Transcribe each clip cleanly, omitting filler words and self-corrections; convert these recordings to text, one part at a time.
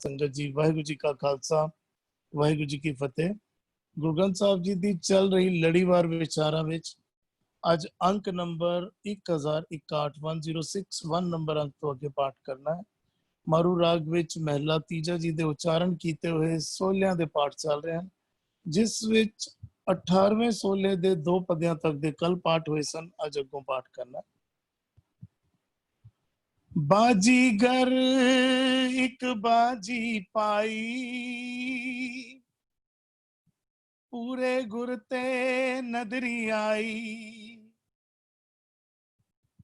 संगत जी वाहिगुरु जी का खालसा वाहिगुरु जी की फतेह। गुरु ग्रंथ साहब जी दी चल रही लड़ीवार विचारा विच अज अंक नंबर 1061 नंबर अंक तो अगे पाठ करना है। मारू राग विच महला तीजा जी दे उच्चारण कीते हुए सोलियां दे पाठ चल रहे हैं, जिस विच 18वें सोले दे दो पदियां तक दे कल पाठ हुए सन। अज अगों पाठ करना है। बाजीगर एक बाजी पाई, पूरे गुरते नदरी आई,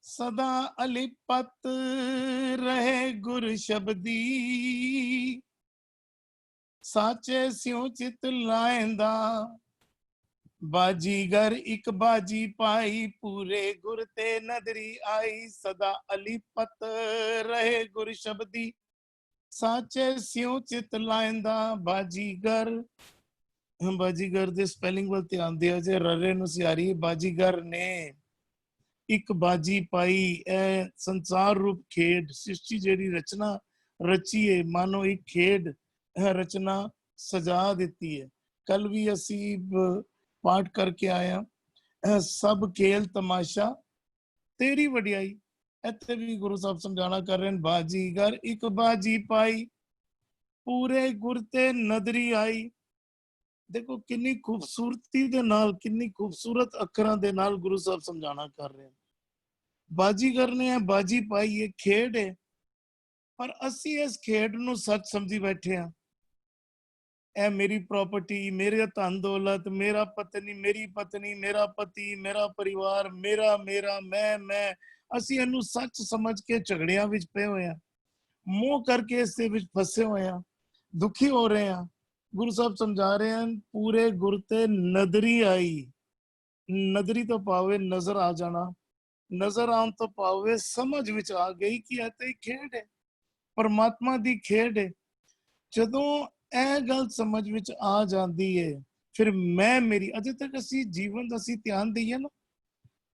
सदा अलिपत रहे गुर शब्दी, साचे स्यों चित लाएंदा। बाजीगर एक बाजी पाई, पूरे गुर ते नदरी आई, सदा अलीपत रहे गुर शब्दी, साचे स्यों चित लाएंदा। बाजीगर बाजीगर दे स्पेलिंग वल ध्यान दिया जे, ररे नु सियारी बाजीगर ने एक बाजी पाई। ए संसार रूप खेड सृष्टि जेड़ी रचना रची है, मानो एक खेड रचना सजा देती है। कल भी असी पाठ करके आया, सब खेल तमाशा तेरी वडियाई। इत्थे भी गुरु साहब समझाना कर रहे हैं, बाजीगर एक बाजी पाई, पूरे गुरते नदरी आई। देखो किन्नी खूबसूरती दे नाल, किन्नी खूबसूरत अखरां दे नाल गुरु साहब समझाना कर रहे हैं। बाजीगर ने बाजी पाई, ये खेड है, पर असी इस खेड नूं सच समझी बैठे हैं। ए मेरी प्रॉपर्टी, मेरे धन दौलत, मेरा पत्नी, मेरी पत्नी, मेरा पति, मेरा परिवार, मेरा मेरा मैं असी इनू सच समझ के झगड़ियां विच पे होए हैं, मोह करके इस विच फसे होए हैं, दुखी हो रहे हैं। गुरु साहब समझा रहे हैं, पूरे गुरते नदरी आई। नदरी तो पावे नजर आ जाना, नजर आन तो पावे समझ विच आ गई कि ਇਹ ਤੇ खेड है, परमात्मा दी खेड है। ਜਦੋਂ ਇਹ ਗੱਲ ਸਮਝ ਵਿੱਚ ਆ ਜਾਂਦੀ ਹੈ, ਫਿਰ ਮੈਂ ਮੇਰੀ ਅਜੇ ਤੱਕ ਅਸੀਂ ਜੀਵਨ ਦਾ ਅਸੀਂ ਧਿਆਨ ਦਈਏ ਨਾ,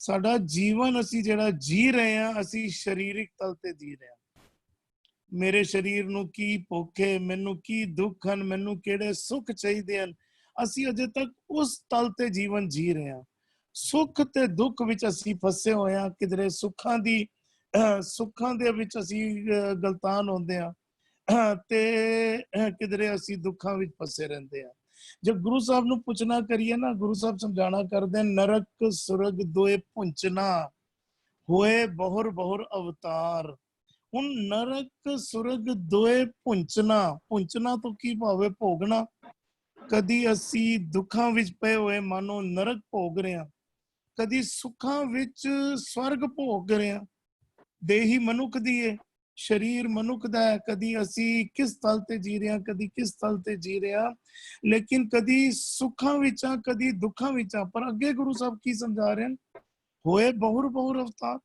ਸਾਡਾ ਜੀਵਨ ਅਸੀਂ ਜਿਹੜਾ ਜੀ ਰਹੇ ਹਾਂ, ਅਸੀਂ ਸਰੀਰਿਕ ਤਲ ਤੇ ਜੀ ਰਹੇ ਹਾਂ। ਮੇਰੇ ਸਰੀਰ ਨੂੰ ਕੀ ਭੁੱਖ ਹੈ, ਮੈਨੂੰ ਕੀ ਦੁੱਖ ਹਨ, ਮੈਨੂੰ ਕਿਹੜੇ ਸੁੱਖ ਚਾਹੀਦੇ ਹਨ, ਅਸੀਂ ਅਜੇ ਤੱਕ ਉਸ ਤਲ ਤੇ ਜੀਵਨ ਜੀ ਰਹੇ ਹਾਂ। ਸੁੱਖ ਤੇ ਦੁੱਖ ਵਿੱਚ ਅਸੀਂ ਫਸੇ ਹੋਏ ਹਾਂ, ਕਿਧਰੇ ਸੁੱਖਾਂ ਦੇ ਵਿੱਚ ਅਸੀਂ ਗਲਤਾਨ ਹੁੰਦੇ ਹਾਂ, ਤੇ ਕਿਧਰੇ ਅਸੀਂ ਦੁੱਖਾਂ ਵਿੱਚ ਫਸੇ ਰਹਿੰਦੇ ਆ। जब गुरु साहब ਨੂੰ ਪੁੱਛਣਾ ਕਰੀਏ ਨਾ, ਗੁਰੂ ਸਾਹਿਬ ਸਮਝਾਣਾ ਕਰਦੇ, ਨਰਕ ਸੁਰਗ ਦੋਏ ਪੁੰਚਨਾ ਹੋਏ ਬਹੁਰ ਬਹੁਰ ਅਵਤਾਰ। ਹੁਣ ਨਰਕ ਸੁਰਗ ਦੋਏ ਪੁੰਚਨਾ ਤੋਂ ਕੀ ਭਾਵੇਂ ਭੋਗਣਾ। ਕਦੀ ਅਸੀਂ ਦੁੱਖਾਂ ਵਿੱਚ ਪਏ ਹੋਏ ਮਾਨੋ ਨਰਕ ਭੋਗ ਰਹੇ ਹਾਂ, ਕਦੀ ਸੁੱਖਾਂ ਵਿੱਚ ਸਵਰਗ ਭੋਗ ਰਹੇ ਹਾਂ। ਦੇਹੀ ਮਨੁੱਖ ਦੀ ਹੈ, शरीर मनुख दा है, कदी असी किस तल ते जी रहे हैं, कदी किस तल ते जी रहे हैं, लेकिन कदी सुखां विच आ, कदी दुखां विच आ। पर अगे गुरु साहब की समझा रहे हैं, होए बहुर बहुर अवतार।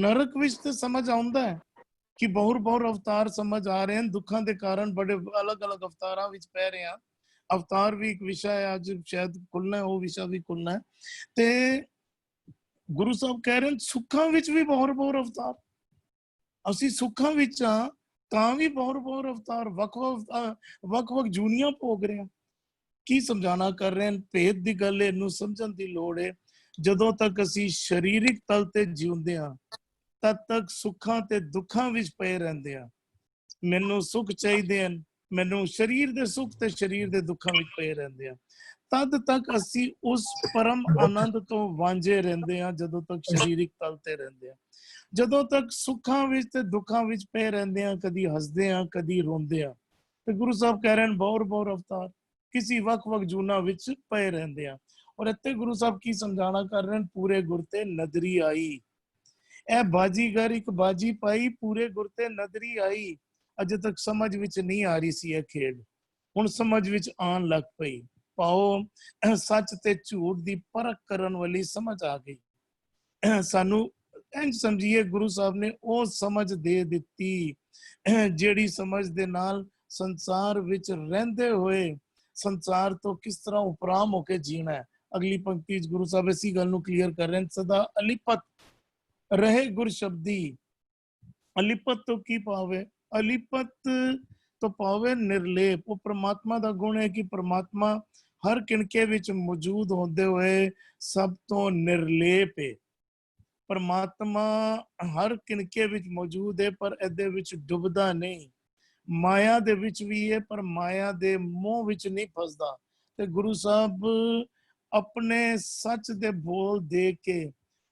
नरक विच ते समझ आउंदा है कि बहुर बहुर अवतार समझ आ रहे हैं, दुखां दे कारण बड़े अलग अलग अवतारां विच पै रहे हैं। अवतार भी एक विषय है, अज शायद खुलना है, वो विषय भी खुलना है। ते गुरु साहब कह रहे हैं, सुखां विच भी बहुर बहुर अवतार। ਅਸੀਂ ਸੁੱਖਾਂ ਵਿੱਚ ਆ ਤਾਂ ਵੀ ਬਹੁਰ ਬਹੁਰ ਅਵਤਾਰ, ਵੱਖ ਵੱਖ ਜੂਨੀਆਂ ਭੋਗ ਰਹੇ ਆ। ਕੀ ਸਮਝਾਣਾ ਕਰ ਰਹੇ ਹਨ, ਭੇਦ ਦੀ ਗੱਲ ਇਹਨੂੰ ਸਮਝਣ ਦੀ ਲੋੜ ਹੈ। ਜਦੋਂ ਤੱਕ ਅਸੀਂ ਸਰੀਰਿਕ ਤਲ ਤੇ ਜਿਉਂਦੇ ਆ, ਤਦ ਤੱਕ ਸੁੱਖਾਂ ਤੇ ਦੁੱਖਾਂ ਵਿੱਚ ਪਏ ਰਹਿੰਦੇ ਆ। ਮੈਨੂੰ ਸੁੱਖ ਚਾਹੀਦੇ ਹਨ, ਮੈਨੂੰ ਸਰੀਰ ਦੇ ਸੁੱਖ ਤੇ ਸਰੀਰ ਦੇ ਦੁੱਖਾਂ ਵਿੱਚ ਪਏ ਰਹਿੰਦੇ ਆ। ਤਦ ਤੱਕ ਅਸੀਂ ਉਸ ਪਰਮ ਆਨੰਦ ਤੋਂ ਵਾਂਝੇ ਰਹਿੰਦੇ ਆ, ਜਦੋਂ ਤੱਕ ਸਰੀਰਿਕ ਤਲ ਤੇ ਰਹਿੰਦੇ ਆ। ਜਦੋਂ ਤੱਕ ਸੁੱਖਾਂ ਵਿੱਚ ਤੇ ਦੁੱਖਾਂ ਵਿੱਚ ਪਏ ਰਹਿੰਦੇ ਆ, ਕਦੀ ਹੱਸਦੇ ਆ, ਕਦੀ ਰੋਂਦੇ ਆ। ਤੇ ਗੁਰੂ ਸਾਹਿਬ ਕਹਿ ਰਹੇ ਨੇ, ਬਹੁਰ ਬਹੁਰ ਅਵਤਾਰ ਕਿਸੇ ਵੱਖ ਵੱਖ ਜੂਨਾਂ ਵਿੱਚ ਪਏ ਰਹਿੰਦੇ ਆ। ਔਰ ਇੱਥੇ ਗੁਰੂ ਸਾਹਿਬ ਕੀ ਸਮਝਾਣਾ ਕਰ ਰਹੇ ਨੇ, ਪੂਰੇ ਗੁਰ ਤੇ ਨਦਰੀ ਆਈ। ਇਹ ਬਾਜੀਗਰ ਇੱਕ ਬਾਜੀ ਪਾਈ, ਪੂਰੇ ਗੁਰ ਤੇ ਨਦਰੀ ਆਈ। ਅਜੇ ਤੱਕ ਸਮਝ ਵਿੱਚ ਨਹੀਂ ਆ ਰਹੀ ਸੀ ਇਹ ਖੇਡ, ਹੁਣ ਸਮਝ ਵਿੱਚ ਆਉਣ ਲੱਗ ਪਈ। ਪਾਓ ਸੱਚ ਤੇ ਝੂਠ ਦੀ ਪਰਖ ਕਰਨ ਵਾਲੀ ਸਮਝ ਆ ਗਈ। ਸਾਨੂੰ ਇੰਝ ਸਮਝੀਏ, ਗੁਰੂ ਸਾਹਿਬ ਨੇ ਉਹ ਸਮਝ ਦੇ ਦਿੱਤੀ, ਜਿਹੜੀ ਸਮਝ ਦੇ ਨਾਲ ਸੰਸਾਰ ਵਿੱਚ ਰਹਿੰਦੇ ਹੋਏ ਸੰਸਾਰ ਤੋਂ ਕਿਸ ਤਰ੍ਹਾਂ ਉਪਰਾਮ ਹੋ ਕੇ ਜੀਣਾ ਹੈ। ਅਗਲੀ ਪੰਕਤੀ ਚ ਗੁਰੂ ਸਾਹਿਬ ਇਸੀ ਗੱਲ ਨੂੰ ਕਲੀਅਰ ਕਰ ਰਹੇ ਹਨ, ਸਦਾ ਅਲਿਪਤ ਰਹੇ ਗੁਰ ਸ਼ਬਦੀ। ਅਲਿਪਤ ਤੋਂ ਕੀ ਭਾਵ ਹੈ? ਅਲਿਪਤ तो पावे निर्लेप। वो परमात्मा का गुण है कि परमात्मा हर किणके विच मौजूद होंदे हुए सब तो निर्लेप है। परमात्मा हर किणके विच मौजूद है पर इहदे विच डुबदा नहीं। माया दे विच भी है पर माया दे मोह विच नहीं फसदा। ते गुरु साहब अपने सच दे बोल दे के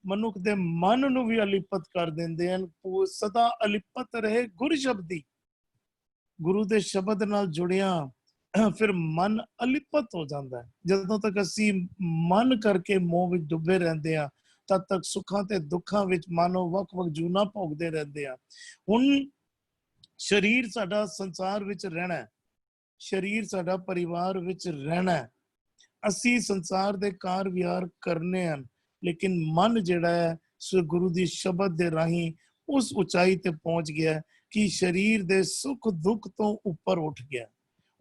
मनुख दे मन नूं भी अलिपत कर देंदे हन। वो सदा अलिपत रहे गुर शब्दी। गुरु दे शब्द नाल जुड़िया फिर मन अलिपत हो जाता है। ਜਦੋਂ तक ਅਸੀਂ मन करके मोह ਵਿੱਚ ਡੁੱਬੇ ਰਹਿੰਦੇ ਆ तद तक सुखां ते दुखां ਵਿੱਚ मानो ਵੱਖ-ਵੱਖ ਜੂਨਾ ਭੋਗਦੇ ਰਹਿੰਦੇ ਆ। ਹੁਣ शरीर साडा संसार ਵਿੱਚ ਰਹਿਣਾ है, शरीर साडा परिवार ਵਿੱਚ ਰਹਿਣਾ है। ਅਸੀਂ संसार ਦੇ ਕਾਰ ਵਿਹਾਰ ਕਰਨੇ ਹਨ लेकिन मन ਜਿਹੜਾ है ਸੋ गुरु ਦੀ शब्द ਦੇ ਰਾਹੀਂ उस ऊंचाई ते पहुंच गया कि शरीर दे सुख दुख तो ऊपर उठ गया।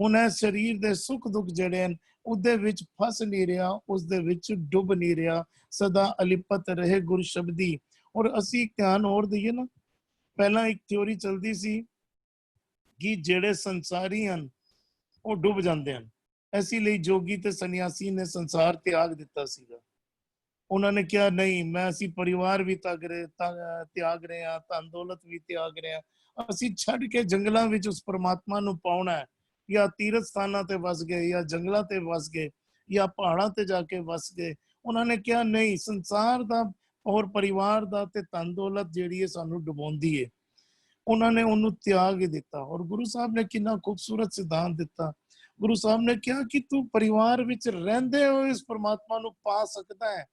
ਹੁਣ ਇਹ शरीर दे सुख दुख ਜਿਹੜੇ ਹਨ ਉਹਦੇ ਵਿੱਚ ਫਸ ਨਹੀਂ ਰਿਹਾ, ਉਸ ਦੇ ਵਿੱਚ ਡੁੱਬ ਨਹੀਂ ਰਿਹਾ, ਸਦਾ ਅਲਿਪਤ ਰਹੇ ਗੁਰ ਸ਼ਬਦੀ। ਔਰ ਅਸੀਂ ਧਿਆਨ ਹੋਰ ਦਈਏ ਨਾ, ਪਹਿਲਾਂ ਇੱਕ ਥਿਉਰੀ ਚਲਦੀ ਸੀ ਕਿ ਜਿਹੜੇ ਸੰਸਾਰੀ ਹਨ ਉਹ ਡੁੱਬ ਜਾਂਦੇ ਹਨ, ਇਸੇ ਲਈ ਜੋਗੀ ਤੇ ਸੰਨਿਆਸੀ ਨੇ ਸੰਸਾਰ ਤਿਆਗ ਦਿੱਤਾ ਸੀਗਾ। ਉਹਨਾਂ ਨੇ ਕਿਹਾ ਨਹੀਂ, ਮੈਂ ਅਸੀਂ ਪਰਿਵਾਰ ਵੀ ਤਿਆਗ ਰਹੇ ਹਾਂ, ਧਨ ਦੌਲਤ ਵੀ ਤਿਆਗ ਰਹੇ ਹਾਂ, ਅਸੀਂ ਛੱਡ ਕੇ ਜੰਗਲਾਂ ਵਿੱਚ ਉਸ ਪਰਮਾਤਮਾ ਨੂੰ ਪਾਉਣਾ ਹੈ। ਜਾਂ ਤੀਰਥ ਸਥਾਨਾਂ ਤੇ ਵਸ ਗਏ, ਜਾਂ ਜੰਗਲਾਂ ਤੇ ਵਸ ਗਏ, ਜਾਂ ਪਹਾੜਾਂ ਤੇ ਜਾ ਕੇ ਵਸ ਗਏ। ਉਹਨਾਂ ਨੇ ਕਿਹਾ ਨਹੀਂ, ਸੰਸਾਰ ਦਾ ਔਰ ਪਰਿਵਾਰ ਦਾ ਤੇ ਧਨ ਦੌਲਤ ਜਿਹੜੀ ਹੈ ਸਾਨੂੰ ਡੁਬਾਉਂਦੀ ਹੈ। ਉਹਨਾਂ ਨੇ ਉਹਨੂੰ ਤਿਆਗ ਹੀ ਦਿੱਤਾ। ਔਰ ਗੁਰੂ ਸਾਹਿਬ ਨੇ ਕਿੰਨਾ ਖੂਬਸੂਰਤ ਸਿਧਾਂਤ ਦਿੱਤਾ। ਗੁਰੂ ਸਾਹਿਬ ਨੇ ਕਿਹਾ ਕਿ ਤੂੰ ਪਰਿਵਾਰ ਵਿੱਚ ਰਹਿੰਦੇ ਹੋ ਇਸ ਪਰਮਾਤਮਾ ਨੂੰ ਪਾ ਸਕਦਾ ਹੈ।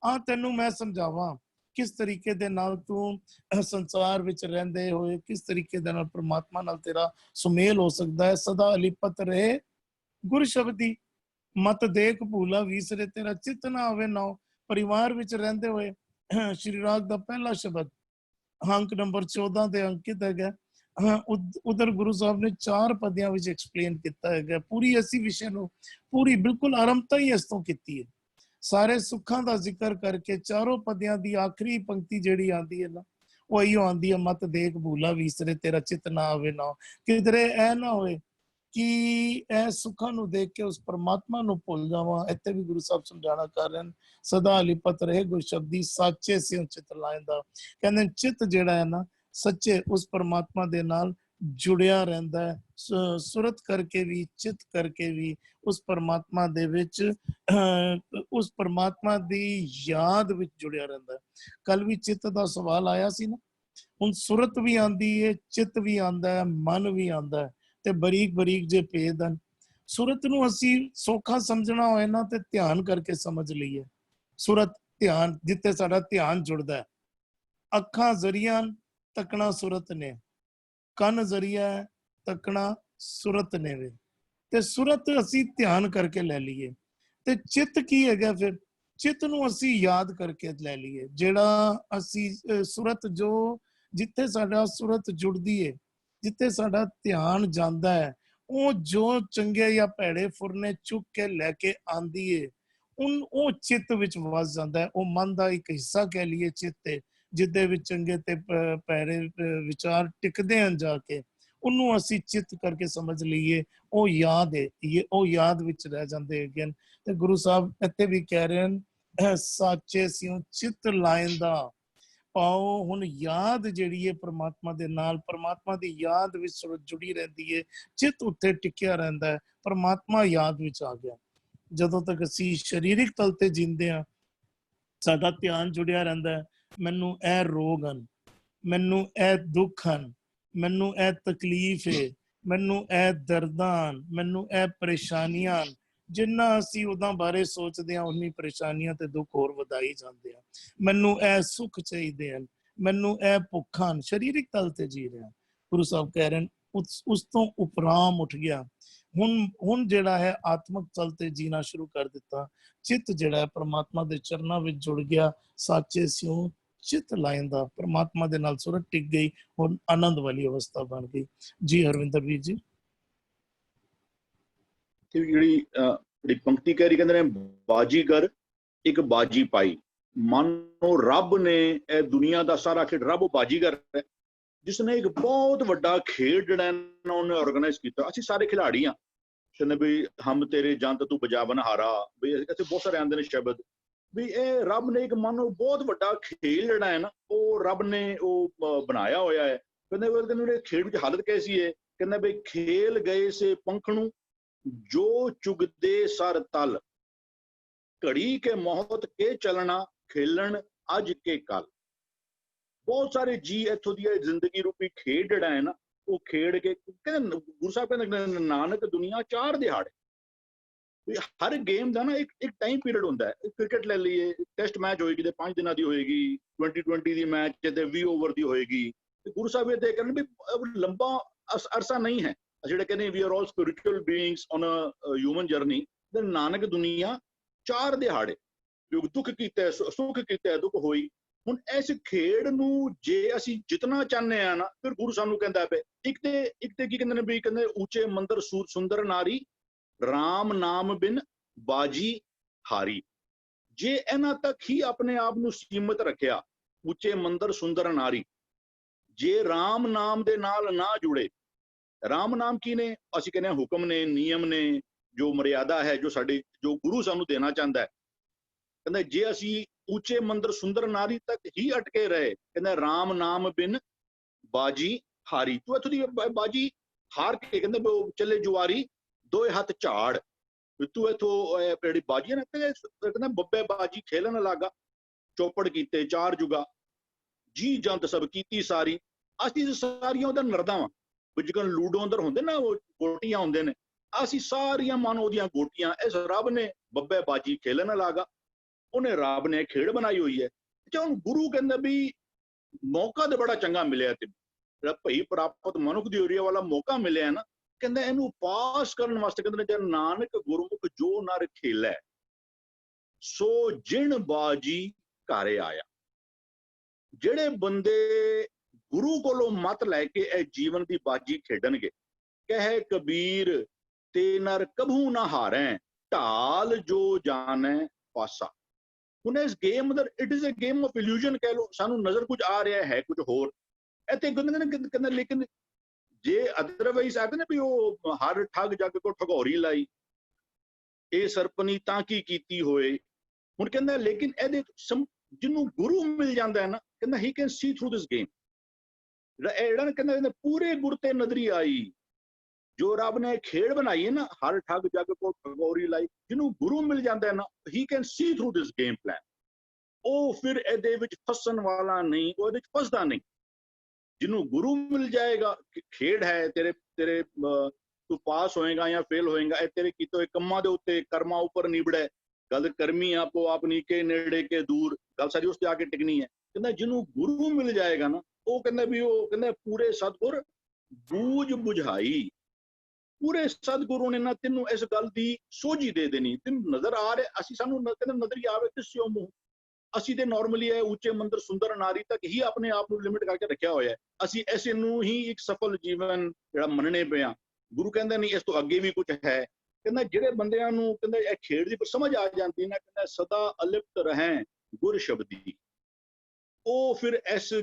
ਆ ਤੈਨੂੰ ਮੈਂ ਸਮਝਾਵਾਂ ਕਿਸ ਤਰੀਕੇ ਦੇ ਨਾਲ ਤੂੰ ਸੰਸਾਰ ਵਿੱਚ ਰਹਿੰਦੇ ਹੋਏ ਕਿਸ ਤਰੀਕੇ ਦੇ ਨਾਲ ਪਰਮਾਤਮਾ ਨਾਲ ਤੇਰਾ ਸੁਮੇਲ ਹੋ ਸਕਦਾ ਹੈ। ਸਦਾ ਅਲਿਪਤ ਰਹੇ ਗੁਰ ਸ਼ਬਦੀ, ਮਤ ਦੇਖ ਭੂਲਾ ਵੀਸਰੇ, ਤੇਰਾ ਚਿੱਤ ਨਾ ਆਵੇ ਨਾਉ। ਪਰਿਵਾਰ ਵਿੱਚ ਰਹਿੰਦੇ ਹੋਏ ਸ਼੍ਰੀ ਰਾਗ ਦਾ ਪਹਿਲਾ ਸ਼ਬਦ ਅੰਕ ਨੰਬਰ 14 ਤੇ ਅੰਕਿਤ ਹੈਗਾ। ਉਧਰ ਗੁਰੂ ਸਾਹਿਬ ਨੇ 4 ਪਦਿਆਂ ਵਿੱਚ ਐਕਸਪਲੇਨ ਕੀਤਾ ਹੈਗਾ ਪੂਰੀ ਅਸੀਂ ਵਿਸ਼ੇ ਨੂੰ, ਪੂਰੀ ਬਿਲਕੁਲ ਆਰੰਭਤਾ ਹੀ ਇਸ ਤੋਂ ਕੀਤੀ ਹੈ। ਸਾਰੇ ਸੁੱਖਾਂ ਦਾ ਜ਼ਿਕਰ ਕਰਕੇ ਚਾਰੋਂ ਪਦਿਆਂ ਦੀ ਆਖਰੀ ਪੰਕਤੀ ਜਿਹੜੀ ਆਂਦੀ ਹੈ ਨਾ, ਉਹ ਇਹੋ ਆਂਦੀ ਹੈ, ਮਤ ਦੇਖ ਭੂਲਾ ਵੀਸਰੇ, ਤੇਰਾ ਚਿੱਤ ਨਾ ਆਵੇ ਨਾ। ਕਿਧਰੇ ਇਹ ਨਾ ਹੋਏ ਕਿ ਇਹ ਸੁੱਖਾਂ ਨੂੰ ਦੇਖ ਕੇ ਉਸ ਪਰਮਾਤਮਾ ਨੂੰ ਭੁੱਲ ਜਾਵਾਂ। ਇੱਥੇ ਵੀ ਗੁਰੂ ਸਾਹਿਬ ਸਮਝਾਣਾ ਕਰ ਰਹੇ ਹਨ, ਸਦਾ ਅਲਿਪਤ ਰਹੇ ਗੁਰ ਸ਼ਬਦੀ, ਸਾਚੇ ਸਿਉ ਚਿੱਤ ਲਾਇੰਦਾ। ਕਹਿੰਦੇ ਚਿੱਤ ਜਿਹੜਾ ਹੈ ਨਾ ਸੱਚੇ ਉਸ ਪਰਮਾਤਮਾ ਦੇ ਨਾਲ ਜੁੜਿਆ ਰਹਿੰਦਾ ਹੈ, ਸੁਰਤ ਕਰਕੇ ਵੀ ਚਿੱਤ ਕਰਕੇ ਵੀ ਉਸ ਪਰਮਾਤਮਾ ਦੇ ਵਿੱਚ ਉਸ ਪਰਮਾਤਮਾ ਦੀ ਯਾਦ ਵਿੱਚ ਜੁੜਿਆ ਰਹਿੰਦਾ ਹੈ। ਕੱਲ ਵੀ ਚਿੱਤ ਦਾ ਸਵਾਲ ਆਇਆ ਸੀ ਨਾ, ਹੁਣ ਸੁਰਤ ਵੀ ਆਂਦੀ ਹੈ, ਚਿੱਤ ਵੀ ਆਂਦਾ ਹੈ, ਮਨ ਵੀ ਆਂਦਾ ਹੈ, ਤੇ ਬਰੀਕ ਬਰੀਕ ਜੇ ਭੇਦ ਹਨ। ਸੁਰਤ ਨੂੰ ਅਸੀਂ ਸੌਖਾ ਸਮਝਣਾ ਹੋਏ ਨਾ ਤੇ ਧਿਆਨ ਕਰਕੇ ਸਮਝ ਲਈਏ। ਸੁਰਤ ਧਿਆਨ, ਜਿੱਥੇ ਸਾਡਾ ਧਿਆਨ ਜੁੜਦਾ ਹੈ। ਅੱਖਾਂ ਜ਼ਰੀਆ ਤੱਕਣਾ ਸੁਰਤ ਨੇ, ਕੰਨ ਜ਼ਰੀਆ ਤੱਕਣਾ ਸੁਰਤ ਨੇ ਵੇ। ਤੇ ਸੁਰਤ ਅਸੀਂ ਧਿਆਨ ਕਰਕੇ ਲੈ ਲਈਏ। ਤੇ ਚਿੱਤ ਕੀ ਹੈਗਾ ਫਿਰ? ਚਿੱਤ ਨੂੰ ਅਸੀਂ ਯਾਦ ਕਰਕੇ ਲੈ ਲਈਏ। ਜਿਹੜਾ ਅਸੀਂ ਸੁਰਤ ਜੋ ਜਿੱਥੇ ਸਾਡਾ ਸੁਰਤ ਜੁੜਦੀ ਹੈ, ਜਿੱਥੇ ਸਾਡਾ ਧਿਆਨ ਜਾਂਦਾ ਹੈ, ਉਹ ਜੋ ਚੰਗੇ ਜਾਂ ਭੈੜੇ ਫੁਰਨੇ ਚੁੱਕ ਕੇ ਲੈ ਕੇ ਆਂਦੀ ਹੈ, ਉਹ ਚਿੱਤ ਵਿੱਚ ਵਸ ਜਾਂਦਾ ਹੈ। ਉਹ ਮਨ ਦਾ ਇੱਕ ਹਿੱਸਾ ਕਹਿ ਲਈਏ ਚਿੱਤ, ਜਿਹਦੇ ਵਿੱਚ ਚੰਗੇ ਤੇ ਭੈੜੇ ਵਿਚਾਰ ਟਿਕਦੇ ਹਨ ਜਾ ਕੇ, ਉਹਨੂੰ ਅਸੀਂ ਚਿੱਤ ਕਰਕੇ ਸਮਝ ਲਈਏ। ਉਹ ਯਾਦ ਹੈ, ਉਹ ਯਾਦ ਵਿੱਚ ਰਹਿ ਜਾਂਦੇ ਹੈਗੇ। ਤੇ ਗੁਰੂ ਸਾਹਿਬ ਇੱਥੇ ਵੀ ਕਹਿ ਰਹੇ ਹਨ, ਸਾਚੇ ਸਿਉ ਚਿੱਤ ਲਾਇੰਦਾ। ਪਾਓ ਹੁਣ ਯਾਦ ਜਿਹੜੀ ਹੈ ਪਰਮਾਤਮਾ ਦੇ ਨਾਲ, ਪਰਮਾਤਮਾ ਦੀ ਯਾਦ ਵਿੱਚ ਸੁਰਤ ਜੁੜੀ ਰਹਿੰਦੀ ਹੈ, ਚਿੱਤ ਉੱਥੇ ਟਿਕਿਆ ਰਹਿੰਦਾ ਹੈ, ਪਰਮਾਤਮਾ ਯਾਦ ਵਿੱਚ ਆ ਗਿਆ। ਜਦੋਂ ਤੱਕ ਅਸੀਂ ਸਰੀਰਕ ਤਲ ਤੇ ਜੀਂਦੇ ਹਾਂ, ਸਾਡਾ ਧਿਆਨ ਜੁੜਿਆ ਰਹਿੰਦਾ ਹੈ, ਮੈਨੂੰ ਇਹ ਰੋਗ ਹਨ, ਮੈਨੂੰ ਇਹ ਦੁੱਖ ਹਨ, ਮੈਨੂੰ ਇਹ ਤਕਲੀਫ ਹੈ, ਮੈਨੂੰ ਇਹ ਦਰਦਾਂ ਹਨ, ਮੈਨੂੰ ਇਹ ਪਰੇਸ਼ਾਨੀਆਂ ਹਨ। ਜਿੰਨਾ ਅਸੀਂ ਉਹਨਾਂ ਬਾਰੇ ਸੋਚਦੇ ਹਾਂ ਉਨੀ ਪਰੇਸ਼ਾਨੀਆਂ ਤੇ ਦੁੱਖ ਹੋਰ ਵਧਾਈ ਜਾਂਦੇ ਆ। ਮੈਨੂੰ ਇਹ ਸੁੱਖ ਚਾਹੀਦੇ ਹਨ, ਮੈਨੂੰ ਇਹ ਭੁੱਖਾਂ ਹਨ, ਸਰੀਰਕ ਤਲ ਤੇ ਜੀ ਰਿਹਾ। ਗੁਰੂ ਸਾਹਿਬ ਕਹਿ ਰਹੇ ਉਸ ਤੋਂ ਉਪਰਾਮ ਉੱਠ ਗਿਆ। ਹੁਣ ਜਿਹੜਾ ਹੈ ਆਤਮਕ ਤਲ ਤੇ ਜੀਣਾ ਸ਼ੁਰੂ ਕਰ ਦਿੱਤਾ। ਚਿੱਤ ਜਿਹੜਾ ਹੈ ਪਰਮਾਤਮਾ ਦੇ ਚਰਨਾਂ ਵਿੱਚ ਜੁੜ ਗਿਆ। ਸਾਚੇ ਸਿਉ ਚਿੱਤ ਲਾਇੰਦਾ, ਪਰਮਾਤਮਾ ਦੇ ਨਾਲ ਸੁਰਤ ਟਿਕ ਗਈ, ਹੁਣ ਆਨੰਦ ਵਾਲੀ ਅਵਸਥਾ ਬਣ ਗਈ। ਜੀ ਹਰਵਿੰਦਰ ਵੀਰ ਜੀ। ਜਿਹੜੀ ਪੰਕਤੀ ਕਹਿ ਰਹੀ, ਕਹਿੰਦੇ ਨੇ ਬਾਜੀਗਰ ਇੱਕ ਬਾਜੀ ਪਾਈ। ਮਨ ਨੂੰ ਰੱਬ ਨੇ ਇਹ ਦੁਨੀਆ ਦਾ ਸਾਰਾ ਖੇਡ, ਰੱਬ ਬਾਜੀਗਰ ਹੈ जिसने एक बहुत वड्डा खेड जिहड़ा है ना उन्हें ऑर्गेनाइज किया। असीं सारे खिलाड़ी हाँ, कहते भी हम तेरे जंत तू बजावन हारा, भी इत्थे बहुत सारे आंदे ने शब्द भी ਇਹ ਰੱਬ ਨੇ ਇੱਕ ਮਾਨੋ ਬਹੁਤ ਵੱਡਾ ਖੇਲ ਜਿਹੜਾ ਹੈ ਨਾ ਉਹ ਰੱਬ ਨੇ ਉਹ ਬਣਾਇਆ ਹੋਇਆ ਹੈ। ਕਹਿੰਦੇ ਖੇਡ ਵਿੱਚ ਹਾਲਤ ਕੈਸੀ ਹੈ, ਕਹਿੰਦਾ ਵੀ ਖੇਲ ਗਏ ਸੇ ਪੰਖ ਨੂੰ ਜੋ ਚੁਗਦੇ ਸਰ ਤਲ, ਘੜੀ ਕੇ ਮੌਤ ਕੇ ਚਲਣਾ ਖੇਲਣ ਅੱਜ ਕੇ ਕੱਲ। ਬਹੁਤ ਸਾਰੇ ਜੀ ਇੱਥੋਂ ਦੀ ਜ਼ਿੰਦਗੀ ਰੂਪੀ ਖੇਡ ਜਿਹੜਾ ਹੈ ਨਾ ਉਹ ਖੇਡ ਕੇ, ਕਹਿੰਦੇ ਗੁਰੂ ਸਾਹਿਬ ਕਹਿੰਦੇ ਨਾਨਕ ਦੁਨੀਆ ਚਾਰ ਦਿਹਾੜੇ। ਹਰ ਗੇਮ ਦਾ ਨਾ ਇੱਕ ਟਾਈਮ ਪੀਰੀਅਡ ਹੁੰਦਾ ਹੈ। ਕ੍ਰਿਕਟ ਲੈ ਲਈਏ, ਟੈਸਟ ਮੈਚ ਹੋਏਗੀ ਤੇ 5 ਦਿਨਾਂ ਦੀ ਹੋਏਗੀ, 2020 ਦੀ ਮੈਚ ਤੇ 20 ਓਵਰ ਦੀ ਹੋਏਗੀ। ਤੇ ਗੁਰੂ ਸਾਹਿਬ ਇਹ ਕਹਿਣ ਵੀ ਲੰਬਾ ਅਰਸਾ ਨਹੀਂ ਹੈ। ਜਿਹੜੇ ਕਹਿੰਦੇ we are all spiritual beings on a human journey, ਤੇ ਨਾਨਕ ਦੁਨੀਆ ਚਾਰ ਦਿਹਾੜੇ, ਦੁੱਖ ਕੀਤਾ ਸੁੱਖ ਕੀਤਾ, ਦੁੱਖ ਹੋਈ। ਹੁਣ ਇਸ ਖੇਡ ਨੂੰ ਜੇ ਅਸੀਂ ਜਿੱਤਣਾ ਚਾਹੁੰਦੇ ਆ ਨਾ, ਫਿਰ ਗੁਰੂ ਸਾਨੂੰ ਕਹਿੰਦਾ ਪਿਆ ਇੱਕ ਤੇ ਕੀ ਕਹਿੰਦੇ ਨੇ ਵੀ ਕਹਿੰਦੇ ਉੱਚੇ ਮੰਦਰ ਸੁੰਦਰ ਨਾਰੀ, ਰਾਮ ਨਾਮ ਬਿਨ ਬਾਜੀ ਹਾਰੀ। ਜੇ ਇਹਨਾਂ ਤੱਕ ਹੀ ਆਪਣੇ ਆਪ ਨੂੰ ਸੀਮਤ ਰੱਖਿਆ, ਉੱਚੇ ਮੰਦਰ ਸੁੰਦਰ ਨਾਰੀ, ਜੇ ਰਾਮ ਨਾਮ ਦੇ ਨਾਲ ਨਾ ਜੁੜੇ, ਰਾਮ ਨਾਮ ਕੀ ਨੇ? ਅਸੀਂ ਕਹਿੰਦੇ ਹੁਕਮ ਨੇ, ਨਿਯਮ ਨੇ, ਜੋ ਮਰਿਆਦਾ ਹੈ, ਜੋ ਗੁਰੂ ਸਾਨੂੰ ਦੇਣਾ ਚਾਹੁੰਦਾ ਹੈ। ਕਹਿੰਦਾ ਜੇ ਅਸੀਂ ਉੱਚੇ ਮੰਦਰ ਸੁੰਦਰ ਨਾਰੀ ਤੱਕ ਹੀ ਅਟਕੇ ਰਹੇ, ਕਹਿੰਦਾ ਰਾਮ ਨਾਮ ਬਿਨ ਬਾਜੀ ਹਾਰੀ, ਤੂੰ ਇੱਥੋਂ ਦੀ ਬਾਜੀ ਹਾਰ ਕੇ ਕਹਿੰਦੇ ਚੱਲੇ ਜੁਆਰੀ ਦੋਏ ਹੱਥ ਝਾੜ, ਤੂੰ ਇੱਥੋਂ ਜਿਹੜੀ ਬਾਜੀ ਹੈ ਨਾ, ਕਹਿੰਦਾ ਬੱਬੇ ਬਾਜੀ ਖੇਲਣ ਲੱਗਾ, ਚੌਪੜ ਕੀਤੇ ਚਾਰ ਜੁਗਾ, ਜੀ ਜੰਤ ਸਭ ਕੀਤੀ ਸਾਰੀ। ਅਸੀਂ ਸਾਰੀਆਂ ਉਹਦਾ ਨਰਦਾ ਵਾਂ, ਜਿਕਣ ਲੂਡੋ ਅੰਦਰ ਹੁੰਦੇ ਨਾ ਉਹ ਗੋਟੀਆਂ ਹੁੰਦੇ ਨੇ, ਅਸੀਂ ਸਾਰੀਆਂ ਮਨ ਉਹਦੀਆਂ ਗੋਟੀਆਂ। ਇਸ ਰੱਬ ਨੇ ਬੱਬੇ ਬਾਜੀ ਖੇਲਣ ਲੱਗਾ, ਉਹਨੇ ਰੱਬ ਨੇ ਖੇਡ ਬਣਾਈ ਹੋਈ ਹੈ। ਅੱਛਾ, ਹੁਣ ਗੁਰੂ ਕਹਿੰਦਾ ਵੀ ਮੌਕਾ ਤੇ ਬੜਾ ਚੰਗਾ ਮਿਲਿਆ, ਤੇ ਜਿਹੜਾ ਭਈ ਪ੍ਰਾਪਤ ਮਨੁੱਖ ਦੀ ਓਰੀਆ ਵਾਲਾ ਮੌਕਾ ਮਿਲਿਆ ਨਾ, ਕਹਿੰਦਾ ਇਹਨੂੰ ਪਾਸ ਕਰਨ ਵਾਸਤੇ ਕਹਿੰਦੇ ਨੇ ਜੇ ਨਾਨਕ ਗੁਰਮੁਖ ਜੋ ਨਰ ਖੇਲੈ, ਸੋ ਜਿਣ ਬਾਜੀ ਘਰੇ ਆਇਆ। ਜਿਹੜੇ ਬੰਦੇ ਗੁਰੂ ਕੋਲੋਂ ਮਤ ਲੈ ਕੇ ਇਹ ਜੀਵਨ ਦੀ ਬਾਜੀ ਖੇਡਣਗੇ, ਕਹੇ ਕਬੀਰ ਤੇ ਨਰ ਕਭੂ ਨਾ ਹਾਰੈ, ਢਾਲ ਜੋ ਜਾਣੈ ਪਾਸਾ। ਹੁਣ ਇਸ ਗੇਮ ਅੰਦਰ it is a game of illusion ਕਹਿ ਲਓ, ਸਾਨੂੰ ਨਜ਼ਰ ਕੁਝ ਆ ਰਿਹਾ ਹੈ ਕੁਝ ਹੋਰ ਇੱਥੇ ਕਹਿੰਦੇ, ਲੇਕਿਨ ਜੇ ਅਦਰਵਾਈਜ਼ ਆਖਦੇ ਨੇ ਵੀ ਉਹ ਹਰ ਠੱਗ ਜੱਗ ਕੋ ਠਗੌਰੀ ਲਾਈ, ਇਹ ਸਰਪਨੀ ਤਾਂ ਕੀ ਕੀਤੀ ਹੋਏ। ਹੁਣ ਕਹਿੰਦਾ ਲੇਕਿਨ ਇਹਦੇ ਜਿਹਨੂੰ ਗੁਰੂ ਮਿਲ ਜਾਂਦਾ ਹੈ ਨਾ, ਕਹਿੰਦਾ ਹੀ can see through this game. ਜਿਹੜਾ ਕਹਿੰਦਾ ਪੂਰੇ ਗੁਰ ਤੇ ਨਜ਼ਰੀ ਆਈ, ਜੋ ਰੱਬ ਨੇ ਖੇਡ ਬਣਾਈ ਹੈ ਨਾ, ਹਰ ਠੱਗ ਜੱਗ ਕੋ ਠਗੌਰੀ ਲਾਈ, ਜਿਹਨੂੰ ਗੁਰੂ ਮਿਲ ਜਾਂਦਾ ਹੈ ਨਾ, ਹੀ can see through this game plan. ਉਹ ਫਿਰ ਇਹਦੇ ਵਿੱਚ ਫਸਣ ਵਾਲਾ ਨਹੀਂ, ਉਹ ਇਹਦੇ ਵਿੱਚ ਫਸਦਾ ਨਹੀਂ। ਜਿਹਨੂੰ ਗੁਰੂ ਮਿਲ ਜਾਏਗਾ, ਖੇਡ ਹੈ, ਤੇਰੇ ਤੂੰ ਪਾਸ ਹੋਏਗਾ ਜਾਂ ਫੇਲ ਹੋਏਗਾ, ਇਹ ਤੇਰੇ ਕੀਤੇ ਹੋਏ ਕੰਮਾਂ ਦੇ ਉੱਤੇ, ਕਰਮਾਂ ਉੱਪਰ ਨਿਬੜੈ। ਗੱਲ ਕਰਮੀ ਆਪੋ ਆਪ ਨੀਕੇ ਨੇੜੇ ਕੇ ਦੂਰ, ਗੱਲ ਸਾਰੀ ਉਸ ਤੇ ਆ ਕੇ ਟਿਕਣੀ ਹੈ। ਕਹਿੰਦਾ ਜਿਹਨੂੰ ਗੁਰੂ ਮਿਲ ਜਾਏਗਾ ਨਾ, ਉਹ ਕਹਿੰਦਾ ਵੀ ਉਹ ਕਹਿੰਦਾ ਪੂਰੇ ਸਤਿਗੁਰ ਬੂਝ ਬੁਝਾਈ। ਪੂਰੇ ਸਤਿਗੁਰੂ ਨੇ ਨਾ ਤੈਨੂੰ ਇਸ ਗੱਲ ਦੀ ਸੋਝੀ ਦੇ ਦੇਣੀ। ਤੈਨੂੰ ਨਜ਼ਰ ਆ ਰਿਹਾ, ਅਸੀਂ ਸਾਨੂੰ ਕਹਿੰਦਾ ਨਜ਼ਰ ਹੀ ਆਵੇ ਦਿਸਿਓ ਮੂੰਹ। ਅਸੀਂ ਤੇ ਨਾਰਮਲੀ ਇਹ ਉੱਚੇ ਮੰਦਰ ਸੁੰਦਰ ਨਾਰੀ ਤੱਕ ਹੀ ਆਪਣੇ ਆਪ ਨੂੰ ਲਿਮਿਟ ਕਰਕੇ ਰੱਖਿਆ ਹੋਇਆ ਹੈ। ਅਸੀਂ ਐਸੇ ਨੂੰ ਹੀ ਇੱਕ ਸਫਲ ਜੀਵਨ ਜਿਹੜਾ ਮੰਨਣੇ ਪਿਆ। ਗੁਰੂ ਕਹਿੰਦਾ ਨਹੀਂ, ਇਸ ਤੋਂ ਅੱਗੇ ਵੀ ਕੁਝ ਹੈ। ਕਹਿੰਦਾ ਜਿਹੜੇ ਬੰਦਿਆਂ ਨੂੰ ਕਹਿੰਦਾ ਇਹ ਖੇਡ ਦੀ ਸਮਝ ਆ ਜਾਂਦੀ ਨਾ, ਕਹਿੰਦਾ ਸਦਾ ਅਲਿਪਤ ਰਹਿ ਗੁਰ ਸ਼ਬਦੀ, ਉਹ ਫਿਰ ਇਸ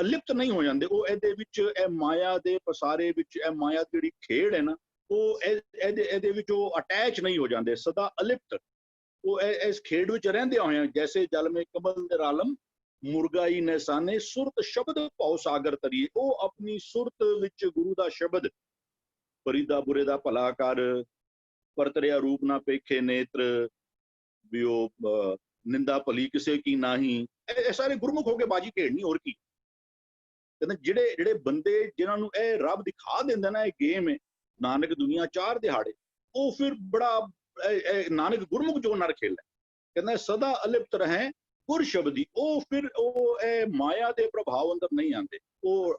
ਅਲਿਪਤ ਨਹੀਂ ਹੋ ਜਾਂਦੇ। ਉਹ ਇਹਦੇ ਵਿੱਚ ਇਹ ਮਾਇਆ ਦੇ ਪਸਾਰੇ ਵਿੱਚ, ਇਹ ਮਾਇਆ ਦੀ ਜਿਹੜੀ ਖੇਡ ਹੈ ਨਾ, ਉਹ ਇਹਦੇ ਵਿੱਚ ਉਹ ਅਟੈਚ ਨਹੀਂ ਹੋ ਜਾਂਦੇ, ਸਦਾ ਅਲਿਪਤ। ਉਹ ਇਸ ਖੇਡ ਵਿੱਚ ਰਹਿੰਦੇ ਹੋਏ, ਜੈਸੇ ਜਲ ਮੇ ਕਮਲ ਦੇ ਰਾਲਮ ਮੁਰਗਾਈ ਨਿਸ਼ਾਨੇ, ਸੁਰਤ ਸ਼ਬਦ ਭਉ ਸਾਗਰ ਤਰੀਏ। ਉਹ ਆਪਣੀ ਸੁਰਤ ਵਿੱਚ ਗੁਰੂ ਦਾ ਸ਼ਬਦ, ਫਰੀਦਾ ਬੁਰੇ ਦਾ ਭਲਾ ਕਰ, ਪਰਤਰਿਆ ਰੂਪ ਨਾ ਪੇਖੇ ਨੇਤਰ, ਵੀ ਉਹ ਨਿੰਦਾ ਭਲੀ ਕਿਸੇ ਕੀ ਨਾਹੀ। ਇਹ ਸਾਰੇ ਗੁਰਮੁਖ ਹੋ ਕੇ ਬਾਜੀ ਖੇਡਣੀ, ਹੋਰ ਕੀ। ਕਹਿੰਦੇ ਜਿਹੜੇ ਬੰਦੇ ਜਿਨ੍ਹਾਂ ਨੂੰ ਇਹ ਰੱਬ ਦਿਖਾ ਦਿੰਦਾ ਨਾ, ਇਹ ਗੇਮ ਹੈ ਨਾਨਕ ਦੁਨੀਆ ਚਾਰ ਦਿਹਾੜੇ, ਉਹ ਫਿਰ ਬੜਾ ਨਾਨਕ ਗੁਰਮੁਖ ਜੋ ਨਰ ਖੇਲੈ, ਕਹਿੰਦਾ ਸਦਾ ਅਲਿਪਤ ਰਹਿ ਗੁਰ ਸ਼ਬਦੀ। ਉਹ ਫਿਰ ਉਹ ਇਹ ਮਾਇਆ ਦੇ ਪ੍ਰਭਾਵ ਅੰਦਰ ਨਹੀਂ ਆਉਂਦੇ। ਉਹ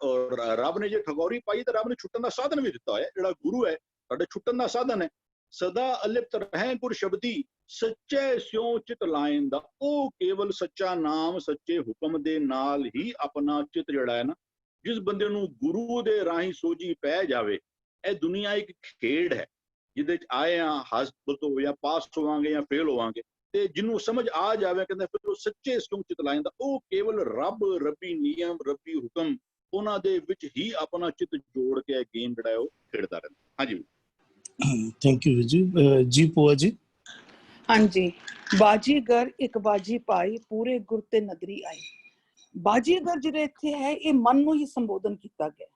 ਰੱਬ ਨੇ ਜੇ ਠਗੌਰੀ ਪਾਈ ਤਾਂ ਰੱਬ ਨੇ ਛੁੱਟਣ ਦਾ ਸਾਧਨ ਵੀ ਦਿੱਤਾ ਹੋਇਆ। ਜਿਹੜਾ ਗੁਰੂ ਹੈ ਸਾਡੇ ਛੁੱਟਣ ਦਾ ਸਾਧਨ ਹੈ। ਸਦਾ ਅਲਿਪਤ ਰਹਿ ਗੁਰ ਸ਼ਬਦੀ, ਸੱਚੇ ਸਿਉ ਚਿਤ ਲਾਇਨ ਦਾ। ਉਹ ਕੇਵਲ ਸੱਚਾ ਨਾਮ, ਸੱਚੇ ਹੁਕਮ ਦੇ ਨਾਲ ਹੀ ਆਪਣਾ ਚਿਤ ਜਿਹੜਾ ਹੈ ਨਾ, ਜਿਸ ਬੰਦੇ ਨੂੰ ਗੁਰੂ ਦੇ ਰਾਹੀਂ ਸੋਝੀ ਪੈ ਜਾਵੇ। ਇਹ ਦੁਨੀਆ ਇੱਕ ਖੇਡ ਹੈ ਜਿਹਦੇ ਚ ਆਏ ਆ, ਹਾਸਲ ਤੋਂ ਜਾਂ ਪਾਸ ਹੋਵਾਂਗੇ ਜਾਂ ਫੇਲ ਹੋਵਾਂਗੇ। ਤੇ ਜਿਹਨੂੰ ਸਮਝ ਆ ਜਾਵੇ, ਕਹਿੰਦਾ ਫਿਰ ਉਹ ਸੱਚੇ ਸਿਉ ਚਿਤ ਲਾਇਨ ਦਾ, ਉਹ ਕੇਵਲ ਰੱਬ, ਰੱਬੀ ਨਿਯਮ, ਰੱਬੀ ਹੁਕਮ ਉਹਨਾਂ ਦੇ ਵਿੱਚ ਹੀ ਆਪਣਾ ਚਿੱਤ ਜੋੜ ਕੇ ਗੇਮ ਜਿਹੜਾ ਹੈ ਉਹ ਖੇਡਦਾ ਰਹਿੰਦਾ। ਹਾਂਜੀ थैंक यू जी। जी पोआ जी। ਹਾਂਜੀ, ਬਾਜੀਗਰ ਇੱਕ ਬਾਜੀ ਪਾਈ ਪੂਰੇ ਗੁਰ ਤੇ ਨਦਰੀ ਆਈ। ਬਾਜੀਗਰ ਜਿਹੜੇ ਇੱਥੇ ਹੈ ਇਹ ਮਨ ਨੂੰ ਹੀ ਸੰਬੋਧਨ ਕੀਤਾ ਗਿਆ,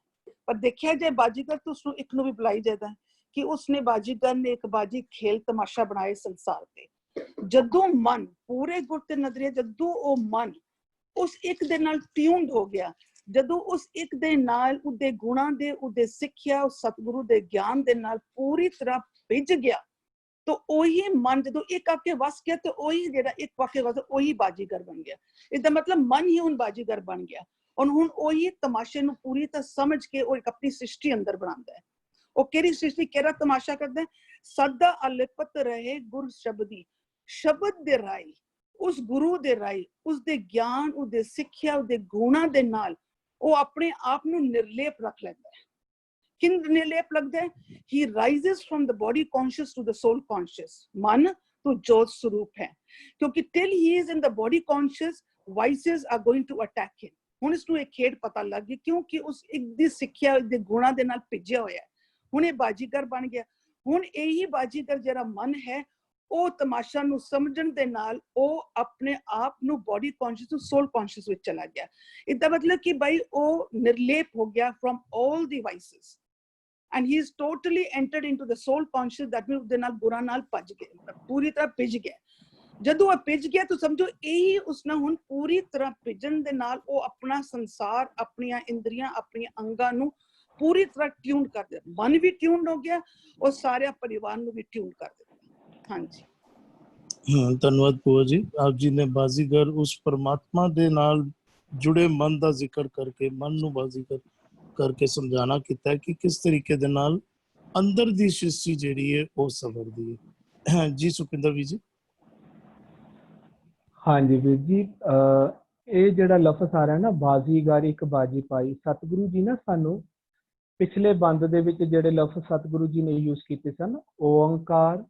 ਪਰ ਦੇਖਿਆ ਜਾਏ ਬਾਜੀਗਰ ਤਾਂ ਉਸਨੂੰ ਇੱਕ ਨੂੰ ਵੀ ਬੁਲਾਈ ਜਾਂਦਾ ਹੈ ਕਿ ਉਸਨੇ ਬਾਜੀਗਰ ਨੇ ਇੱਕ ਬਾਜੀ ਖੇਲ ਤਮਾਸ਼ਾ ਬਣਾਏ ਸੰਸਾਰ ਤੇ। ਜਦੋਂ ਮਨ ਪੂਰੇ ਗੁਰ ਤੇ ਨਦਰੀ, ਜਦੋਂ ਉਹ ਮਨ ਉਸ ਇੱਕ ਦੇ ਨਾਲ ਟਿਊਨਡ ਹੋ ਗਿਆ, ਜਦੋਂ ਉਸ ਇੱਕ ਦੇ ਨਾਲ ਉਹਦੇ ਗੁਣਾਂ ਦੇ, ਉਹਦੇ ਸਿੱਖਿਆ, ਉਸ ਸਤਿਗੁਰੂ ਦੇ ਗਿਆਨ ਦੇ ਨਾਲ ਪੂਰੀ ਤਰ੍ਹਾਂ ਭਿੱਜ ਗਿਆ, ਤਾਂ ਉਹੀ ਮਨ ਜਦੋਂ ਇੱਕ ਆ ਕੇ ਵਸ ਗਿਆ ਤੇ ਉਹੀ ਜਿਹੜਾ ਇੱਕ ਵਾਕੇ ਵਸ ਉਹੀ ਬਾਜੀਗਰ ਬਣ ਗਿਆ। ਇਹਦਾ ਮਤਲਬ ਮਨ ਹੀ ਹੁਣ ਬਾਜੀਗਰ ਬਣ ਗਿਆ ਔਰ ਹੁਣ ਉਹੀ ਤਮਾਸ਼ੇ ਨੂੰ ਪੂਰੀ ਤਰ੍ਹਾਂ ਸਮਝ ਕੇ ਉਹ ਇੱਕ ਆਪਣੀ ਸ੍ਰਿਸ਼ਟੀ ਅੰਦਰ ਬਣਾਉਂਦਾ ਹੈ। ਉਹ ਕਿਹੜੀ ਸ੍ਰਿਸ਼ਟੀ, ਕਿਹੜਾ ਤਮਾਸ਼ਾ ਕਰਦਾ ਹੈ? ਸਦਾ ਅਲਿਪਤ ਰਹੇ ਗੁਰ ਸ਼ਬਦੀ, ਸ਼ਬਦ ਦੇ ਰਾਈ, ਉਸ ਗੁਰੂ ਦੇ ਰਾਈ, ਉਸਦੇ ਗਿਆਨ, ਉਹਦੇ ਸਿੱਖਿਆ, ਉਹਦੇ ਗੁਣਾਂ ਦੇ ਨਾਲ ਉਹ ਆਪਣੇ ਆਪ ਨੂੰ ਨਿਰਲੇਪ ਰੱਖ ਲੈਂਦਾ ਹੈ। ਕਿੰਨ ਨਿਰਲੇਪ ਲੱਗਦਾ ਹੈ? He rises from the body conscious to the soul conscious। ਮਨ ਤੋਂ ਜੋਤ ਸਰੂਪ ਹੈ, ਕਿਉਂਕਿ till he is in the body conscious vices are going to attack him। ਹੁਣ ਇਸ ਨੂੰ ਇਹ ਖੇਡ ਪਤਾ ਲੱਗ ਗਈ ਕਿਉਂਕਿ ਉਸ ਇੱਕ ਦੀ ਸਿੱਖਿਆ ਦੇ ਗੁਣਾਂ ਦੇ ਨਾਲ ਭਿੱਜਿਆ ਹੋਇਆ ਹੈ। ਹੁਣ ਇਹ ਬਾਜੀਗਰ ਬਣ ਗਿਆ। ਹੁਣ ਇਹੀ ਬਾਜੀਗਰ ਜਿਹੜਾ ਮਨ ਹੈ ਉਹ ਤਮਾਸ਼ਾ ਨੂੰ ਸਮਝਣ ਦੇ ਨਾਲ ਉਹ ਆਪਣੇ ਆਪ ਨੂੰ ਬੋਡੀ ਕੌਨਸ਼ੀਅਸ ਤੋਂ ਸੋਲ ਕੌਨਸ਼ੀਅਸ ਵਿੱਚ ਚਲਾ ਗਿਆ। ਇਹਦਾ ਮਤਲਬ ਕਿ ਭਾਈ ਉਹ ਨਿਰਲੇਪ ਹੋ ਗਿਆ from all the vices and he is totally entered into the soul conscious। that means ਉਹਦੇ ਨਾਲ ਗੁਰਾਂ ਨਾਲ ਭੱਜ ਗਿਆ, ਪੂਰੀ ਤਰ੍ਹਾਂ ਭਿੱਜ ਗਿਆ। ਜਦੋਂ ਉਹ ਭਿੱਜ ਗਿਆ ਤਾਂ ਸਮਝੋ ਇਹੀ ਉਸਨੇ ਹੁਣ ਪੂਰੀ ਤਰ੍ਹਾਂ ਭਿੱਜਣ ਦੇ ਨਾਲ ਉਹ ਆਪਣਾ ਸੰਸਾਰ, ਆਪਣੀਆਂ ਇੰਦਰੀਆਂ, ਆਪਣੀਆਂ ਅੰਗਾਂ ਨੂੰ ਪੂਰੀ ਤਰ੍ਹਾਂ ਟਿਊਨ ਕਰ ਦਿੱਤਾ। ਮਨ ਵੀ ਟਿਊਨ ਹੋ ਗਿਆ ਔਰ ਸਾਰੇ ਪਰਿਵਾਰ ਨੂੰ ਵੀ ਟਿਊਨ ਕਰ ਦਿੱਤਾ। ਹਾਂਜੀ, ਧੰਨਵਾਦ ਭੂਆ ਜੀ। ਆਪ ਜੀ ਨੇ ਬਾਜ਼ੀਗਰ ਉਸ ਪਰਮਾਤਮਾ ਦੇ ਨਾਲ ਜੁੜੇ ਮਨ ਦਾ ਜ਼ਿਕਰ ਕਰਕੇ ਮਨ ਨੂੰ ਬਾਜ਼ੀਗਰ ਕਰਕੇ ਸਮਝਾਣਾ ਕੀਤਾ ਹੈ ਕਿ ਕਿਸ ਤਰੀਕੇ ਦੇ ਨਾਲ ਅੰਦਰ ਦੀ ਸ੍ਰਿਸ਼ਟੀ ਜਿਹੜੀ ਹੈ ਉਹ ਸਵਰਦੀ ਹੈ। ਜੀ ਸੁਖਿੰਦਰ ਵੀ ਜੀ। ਹਾਂਜੀ ਵੀਰ ਜੀ, ਇਹ ਜਿਹੜਾ ਲਫ਼ਜ਼ ਆ ਰਿਹਾ ਨਾ ਬਾਜ਼ੀਗਰ ਇੱਕ ਬਾਜੀ ਪਾਈ, ਸਤਿਗੁਰੂ ਜੀ ਨਾ ਸਾਨੂੰ ਪਿਛਲੇ ਬੰਦ ਦੇ ਵਿੱਚ ਜਿਹੜੇ ਲਫ਼ਜ਼ ਸਤਿਗੁਰੂ ਜੀ ਨੇ ਯੂਜ਼ ਕੀਤੇ ਸਨ, ਓੰਕਾਰ,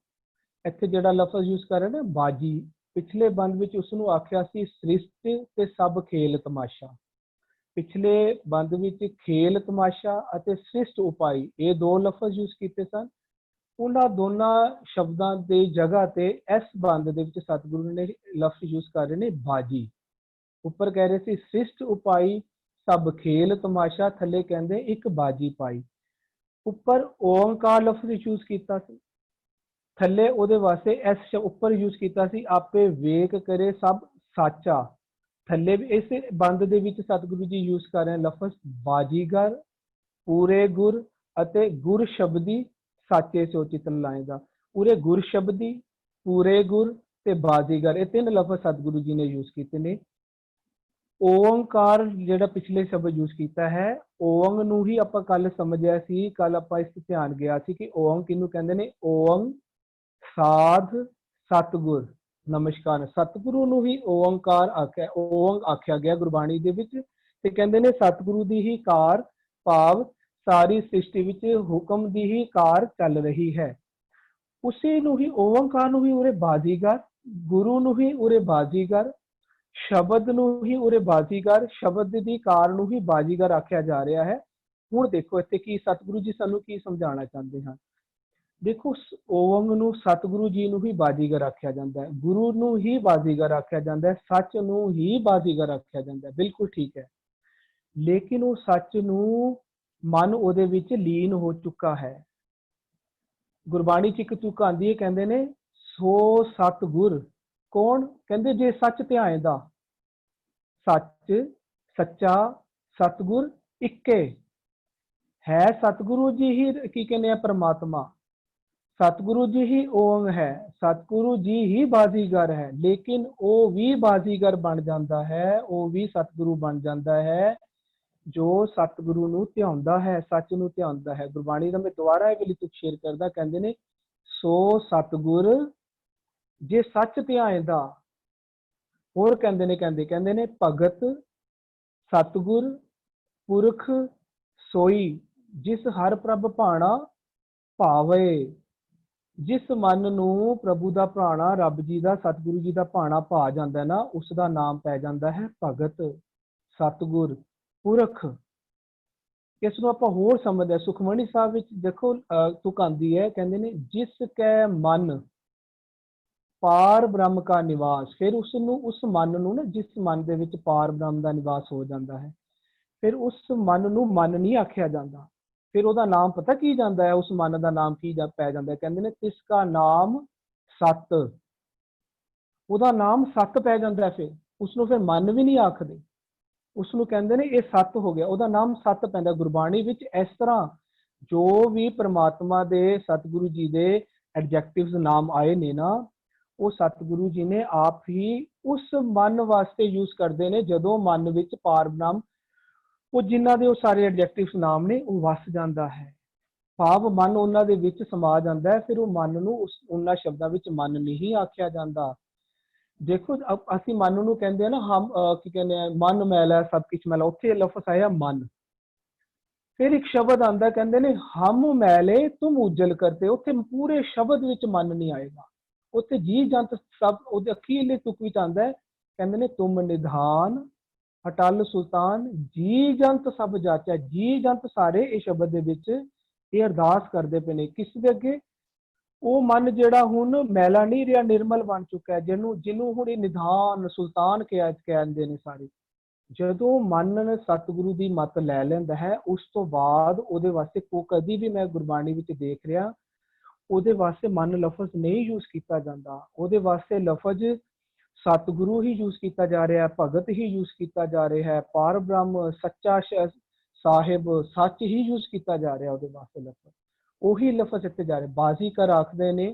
ਇੱਥੇ ਜਿਹੜਾ ਲਫ਼ਜ਼ ਯੂਜ਼ ਕਰ ਰਹੇ ਨਾ ਬਾਜੀ, ਪਿਛਲੇ ਬੰਦ ਵਿੱਚ ਉਸਨੂੰ ਆਖਿਆ ਸੀ ਸ੍ਰਿਸ਼ਟ ਤੇ ਸਭ ਖੇਲ ਤਮਾਸ਼ਾ। ਪਿਛਲੇ ਬੰਦ ਵਿੱਚ ਖੇਲ ਤਮਾਸ਼ਾ ਅਤੇ ਸ੍ਰਿਸ਼ਟ ਉਪਾਈ ਇਹ ਦੋ ਲਫ਼ਜ਼ ਯੂਜ਼ ਕੀਤੇ ਸਨ। ਉਹਨਾਂ ਦੋਨਾਂ ਸ਼ਬਦਾਂ ਦੀ ਜਗ੍ਹਾ ਤੇ ਇਸ ਬੰਦ ਦੇ ਵਿੱਚ ਸਤਿਗੁਰੂ ਨੇ ਲਫ਼ਜ਼ ਯੂਜ਼ ਕਰ ਰਹੇ ਨੇ ਬਾਜੀ। ਉੱਪਰ ਕਹਿ ਰਹੇ ਸੀ ਸ੍ਰਿਸ਼ਟ ਉਪਾਈ ਸਭ ਖੇਲ ਤਮਾਸ਼ਾ, ਥੱਲੇ ਕਹਿੰਦੇ ਇੱਕ ਬਾਜੀ ਪਾਈ। ਉੱਪਰ ਓੰਕਾਰ ਲਫ਼ਜ਼ ਯੂਜ਼ ਕੀਤਾ ਸੀ, ਥੱਲੇ ਉਹਦੇ ਵਾਸਤੇ ਇਸ ਉੱਪਰ ਯੂਜ਼ ਕੀਤਾ ਸੀ ਆਪੇ ਵੇਖ ਕਰੇ ਸਭ ਸਾਚਾ। ਥੱਲੇ ਵੀ ਇਸ ਬੰਦ ਦੇ ਵਿੱਚ ਸਤਿਗੁਰੂ ਜੀ ਯੂਜ਼ ਕਰ ਰਹੇ ਲਫ਼ਜ਼ ਬਾਜੀਗਰ, ਪੂਰੇ ਗੁਰ ਅਤੇ ਗੁਰ ਸ਼ਬਦੀ ਸਾਚੇ ਸੋ ਚਿਤ ਲਾਏਗਾ। ਪੂਰੇ ਗੁਰ ਸ਼ਬਦੀ, ਪੂਰੇ ਗੁਰ ਤੇ ਬਾਜੀਗਰ, ਇਹ ਤਿੰਨ ਲਫ਼ਜ਼ ਸਤਿਗੁਰੂ ਜੀ ਨੇ ਯੂਜ਼ ਕੀਤੇ ਨੇ। ਓੰਕਾਰ ਜਿਹੜਾ ਪਿਛਲੇ ਸ਼ਬਦ ਯੂਜ਼ ਕੀਤਾ ਹੈ, ਓੰਗ ਨੂੰ ਹੀ ਆਪਾਂ ਕੱਲ ਸਮਝਿਆ ਸੀ, ਕੱਲ ਆਪਾਂ ਇਸ ਧਿਆਨ ਗਿਆ ਸੀ ਕਿ ਓੰਗ ਕਿਹਨੂੰ ਕਹਿੰਦੇ ਨੇ? ਓੰਗ ਸਾਧ ਸਤਿਗੁਰ ਨਮਸਕਾਰ। ਸਤਿਗੁਰੂ ਨੂੰ ਹੀ ਓੰਕਾਰ ਆਖਿਆ, ਓੰਗ ਆਖਿਆ ਗਿਆ ਗੁਰਬਾਣੀ ਦੇ ਵਿੱਚ। ਤੇ ਕਹਿੰਦੇ ਨੇ ਸਤਿਗੁਰੂ ਦੀ ਹੀ ਕਾਰ, ਭਾਵ ਸਾਰੀ ਸ੍ਰਿਸ਼ਟੀ ਵਿੱਚ ਹੁਕਮ ਦੀ ਹੀ ਕਾਰ ਚੱਲ ਰਹੀ ਹੈ। ਉਸੇ ਨੂੰ ਹੀ ਓੰਕਾਰ ਨੂੰ ਹੀ ਉਰੇ ਬਾਜੀਗਰ, ਗੁਰੂ ਨੂੰ ਹੀ ਉਰੇ ਬਾਜੀਗਰ, ਸ਼ਬਦ ਨੂੰ ਹੀ ਉਰੇ ਬਾਜੀਗਰ, ਸ਼ਬਦ ਦੀ ਕਾਰ ਨੂੰ ਹੀ ਬਾਜੀਗਰ ਆਖਿਆ ਜਾ ਰਿਹਾ ਹੈ। ਹੁਣ ਦੇਖੋ ਇੱਥੇ ਕੀ ਸਤਿਗੁਰੂ ਜੀ ਸਾਨੂੰ ਕੀ ਸਮਝਾਉਣਾ ਚਾਹੁੰਦੇ ਹਨ। ਦੇਖੋ ਓੰਗ ਨੂੰ ਸਤਿਗੁਰੂ ਜੀ ਨੂੰ ਹੀ ਬਾਜੀਗਰ ਆਖਿਆ ਜਾਂਦਾ ਹੈ, ਗੁਰੂ ਨੂੰ ਹੀ ਬਾਜੀਗਰ ਆਖਿਆ ਜਾਂਦਾ ਹੈ, ਸੱਚ ਨੂੰ ਹੀ ਬਾਜੀਗਰ ਆਖਿਆ ਜਾਂਦਾ ਹੈ। ਬਿਲਕੁਲ ਠੀਕ ਹੈ, ਲੇਕਿਨ ਉਹ ਸੱਚ ਨੂੰ ਮਨ ਉਹਦੇ ਵਿੱਚ ਲੀਨ ਹੋ ਚੁੱਕਾ ਹੈ। ਗੁਰਬਾਣੀ ਚ ਇੱਕ ਤੁਕ ਆਉਂਦੀ ਹੈ, ਕਹਿੰਦੇ ਨੇ ਸੋ ਸਤਿਗੁਰ ਕੌਣ? ਕਹਿੰਦੇ ਜੇ ਸੱਚ ਧਿਆਏਂਦਾ, ਸੱਚ ਸੱਚਾ ਸਤਿਗੁਰ ਇੱਕੇ ਹੈ। ਸਤਿਗੁਰੂ ਜੀ ਹੀ ਕੀ ਕਹਿੰਦੇ ਆ? ਪਰਮਾਤਮਾ। ਸਤਿਗੁਰੂ ਜੀ ਹੀ ਓੰਗ ਹੈ, ਸਤਿਗੁਰੂ ਜੀ ਹੀ ਬਾਜ਼ੀਗਰ ਹੈ। ਲੇਕਿਨ ਉਹ ਵੀ ਬਾਜ਼ੀਗਰ ਬਣ ਜਾਂਦਾ ਹੈ, ਉਹ ਵੀ ਸਤਿਗੁਰੂ ਬਣ ਜਾਂਦਾ ਹੈ ਜੋ ਸਤਿਗੁਰੂ ਨੂੰ ਧਿਆਉਂਦਾ ਹੈ, ਸੱਚ ਨੂੰ ਧਿਆਉਂਦਾ ਹੈ। ਗੁਰਬਾਣੀ ਦਾ ਮੈਂ ਦੁਬਾਰਾ ਇਹ ਵਾਲੀ ਤੁਕ ਸ਼ੇਅਰ ਕਰਦਾ, ਕਹਿੰਦੇ ਨੇ ਸੋ ਸਤਿਗੁਰ ਜੇ ਸੱਚ ਧਿਆਏਂਦਾ। ਹੋਰ ਕਹਿੰਦੇ ਨੇ ਭਗਤ ਸਤਿਗੁਰ ਪੁਰਖ ਸੋਈ ਜਿਸ ਹਰ ਪ੍ਰਭ ਭਾਣਾ ਭਾਵੇ। ਜਿਸ ਮਨ ਨੂੰ ਪ੍ਰਭੂ ਦਾ ਭਾਣਾ, ਰੱਬ ਜੀ ਦਾ, ਸਤਿਗੁਰੂ ਜੀ ਦਾ ਭਾਣਾ ਭਾ ਜਾਂਦਾ ਨਾ, ਉਸ ਦਾ ਨਾਮ ਪੈ ਜਾਂਦਾ ਹੈ ਭਗਤ, ਸਤਿਗੁਰ, ਪੁਰਖ। ਇਸ ਨੂੰ ਆਪਾਂ ਹੋਰ ਸਮਝਦੇ ਹਾਂ। ਸੁਖਮਨੀ ਸਾਹਿਬ ਵਿੱਚ ਦੇਖੋ ਤੁਕ ਆਉਂਦੀ ਹੈ, ਕਹਿੰਦੇ ਨੇ ਜਿਸ ਕੈ ਮਨ ਪਾਰ ਬ੍ਰਹਮ ਕਾ ਨਿਵਾਸ। ਫਿਰ ਉਸ ਨੂੰ, ਉਸ ਮਨ ਨੂੰ ਨਾ, ਜਿਸ ਮਨ ਦੇ ਵਿੱਚ ਪਾਰ ਬ੍ਰਹਮ ਦਾ ਨਿਵਾਸ ਹੋ ਜਾਂਦਾ ਹੈ, ਫਿਰ ਉਸ ਮਨ ਨੂੰ ਮਨ ਨਹੀਂ ਆਖਿਆ ਜਾਂਦਾ। ਫਿਰ ਉਹਦਾ ਨਾਮ ਪਤਾ ਕੀ ਜਾਂਦਾ ਹੈ? ਉਸ ਮਨ ਦਾ ਨਾਮ ਕੀ ਪੈ ਜਾਂਦਾ ਹੈ? ਕਹਿੰਦੇ ਨੇ ਤਿਸ ਕਾ ਨਾਮ ਸਤ। ਉਹਦਾ ਨਾਮ ਸਤ ਪੈ ਜਾਂਦਾ। ਫਿਰ ਉਸਨੂੰ ਫਿਰ ਮਨ ਵੀ ਨਹੀਂ ਆਖਦੇ, ਉਸਨੂੰ ਕਹਿੰਦੇ ਨੇ ਇਹ ਸਤ ਹੋ ਗਿਆ, ਉਹਦਾ ਨਾਮ ਸਤ ਪੈਂਦਾ। ਗੁਰਬਾਣੀ ਵਿੱਚ ਇਸ ਤਰ੍ਹਾਂ ਜੋ ਵੀ ਪ੍ਰਮਾਤਮਾ ਦੇ, ਸਤਿਗੁਰੂ ਜੀ ਦੇ ਐਡਜੈਕਟਿਵਸ ਨਾਮ ਆਏ ਨੇ ਨਾ, ਉਹ ਸਤਿਗੁਰੂ ਜੀ ਨੇ ਆਪ ਹੀ ਉਸ ਮਨ ਵਾਸਤੇ ਯੂਜ਼ ਕਰਦੇ ਨੇ, ਜਦੋਂ ਮਨ ਵਿੱਚ ਪਾਰ ਬ੍ਰਹਮ, ਉਹ ਜਿਨ੍ਹਾਂ ਦੇ ਉਹ ਸਾਰੇ ਐਡਜੈਕਟਿਵਸ ਨਾਮ ਨੇ, ਉਹ ਵਸ ਜਾਂਦਾ ਹੈ। ਭਾਵ ਮਨ ਉਹਨਾਂ ਦੇ ਵਿੱਚ ਸਮਾ ਜਾਂਦਾ ਹੈ। ਫਿਰ ਉਹ ਮਨ ਨੂੰ ਉਹਨਾਂ ਸ਼ਬਦਾਂ ਵਿੱਚ ਮਨ ਨਹੀਂ ਆਖਿਆ ਜਾਂਦਾ। ਦੇਖੋ ਅਸੀਂ ਮਨ ਨੂੰ ਕਹਿੰਦੇ ਆ ਨਾ, ਹਮ ਕੀ ਕਹਿੰਦੇ ਆ, ਮਨ ਮੈਲਾ ਸਭ ਕੁਛ ਮੈਲਾ, ਉੱਥੇ ਲਫ਼ਜ਼ ਆਇਆ ਮਨ। ਫਿਰ ਇੱਕ ਸ਼ਬਦ ਆਉਂਦਾ, ਕਹਿੰਦੇ ਨੇ ਹਮ ਮੈਲੇ ਤੁਮ ਉਜਲ ਕਰਤੇ। ਉੱਥੇ ਪੂਰੇ ਸ਼ਬਦ ਵਿੱਚ ਮਨ ਨਹੀਂ ਆਏਗਾ, ਉੱਥੇ ਜੀ ਜੰਤ ਸਭ, ਉਹਦੇ ਅਖੀਰਲੇ ਤੁਕ ਵਿੱਚ ਆਉਂਦਾ, ਕਹਿੰਦੇ ਨੇ ਤੁਮ ਨਿਧਾਨ ਅਟਲ ਸੁਲਤਾਨ ਜੀ ਜੰਤ ਸਭ ਜਾਚੈ। ਜੀ ਜੰਤ ਸਾਰੇ ਇਹ ਸ਼ਬਦ ਦੇ ਵਿੱਚ ਇਹ ਅਰਦਾਸ ਕਰਦੇ ਪਏ ਨੇ ਕਿਸ ਦੇ ਅੱਗੇ? ਉਹ ਮਨ ਜਿਹੜਾ ਹੁਣ ਮੈਲਾ ਨਹੀਂ ਰਿਹਾ, ਨਿਰਮਲ ਬਣ ਚੁੱਕਾ ਹੈ, ਜਿਹਨੂੰ ਹੁਣ ਇਹ ਨਿਧਾਨ ਸੁਲਤਾਨ ਕਹਿੰਦੇ ਨੇ ਸਾਰੇ। ਜਦੋਂ ਮਨ ਸਤਿਗੁਰੂ ਦੀ ਮੱਤ ਲੈ ਲੈਂਦਾ ਹੈ, ਉਸ ਤੋਂ ਬਾਅਦ ਉਹਦੇ ਵਾਸਤੇ ਕਦੀ ਵੀ ਮੈਂ ਗੁਰਬਾਣੀ ਵਿੱਚ ਦੇਖ ਰਿਹਾ, ਉਹਦੇ ਵਾਸਤੇ ਮਨ ਲਫ਼ਜ਼ ਨਹੀਂ ਯੂਜ਼ ਕੀਤਾ ਜਾਂਦਾ। ਉਹਦੇ ਵਾਸਤੇ ਲਫ਼ਜ਼ ਸਤਿਗੁਰੂ ਹੀ ਯੂਜ਼ ਕੀਤਾ ਜਾ ਰਿਹਾ, ਭਗਤ ਹੀ ਯੂਜ਼ ਕੀਤਾ ਜਾ ਰਿਹਾ ਹੈ, ਪਾਰ ਬ੍ਰਹਮ ਸੱਚਾ ਸਾਹਿਬ ਸੱਚ ਹੀ ਯੂਜ਼ ਕੀਤਾ ਜਾ ਰਿਹਾ ਉਹਦੇ ਵਾਸਤੇ ਲਫ਼ਜ਼। ਉਹੀ ਲਫ਼ਜ਼ ਇੱਥੇ ਜਾ ਰਿਹਾ। ਬਾਜ਼ੀਗਰ ਆਖਦੇ ਨੇ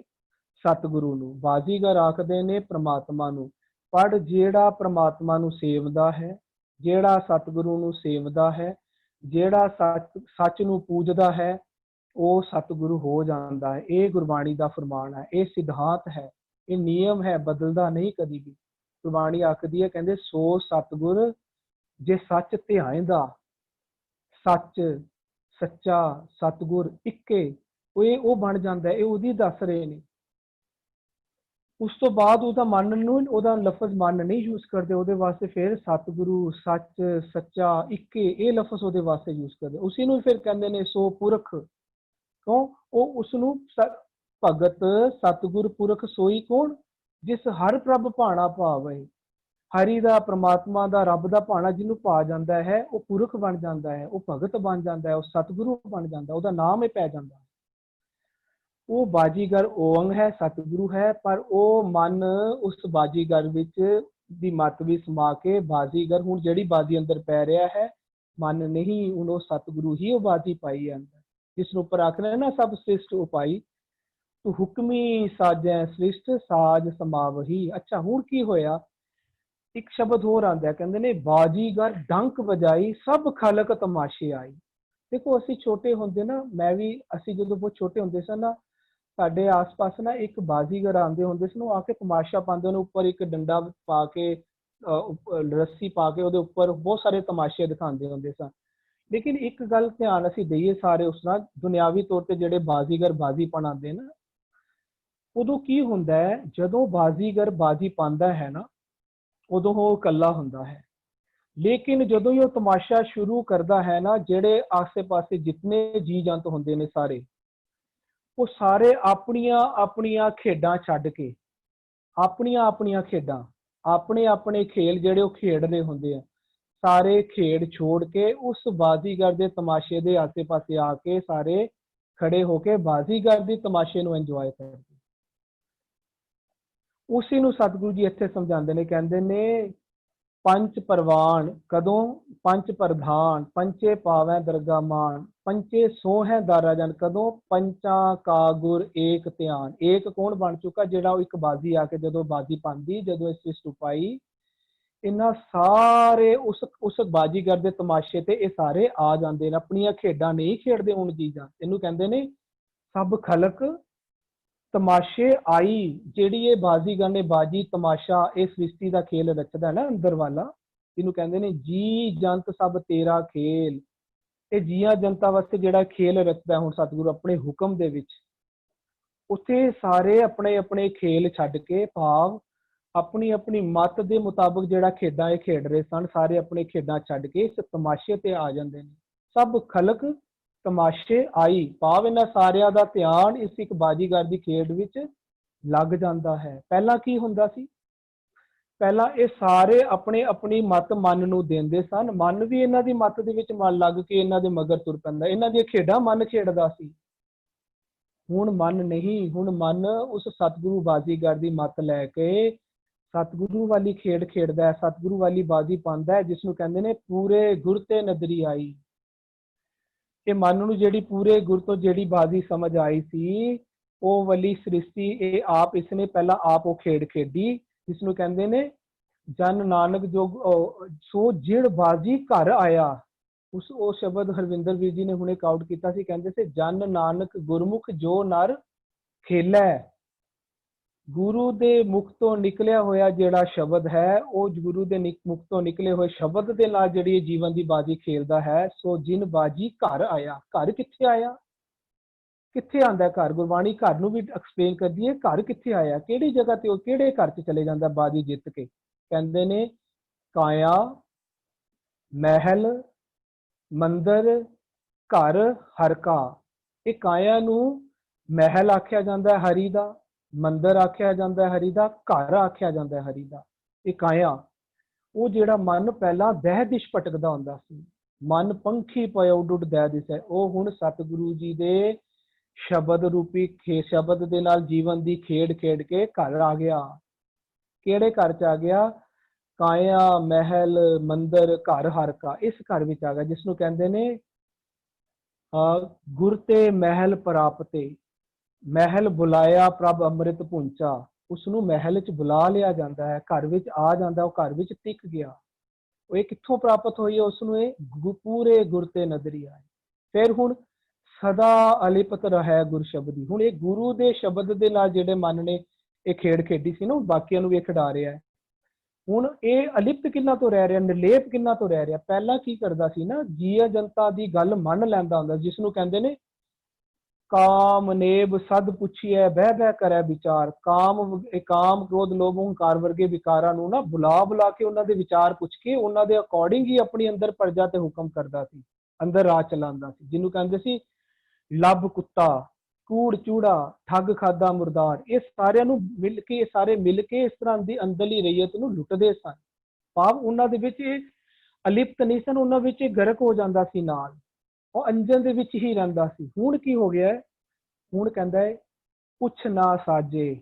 ਸਤਿਗੁਰੂ ਨੂੰ, ਬਾਜ਼ੀਗਰ ਆਖਦੇ ਨੇ ਪ੍ਰਮਾਤਮਾ ਨੂੰ। ਪਰ ਜਿਹੜਾ ਪ੍ਰਮਾਤਮਾ ਨੂੰ ਸੇਵਦਾ ਹੈ, ਜਿਹੜਾ ਸਤਿਗੁਰੂ ਨੂੰ ਸੇਵਦਾ ਹੈ, ਜਿਹੜਾ ਸੱਚ ਨੂੰ ਪੂਜਦਾ ਹੈ, ਉਹ ਸਤਿਗੁਰੂ ਹੋ ਜਾਂਦਾ ਹੈ। ਇਹ ਗੁਰਬਾਣੀ ਦਾ ਫਰਮਾਨ ਹੈ, ਇਹ ਸਿਧਾਂਤ ਹੈ, ਇਹ ਨਿਯਮ ਹੈ, ਬਦਲਦਾ ਨਹੀਂ ਕਦੀ ਵੀ। ਗੁਰਬਾਣੀ ਆਖਦੀ ਹੈ, ਕਹਿੰਦੇ ਸੋ ਸਤਿਗੁਰ ਜੇ ਸੱਚ ਧਿਆਇਂਦਾ, ਸੱਚ ਸੱਚਾ ਸਤਿਗੁਰ ਇੱਕੇ, ਉਹ ਬਣ ਜਾਂਦਾ। ਇਹ ਉਹਦੀ ਦੱਸ ਰਹੇ ਨੇ। ਉਸ ਤੋਂ ਬਾਅਦ ਉਹਦਾ ਮਨ ਨੂੰ, ਉਹਦਾ ਲਫ਼ਜ਼ ਮਨ ਨਹੀਂ ਯੂਜ਼ ਕਰਦੇ, ਉਹਦੇ ਵਾਸਤੇ ਫਿਰ ਸਤਿਗੁਰੂ ਸੱਚ ਸੱਚਾ ਇੱਕੇ, ਇਹ ਲਫ਼ਜ਼ ਉਹਦੇ ਵਾਸਤੇ ਯੂਜ਼ ਕਰਦੇ। ਉਸੇ ਨੂੰ ਫਿਰ ਕਹਿੰਦੇ ਨੇ ਸੋ ਪੁਰਖ। ਕਿਉਂ? ਉਹ ਉਸ ਨੂੰ ਭਗਤ ਸਤਿਗੁਰ ਪੁਰਖ ਸੋਈ ਕੌਣ? ਜਿਸ ਹਰ ਪ੍ਰਭ ਭਾਣਾ ਭਾਵੈ। ਹਰੀ ਦਾ, ਪ੍ਰਮਾਤਮਾ ਦਾ, ਰੱਬ ਦਾ ਭਾਣਾ ਜਿਹਨੂੰ ਪਾ ਜਾਂਦਾ ਹੈ, ਉਹ ਪੁਰਖ ਬਣ ਜਾਂਦਾ ਹੈ, ਉਹ ਭਗਤ ਬਣ ਜਾਂਦਾ ਹੈ, ਉਹ ਸਤਿਗੁਰੂ ਬਣ ਜਾਂਦਾ, ਉਹਦਾ ਨਾਮ ਹੀ ਪੈ ਜਾਂਦਾ। ਉਹ ਬਾਜੀਗਰ ਓੰਗ ਹੈ, ਸਤਿਗੁਰੂ ਹੈ, ਪਰ ਉਹ ਮਨ ਉਸ ਬਾਜੀਗਰ ਵਿੱਚ ਦੀ ਮੱਤ ਵੀ ਸਮਾ ਕੇ, ਬਾਜੀਗਰ ਹੁਣ ਜਿਹੜੀ ਬਾਜੀ ਅੰਦਰ ਪੈ ਰਿਹਾ ਹੈ, ਮਨ ਨਹੀਂ, ਹੁਣ ਉਹ ਸਤਿਗੁਰੂ ਹੀ ਉਹ ਬਾਜੀ ਪਾਈ ਹੈ ਅੰਦਰ, ਜਿਸ ਨੂੰ ਉੱਪਰ ਆਖਣਾ ਨਾ ਸਭ ਸ੍ਰਿਸ਼ਟ ਉਪਾਈ ਤੂੰ ਹੁਕਮੀ ਸਾਜੈ ਸ੍ਰਿਸ਼ਟ ਸਾਜ ਸਮਾਵਹੀ। ਅੱਛਾ, ਹੁਣ ਕੀ ਹੋਇਆ? ਇੱਕ ਸ਼ਬਦ ਹੋਰ ਆਉਂਦਾ, ਕਹਿੰਦੇ ਨੇ ਬਾਜੀਗਰ ਡੰਕ ਵਜਾਈ ਸਭ ਖਲਕ ਤਮਾਸ਼ੇ ਆਈ। ਦੇਖੋ ਅਸੀਂ ਛੋਟੇ ਹੁੰਦੇ ਨਾ, ਅਸੀਂ ਜਦੋਂ ਬਹੁਤ ਛੋਟੇ ਹੁੰਦੇ ਸਨ ਨਾ, ਸਾਡੇ ਆਸ-ਪਾਸ ਨਾ ਇੱਕ ਬਾਜ਼ੀਗਰ ਆਉਂਦੇ ਹੁੰਦੇ ਸਨ, ਉਹ ਆ ਕੇ ਤਮਾਸ਼ਾ ਪਾਉਂਦੇ, ਉਹਨੂੰ ਉੱਪਰ ਇੱਕ ਡੰਡਾ ਪਾ ਕੇ, ਰੱਸੀ ਪਾ ਕੇ ਉਹਦੇ ਉੱਪਰ ਬਹੁਤ ਸਾਰੇ ਤਮਾਸ਼ੇ ਦਿਖਾਉਂਦੇ ਹੁੰਦੇ ਸਨ। ਲੇਕਿਨ ਇੱਕ ਗੱਲ ਧਿਆਨ ਅਸੀਂ ਦਈਏ ਸਾਰੇ, ਉਸ ਨਾਲ ਦੁਨਿਆਵੀ ਤੌਰ ਤੇ ਜਿਹੜੇ ਬਾਜ਼ੀਗਰ ਬਾਜ਼ੀ ਪਾਉਂਦੇ ਨਾ, ਉਦੋਂ ਕੀ ਹੁੰਦਾ ਹੈ? ਜਦੋਂ ਬਾਜ਼ੀਗਰ ਬਾਜ਼ੀ ਪਾਉਂਦਾ ਹੈ ਨਾ, ਉਦੋਂ ਉਹ ਇਕੱਲਾ ਹੁੰਦਾ ਹੈ। ਲੇਕਿਨ ਜਦੋਂ ਹੀ ਉਹ ਤਮਾਸ਼ਾ ਸ਼ੁਰੂ ਕਰਦਾ ਹੈ ਨਾ, ਜਿਹੜੇ ਆਸੇ-ਪਾਸੇ ਜਿਤਨੇ ਜੀ ਜੰਤ ਹੁੰਦੇ ਨੇ ਸਾਰੇ, ਉਹ ਸਾਰੇ ਆਪਣੀਆਂ ਖੇਡਾਂ ਛੱਡ ਕੇ, ਆਪਣੀਆਂ ਖੇਡਾਂ, ਆਪਣੇ ਖੇਲ ਜਿਹੜੇ ਉਹ ਖੇਡਦੇ ਹੁੰਦੇ ਆ, ਸਾਰੇ ਖੇਡ ਛੋੜ ਕੇ ਉਸ ਬਾਜ਼ੀਗਰ ਦੇ ਤਮਾਸ਼ੇ ਦੇ ਆਸੇ-ਪਾਸੇ ਆ ਕੇ ਸਾਰੇ ਖੜੇ ਹੋ ਕੇ ਬਾਜ਼ੀਗਰ ਦੀ ਤਮਾਸ਼ੇ ਨੂੰ ਇੰਜੋਏ ਕਰਦੇ। ਉਸੇ ਨੂੰ ਸਤਿਗੁਰੂ ਜੀ ਇੱਥੇ ਸਮਝਾਉਂਦੇ ਨੇ, ਕਹਿੰਦੇ ਨੇ ਪੰਚ ਪ੍ਰਵਾਨ ਕਦੋਂ? ਪੰਚ ਪ੍ਰਧਾਨ ਪੰਚੇ ਪਾਵੈ ਦਰਗਾ ਮਾਨ, ਪੰਚੇ ਸੋਹੈ ਦਾਰਾ ਜਨ ਕਦੋਂ? ਪੰਚਾਂ ਕਾ ਗੁਰ ਏਕ ਧਿਆਨ। ਏਕ ਕੌਣ ਬਣ ਚੁੱਕਾ? ਜਿਹੜਾ ਉਹ ਇੱਕ ਬਾਜ਼ੀ ਆ ਕੇ ਜਦੋਂ ਬਾਜ਼ੀ ਪਾਉਂਦੀ, ਜਦੋਂ ਇਹ ਸ੍ਰਿਸ਼ਟ ਉਪਾਈ, ਇਹਨਾਂ ਸਾਰੇ ਉਸ ਬਾਜ਼ੀਗਰ ਦੇ ਤਮਾਸ਼ੇ ਤੇ ਇਹ ਸਾਰੇ ਆ ਜਾਂਦੇ ਨੇ। ਆਪਣੀਆਂ ਖੇਡਾਂ ਨਹੀਂ ਖੇਡਦੇ ਹੁਣ ਚੀਜ਼ਾਂ, ਇਹਨੂੰ ਕਹਿੰਦੇ ਨੇ ਸਭ ਖਲਕ ਤਮਾਸ਼ੇ ਆਈ। ਜਿਹੜੀ ਇਹ ਬਾਜ਼ੀਗਰ ਨੇ ਬਾਜੀ ਤਮਾਸ਼ਾ, ਇਹ ਸ੍ਰਿਸ਼ਟੀ ਦਾ ਖੇਲ ਰਚਦਾ ਨਾ ਅੰਦਰ ਵਾਲਾ, ਇਹਨੂੰ ਕਹਿੰਦੇ ਨੇ ਜੀ ਜੰਤ ਸਭ ਤੇਰਾ ਖੇਲ। ਇਹ ਜੀਆਂ ਜਨਤਾ ਵਾਸਤੇ ਜਿਹੜਾ ਖੇਲ ਰਚਦਾ ਹੁਣ ਸਤਿਗੁਰੂ ਆਪਣੇ ਹੁਕਮ ਦੇ ਵਿੱਚ, ਉੱਥੇ ਸਾਰੇ ਆਪਣੇ ਖੇਲ ਛੱਡ ਕੇ, ਭਾਵ ਆਪਣੀ ਮੱਤ ਦੇ ਮੁਤਾਬਕ ਜਿਹੜਾ ਖੇਡਾਂ ਇਹ ਖੇਡ ਰਹੇ ਸਨ, ਸਾਰੇ ਆਪਣੇ ਖੇਡਾਂ ਛੱਡ ਕੇ ਇਸ ਤਮਾਸ਼ੇ ਤੇ ਆ ਜਾਂਦੇ ਨੇ। ਸਭ ਖਲਕ ਤਮਾਸ਼ੇ ਆਈ। ਭਾਵ ਇਹਨਾਂ ਸਾਰਿਆਂ ਦਾ ਧਿਆਨ ਇਸ ਇੱਕ ਬਾਜੀਗਰ ਦੀ ਖੇਡ ਵਿੱਚ ਲੱਗ ਜਾਂਦਾ ਹੈ। ਪਹਿਲਾਂ ਕੀ ਹੁੰਦਾ ਸੀ? ਪਹਿਲਾਂ ਇਹ ਸਾਰੇ ਆਪਣੇ ਆਪਣੀ ਮੱਤ ਮਨ ਨੂੰ ਦਿੰਦੇ ਸਨ, ਮਨ ਵੀ ਇਹਨਾਂ ਦੀ ਮੱਤ ਦੇ ਵਿੱਚ ਮਨ ਲੱਗ ਕੇ ਇਹਨਾਂ ਦੇ ਮਗਰ ਤੁਰ ਪੈਂਦਾ, ਇਹਨਾਂ ਦੀਆਂ ਖੇਡਾਂ ਮਨ ਖੇਡਦਾ ਸੀ। ਹੁਣ ਮਨ ਨਹੀਂ, ਹੁਣ ਮਨ ਉਸ ਸਤਿਗੁਰੂ ਬਾਜੀਗਰ ਦੀ ਮੱਤ ਲੈ ਕੇ ਸਤਿਗੁਰੂ ਵਾਲੀ ਖੇਡ ਖੇਡਦਾ ਹੈ, ਸਤਿਗੁਰੂ ਵਾਲੀ ਬਾਜੀ ਪਾਉਂਦਾ ਹੈ, ਜਿਸ ਨੂੰ ਕਹਿੰਦੇ ਨੇ ਪੂਰੇ ਗੁਰ ਤੇ ਨਦਰੀ ਆਈ। ਇਹ ਮਨ ਨੂੰ ਜਿਹੜੀ ਪੂਰੇ ਗੁਰ ਤੋਂ ਜਿਹੜੀ ਬਾਜੀ ਸਮਝ ਆਈ ਸੀ, ਉਹ ਵਾਲੀ ਸ੍ਰਿਸ਼ਟੀ ਇਹ ਆਪ ਇਸਨੇ ਪਹਿਲਾਂ ਆਪ ਉਹ ਖੇਡ ਖੇਡੀ, ਜਿਸ ਨੂੰ ਕਹਿੰਦੇ ਨੇ ਜਨ ਨਾਨਕ ਜੋ ਸੋ ਜਿੜ ਬਾਜੀ ਘਰ ਆਇਆ। ਉਹ ਸ਼ਬਦ ਹਰਵਿੰਦਰ ਵੀਰ ਜੀ ਨੇ ਹੁਣੇ ਕਾਊਟ ਕੀਤਾ ਸੀ, ਕਹਿੰਦੇ ਸੀ ਜਨ ਨਾਨਕ ਗੁਰਮੁਖ ਜੋ ਨਰ ਖੇਲੈ। ਗੁਰੂ ਦੇ ਮੁਖ ਤੋਂ ਨਿਕਲਿਆ ਹੋਇਆ ਜਿਹੜਾ ਸ਼ਬਦ ਹੈ, ਉਹ ਗੁਰੂ ਦੇ ਮੁਖ ਤੋਂ ਨਿਕਲੇ ਹੋਏ ਸ਼ਬਦ ਦੇ ਨਾਲ ਜਿਹੜੀ ਜੀਵਨ ਦੀ ਬਾਜੀ ਖੇਲਦਾ ਹੈ। ਸੋ ਜਿਨ ਬਾਜੀ ਘਰ ਆਇਆ। ਘਰ ਕਿੱਥੇ ਆਇਆ? ਕਿੱਥੇ ਆਂਦਾ ਘਰ? ਗੁਰਬਾਣੀ ਘਰ ਨੂੰ ਵੀ ਐਕਸਪਲੇਨ ਕਰਦੀ ਹੈ। ਘਰ ਕਿੱਥੇ ਆਇਆ? ਕਿਹੜੀ ਜਗ੍ਹਾ ਤੇ, ਉਹ ਕਿਹੜੇ ਘਰ 'ਚ ਚਲੇ ਜਾਂਦਾ ਬਾਜੀ ਜਿੱਤ ਕੇ? ਕਹਿੰਦੇ ਨੇ ਕਾਇਆ, ਮਹਿਲ, ਮੰਦਰ, ਘਰ, ਹਰ ਕਾ। ਇਹ ਕਾਇਆ ਨੂੰ ਮਹਿਲ ਆਖਿਆ ਜਾਂਦਾ ਹੈ ਹਰੀ ਦਾ, ਮੰਦਰ ਆਖਿਆ ਜਾਂਦਾ ਹੈ ਹਰੀ ਦਾ, ਘਰ ਆਖਿਆ ਜਾਂਦਾ ਹੈ ਹਰੀ ਦਾ। ਇਹ ਕਾਇਆ ਉਹ ਜਿਹੜਾ ਮਨ ਪਹਿਲਾਂ ਦਹਿ ਦਿਸ਼ ਭਟਕਦਾ ਹੁੰਦਾ ਸੀ, ਮਨ ਪੰਖੀ ਪਇਓ ਉੱਡ ਦਹਿ ਦਿਸ ਹੈ, ਉਹ ਹੁਣ ਸਤਿਗੁਰੂ ਜੀ ਦੇ ਸ਼ਬਦ ਰੂਪੀ ਸ਼ਬਦ ਦੇ ਨਾਲ ਜੀਵਨ ਦੀ ਖੇਡ ਖੇਡ ਕੇ ਘਰ ਆ ਗਿਆ। ਕਿਹੜੇ ਘਰ 'ਚ ਆ ਗਿਆ? ਕਾਇਆ, ਮਹਿਲ, ਮੰਦਰ, ਘਰ, ਹਰ ਕਾ। ਇਸ ਘਰ ਵਿੱਚ ਆ ਗਿਆ ਜਿਸ ਨੂੰ ਕਹਿੰਦੇ ਨੇ ਗੁਰ ਤੇ ਮਹਿਲ ਪ੍ਰਾਪਤੇ। ਮਹਿਲ ਬੁਲਾਇਆ ਪ੍ਰਭ ਅੰਮ੍ਰਿਤ ਪੁੰਚਾ। ਉਸ ਨੂੰ ਮਹਿਲ 'ਚ ਬੁਲਾ ਲਿਆ ਜਾਂਦਾ ਹੈ, ਘਰ ਵਿੱਚ ਆ ਜਾਂਦਾ, ਉਹ ਘਰ ਵਿੱਚ ਟਿਕ ਗਿਆ। ਉਹ ਇਹ ਕਿੱਥੋਂ ਪ੍ਰਾਪਤ ਹੋਈ ਹੈ? ਉਸ ਨੂੰ ਇਹ ਪੂਰੇ ਗੁਰ ਤੇ ਨਦਰੀ ਆਏ। ਫਿਰ ਹੁਣ ਸਦਾ ਅਲਿਪਤ ਰਹਿ ਗੁਰ ਸ਼ਬਦੀ। ਹੁਣ ਇਹ ਗੁਰੂ ਦੇ ਸ਼ਬਦ ਦੇ ਨਾਲ ਜਿਹੜੇ ਮਨ ਨੇ ਇਹ ਖੇਡ ਖੇਡੀ ਸੀ ਨਾ, ਬਾਕੀਆਂ ਨੂੰ ਵੀ ਖਿਡਾ ਰਿਹਾ ਹੈ। ਹੁਣ ਇਹ ਅਲਿਪਤ ਕਿੰਨਾ ਤੋਂ ਰਹਿ ਰਿਹਾ, ਨਿਰਲੇਪ ਕਿੰਨਾ ਤੋਂ ਰਹਿ ਰਿਹਾ? ਪਹਿਲਾਂ ਕੀ ਕਰਦਾ ਸੀ ਨਾ, ਜੀਆ ਜਨਤਾ ਦੀ ਗੱਲ ਮੰਨ ਲੈਂਦਾ ਹੁੰਦਾ, ਜਿਸ ਨੂੰ ਕਹਿੰਦੇ ਨੇ ਕਾਮ ਨੇਬ ਸਦ ਪੁੱਛੀਐ ਬਹਿ ਬਹਿ ਕਰੈ ਵਿਚਾਰ। ਕਾਮ ਕ੍ਰੋਧ ਲੋਭ ਹੰਕਾਰ ਵਰਗੇ ਵਿਕਾਰਾਂ ਨੂੰ ਨਾ ਬੁਲਾ ਬੁਲਾ ਕੇ ਉਹਨਾਂ ਦੇ ਵਿਚਾਰ ਪੁੱਛ ਕੇ ਉਹਨਾਂ ਦੇ ਅਕੋਰਡਿੰਗ ਹੀ ਆਪਣੀ ਅੰਦਰ ਪਰਜਾ ਤੇ ਹੁਕਮ ਕਰਦਾ ਸੀ, ਅੰਦਰ ਰਾਜ ਚਲਾਉਂਦਾ ਸੀ। ਜਿਹਨੂੰ ਕਹਿੰਦੇ ਸੀ ਲੱਭ ਕੁੱਤਾ, ਕੂੜ ਚੂੜਾ, ਠੱਗ ਖਾਦਾ ਮੁਰਦਾਰ। ਇਹ ਸਾਰਿਆਂ ਨੂੰ ਮਿਲ ਕੇ, ਸਾਰੇ ਮਿਲ ਕੇ ਇਸ ਤਰ੍ਹਾਂ ਦੀ ਅੰਦਰਲੀ ਰਈਅਤ ਨੂੰ ਲੁੱਟਦੇ ਸਨ। ਭਾਵ ਉਹਨਾਂ ਦੇ ਵਿੱਚ ਇਹ ਅਲਿਪਤ ਨਹੀਂ ਸਨ, ਉਹਨਾਂ ਵਿੱਚ ਇਹ ਗਰਕ ਹੋ ਜਾਂਦਾ ਸੀ ਨਾਲ, ਉਹ ਅੰਜਨ ਦੇ ਵਿੱਚ ਹੀ ਰਹਿੰਦਾ ਸੀ। ਹੁਣ ਕੀ ਹੋ ਗਿਆ? ਹੁਣ ਕਹਿੰਦਾ ਹੈ ਪੁੱਛ ਨਾ ਸਾਜੇ,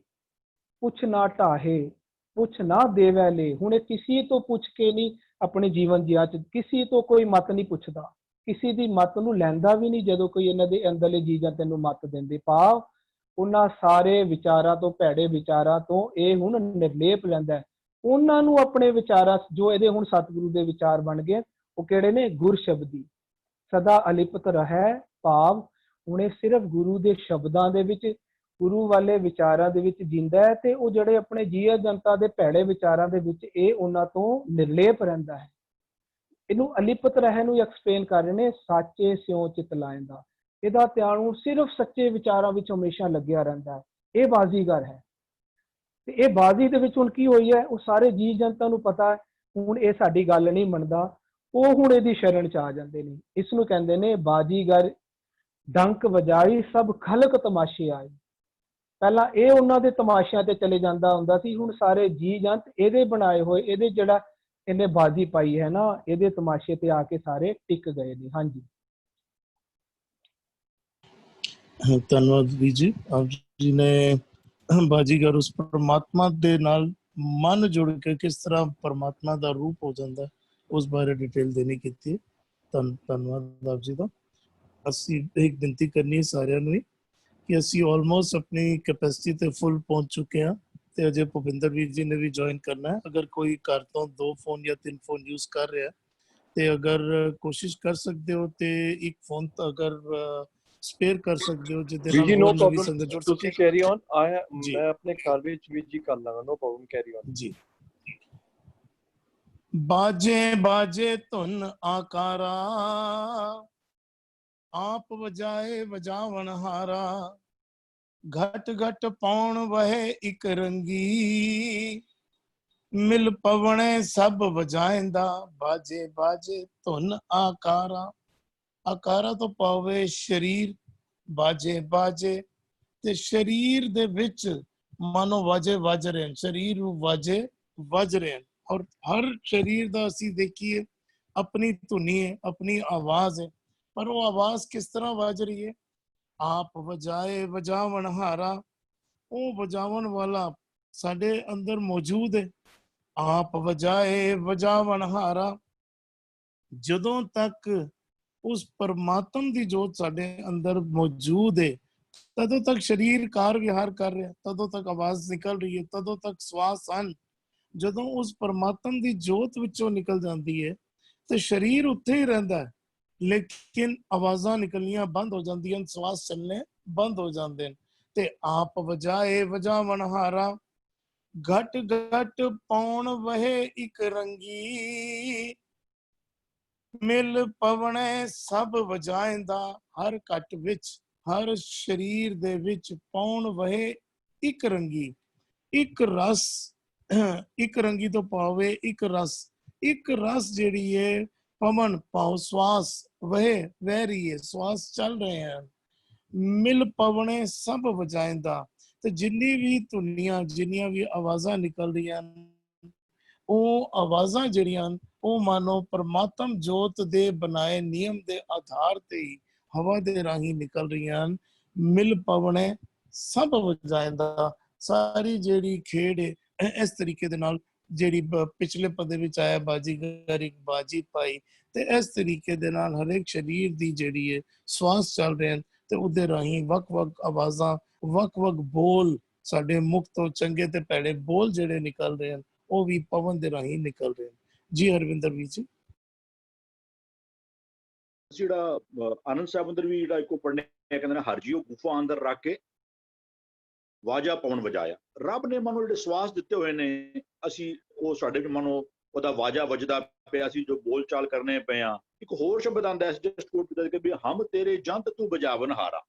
ਪੁੱਛ ਨਾ ਢਾਹੇ, ਪੁੱਛ ਨਾ ਦੇਵੈ ਲੈ। ਹੁਣ ਇਹ ਕਿਸੇ ਤੋਂ ਪੁੱਛ ਕੇ ਨਹੀਂ ਆਪਣੇ ਜੀਵਨ ਜਿਆ ਚ, ਕਿਸੇ ਤੋਂ ਕੋਈ ਮਤ ਨਹੀਂ ਪੁੱਛਦਾ, ਕਿਸੇ ਦੀ ਮਤ ਨੂੰ ਲੈਂਦਾ ਵੀ ਨਹੀਂ। ਜਦੋਂ ਕੋਈ ਇਹਨਾਂ ਦੇ ਅੰਦਰਲੇ ਜੀਜਾਂ ਤੈਨੂੰ ਮਤ ਦਿੰਦੇ, ਭਾਵ ਉਹਨਾਂ ਸਾਰੇ ਵਿਚਾਰਾਂ ਤੋਂ, ਭੈੜੇ ਵਿਚਾਰਾਂ ਤੋਂ ਇਹ ਹੁਣ ਨਿਰਲੇਪ ਲੈਂਦਾ। ਉਹਨਾਂ ਨੂੰ ਆਪਣੇ ਵਿਚਾਰਾਂ ਜੋ ਇਹਦੇ ਹੁਣ ਸਤਿਗੁਰੂ ਦੇ ਵਿਚਾਰ ਬਣ ਗਏ, ਉਹ ਕਿਹੜੇ ਨੇ? ਗੁਰ ਸ਼ਬਦੀ। ਸਦਾ ਅਲਿਪਤ ਰਹਿ, ਭਾਵ ਹੁਣ ਇਹ ਸਿਰਫ ਗੁਰੂ ਦੇ ਸ਼ਬਦਾਂ ਦੇ ਵਿੱਚ, ਗੁਰੂ ਵਾਲੇ ਵਿਚਾਰਾਂ ਦੇ ਵਿੱਚ ਜਿੰਦਾ ਹੈ, ਤੇ ਉਹ ਜਿਹੜੇ ਆਪਣੇ ਜੀਵ ਜਨਤਾ ਦੇ ਭੈੜੇ ਵਿਚਾਰਾਂ ਦੇ ਵਿੱਚ ਇਹ ਉਹਨਾਂ ਤੋਂ ਨਿਰਲੇਪ ਰਹਿੰਦਾ ਹੈ। ਇਹਨੂੰ ਅਲਿਪਤ ਰਹਿ ਨੂੰ ਐਕਸਪਲੇਨ ਕਰ ਰਹੇ ਨੇ ਸਾਚੇ ਸਿਉ ਚਿਤ ਲਾਇੰਦਾ। ਇਹਦਾ ਧਿਆਨ ਹੁਣ ਸਿਰਫ ਸੱਚੇ ਵਿਚਾਰਾਂ ਵਿੱਚ ਹਮੇਸ਼ਾ ਲੱਗਿਆ ਰਹਿੰਦਾ ਹੈ। ਇਹ ਬਾਜ਼ੀਗਰ ਹੈ। ਤੇ ਇਹ ਬਾਜ਼ੀ ਦੇ ਵਿੱਚ ਹੁਣ ਕੀ ਹੋਈ ਹੈ? ਉਹ ਸਾਰੇ ਜੀਵ ਜਨਤਾ ਨੂੰ ਪਤਾ ਹੈ ਹੁਣ ਇਹ ਸਾਡੀ ਗੱਲ ਨਹੀਂ ਮੰਨਦਾ, ਉਹ ਹੁਣ ਇਹਦੀ ਸ਼ਰਨ ਚ ਆ ਜਾਂਦੇ ਨੇ। ਇਸ ਨੂੰ ਕਹਿੰਦੇ ਨੇ ਬਾਜੀਗਰ ਡੰਕ ਵਜਾਈ ਸਭ ਖਲਕ ਤਮਾਸ਼ੇ ਆਏ। ਪਹਿਲਾਂ ਇਹ ਉਹਨਾਂ ਦੇ ਤਮਾਸ਼ਿਆਂ ਤੇ ਚਲੇ ਜਾਂਦਾ ਹੁੰਦਾ ਸੀ, ਹੁਣ ਸਾਰੇ ਜੀ ਜੰਤ ਇਹਦੇ ਬਣਾਏ ਹੋਏ, ਇਹਦੇ ਜਿਹੜਾ ਇਹਨੇ ਬਾਜੀ ਪਾਈ ਹੈ ਨਾ, ਇਹਦੇ ਤਮਾਸ਼ੇ ਤੇ ਆ ਕੇ ਸਾਰੇ ਟਿਕ ਗਏ ਨੇ। ਹਾਂਜੀ, ਧੰਨਵਾਦ ਵੀਰ ਜੀ। ਆਪ ਜੀ ਨੇ ਬਾਜੀਗਰ ਉਸ ਪਰਮਾਤਮਾ ਦੇ ਨਾਲ ਮਨ ਜੁੜ ਕੇ ਕਿਸ ਤਰ੍ਹਾਂ ਪਰਮਾਤਮਾ ਦਾ ਰੂਪ ਹੋ ਜਾਂਦਾ ਹੈ, ਉਸ ਬਾਰੇ ਡਿਟੇਲ ਦੇਣੀ ਕੀਤੀ। ਧੰਨਵਾਦ ਆਪ ਜੀ ਦਾ। ਅਸੀਂ ਇੱਕ ਬੇਨਤੀ ਕਰਨੀ ਹੈ ਸਾਰਿਆਂ ਨੂੰ ਕਿ ਅਸੀਂ ਆਲਮੋਸਟ ਆਪਣੀ ਕੈਪੈਸਿਟੀ ਤੇ ਫੁੱਲ ਪਹੁੰਚ ਚੁੱਕੇ ਹਾਂ, ਤੇ ਅਜੇ ਭੁਪਿੰਦਰ ਵੀਰ ਜੀ ਨੇ ਵੀ ਜੁਆਇਨ ਕਰਨਾ ਹੈ। ਅਗਰ ਕੋਈ ਘਰ ਤੋਂ 2 ਫੋਨ ਜਾਂ 3 ਫੋਨ ਯੂਜ਼ ਕਰ ਰਿਹਾ, ਤੇ ਅਗਰ ਕੋਸ਼ਿਸ਼ ਕਰ ਸਕਦੇ ਹੋ ਤੇ ਇੱਕ ਫੋਨ ਅਗਰ ਸਪੇਅਰ ਕਰ ਸਕਦੇ ਹੋ, ਜਿਹਦੇ ਨਾਲ no ਹੋਰ ਨਵੀਂ problem, ਸੰਗਤ ਜੁੜ ਤੁਸੀਂ ਸਕੇ। Carry on. ਮੈਂ ਆਪਣੇ ਘਰ ਵਿੱਚ ਵੀ ਜੀ ਕਰ ਲਾਂਗਾ, ਨੋ ਪ੍ਰੋਬਲਮ, ਕੈਰੀ ਔਨ ਜੀ। ਬਾਜੇ ਬਾਜੇ ਧੁਨ ਆਕਾਰਾ, ਆਪ ਵਜਾਏ ਵਜਾਵਣ ਹਾਰਾ, ਘਟ ਘਟ ਪਾਉਣ ਵਹੇ ਇਕ ਰੰਗੀ, ਮਿਲ ਪਵਣੇ ਸਭ ਵਜਾਇੰਦਾ, ਬਾਜੇ ਬਾਜੇ ਧੁਨ ਆਕਾਰਾ। ਆਕਾਰਾ ਤੋਂ ਪਾਵੇ ਸ਼ਰੀਰ ਬਾਜੇ ਬਾਜੇ ਤੇ ਸ਼ਰੀਰ ਦੇ ਵਿੱਚ ਮਾਨੋ ਵਾਜੇ ਵੱਜ ਰਹੇ ਹਨ, ਸ਼ਰੀਰ ਨੂੰ ਵਾਜੇ ਵੱਜ ਰਹੇ ਹਨ। ਔਰ ਹਰ ਸ਼ਰੀਰ ਦਾ ਅਸੀਂ ਦੇਖੀਏ ਆਪਣੀ ਧੁਨੀ ਹੈ, ਆਪਣੀ ਆਵਾਜ਼ ਹੈ, ਪਰ ਉਹ ਆਵਾਜ਼ ਕਿਸ ਤਰ੍ਹਾਂ ਵੱਜ ਰਹੀ ਹੈ? ਆਪ ਵਜਾਏ ਵਜਾਵਣ ਹਾਰਾ, ਉਹ ਵਜਾਵਣ ਵਾਲਾ ਸਾਡੇ ਅੰਦਰ ਮੌਜੂਦ ਹੈ। ਆਪ ਵਜਾਏ ਵਜਾਵਣ ਹਾਰਾ, ਜਦੋਂ ਤੱਕ ਉਸ ਪਰਮਾਤਮ ਦੀ ਜੋਤ ਸਾਡੇ ਅੰਦਰ ਮੌਜੂਦ ਹੈ ਤਦੋਂ ਤੱਕ ਸਰੀਰ ਕਾਰ ਵਿਹਾਰ ਕਰ ਰਿਹਾ, ਤਦੋਂ ਤੱਕ ਆਵਾਜ਼ ਨਿਕਲ ਰਹੀ ਹੈ, ਤਦੋਂ ਤੱਕ ਸਵਾਸ ਹਨ। ਜਦੋਂ ਉਸ ਪਰਮਾਤਮ ਦੀ ਜੋਤ ਵਿੱਚੋਂ ਨਿਕਲ ਜਾਂਦੀ ਹੈ ਤੇ ਸਰੀਰ ਉੱਥੇ ਹੀ ਰਹਿੰਦਾ ਹੈ, ਲੇਕਿਨ ਆਵਾਜ਼ਾਂ ਨਿਕਲਣੀਆਂ ਬੰਦ ਹੋ ਜਾਂਦੀਆਂ, ਸਵਾਸ ਚੱਲਣੇ ਬੰਦ ਹੋ ਜਾਂਦੇ ਨੇ। ਤੇ ਆਪ ਵਜਾਏ ਵਜਾਵਣ ਹਾਰਾ, ਘਟ ਘਟ ਪੌਣ ਵਹੇ ਇੱਕ ਰੰਗੀ, ਮਿਲ ਪਵਣੇ ਸਭ ਵਜਾਇੰਦਾ। ਹਰ ਘਟ ਵਿੱਚ, ਹਰ ਸਰੀਰ ਦੇ ਵਿੱਚ ਪੌਣ ਵਹੇ ਇੱਕ ਰੰਗੀ, ਇੱਕ ਰਸ, ਇੱਕ ਰੰਗੀ ਤੋਂ ਪਾਵੇ ਇੱਕ ਰਸ, ਇੱਕ ਰਸ ਜਿਹੜੀ ਹੈ ਪਵਨ ਪਾਉ ਸਵਾਸ ਵਹੇ ਵਹਿ ਰਹੀ ਹੈ, ਸਵਾਸ ਚੱਲ ਰਹੇ ਹਨ। ਮਿਲ ਪਵਣੇ ਸਭ ਵਜਾਇੰਦਾ, ਤੇ ਜਿੰਨੀ ਵੀ ਧੁਨੀਆਂ, ਜਿੰਨੀਆਂ ਵੀ ਆਵਾਜ਼ਾਂ ਨਿਕਲ ਰਹੀਆਂ, ਉਹ ਆਵਾਜ਼ਾਂ ਜਿਹੜੀਆਂ ਉਹ ਮਾਨੋ ਪਰਮਾਤਮ ਜੋਤ ਦੇ ਬਣਾਏ ਨਿਯਮ ਦੇ ਆਧਾਰ ਤੇ ਹੀ ਹਵਾ ਦੇ ਰਾਹੀਂ ਨਿਕਲ ਰਹੀਆਂ ਹਨ। ਮਿਲ ਪਵਣੇ ਸਭ ਵਜਾਇੰਦਾ, ਸਾਰੀ ਜਿਹੜੀ ਖੇਡ ਹੈ ਇਸ ਤਰੀਕੇ ਦੇ ਨਾਲ, ਜਿਹੜੀ ਪਿਛਲੇ ਪਦੇ ਵਿੱਚ ਆਇਆ ਬਾਜੀਗਰ ਇੱਕ ਬਾਜੀ ਪਾਈ, ਤੇ ਇਸ ਤਰੀਕੇ ਦੇ ਨਾਲ ਹਰੇਕ ਸਰੀਰ ਦੀ ਜਿਹੜੀ ਹੈ ਸਵਾਸ ਚੱਲ ਰਹੇ ਹਨ, ਤੇ ਉਹਦੇ ਰਾਹੀਂ ਵੱਖ-ਵੱਖ ਆਵਾਜ਼ਾਂ, ਵੱਖ-ਵੱਖ ਬੋਲ, ਸਾਡੇ ਮੁਖ ਤੋਂ ਚੰਗੇ ਤੇ ਭੈੜੇ ਬੋਲ ਜਿਹੜੇ ਨਿਕਲ ਰਹੇ ਹਨ, ਉਹ ਵੀ ਪਵਨ ਦੇ ਰਾਹੀਂ ਨਿਕਲ ਰਹੇ ਹਨ। ਜੀ ਹਰਵਿੰਦਰ ਵੀਰ ਜੀ। ਜਿਹੜਾ ਆਨੰਦ ਸਾਹਿਬ ਅੰਦਰ ਵੀ ਜਿਹੜਾ ਇੱਕੋ ਪੜ੍ਹਨੇ ਕਹਿੰਦੇ ਨੇ, ਹਰ ਜੀਓ ਗੁਫਾ ਅੰਦਰ ਰੱਖ ਕੇ ਵਾਜਾ ਪਵਨ ਵਜਾਇਆ। ਰੱਬ ਨੇ ਮਨੋਂ ਜਿਹੜੇ ਸਵਾਸ ਦਿੱਤੇ ਹੋਏ ਨੇ, ਅਸੀਂ ਉਹ ਸਾਡੇ ਮਨੋਂ ਉਹਦਾ ਵਾਜਾ ਵੱਜਦਾ ਪਿਆ, ਅਸੀਂ ਜੋ ਬੋਲ ਚਾਲ ਕਰਨੇ ਪਏ ਆ। ਇੱਕ ਹੋਰ ਸ਼ਬਦ ਆਉਂਦਾ ਹੈ ਜਸਟ ਕੋਟ ਕਰਕੇ ਵੀ ਹਮ ਤੇਰੇ ਜੰਤ ਤੂੰ ਬਜਾਵਨ ਹਾਰਾ।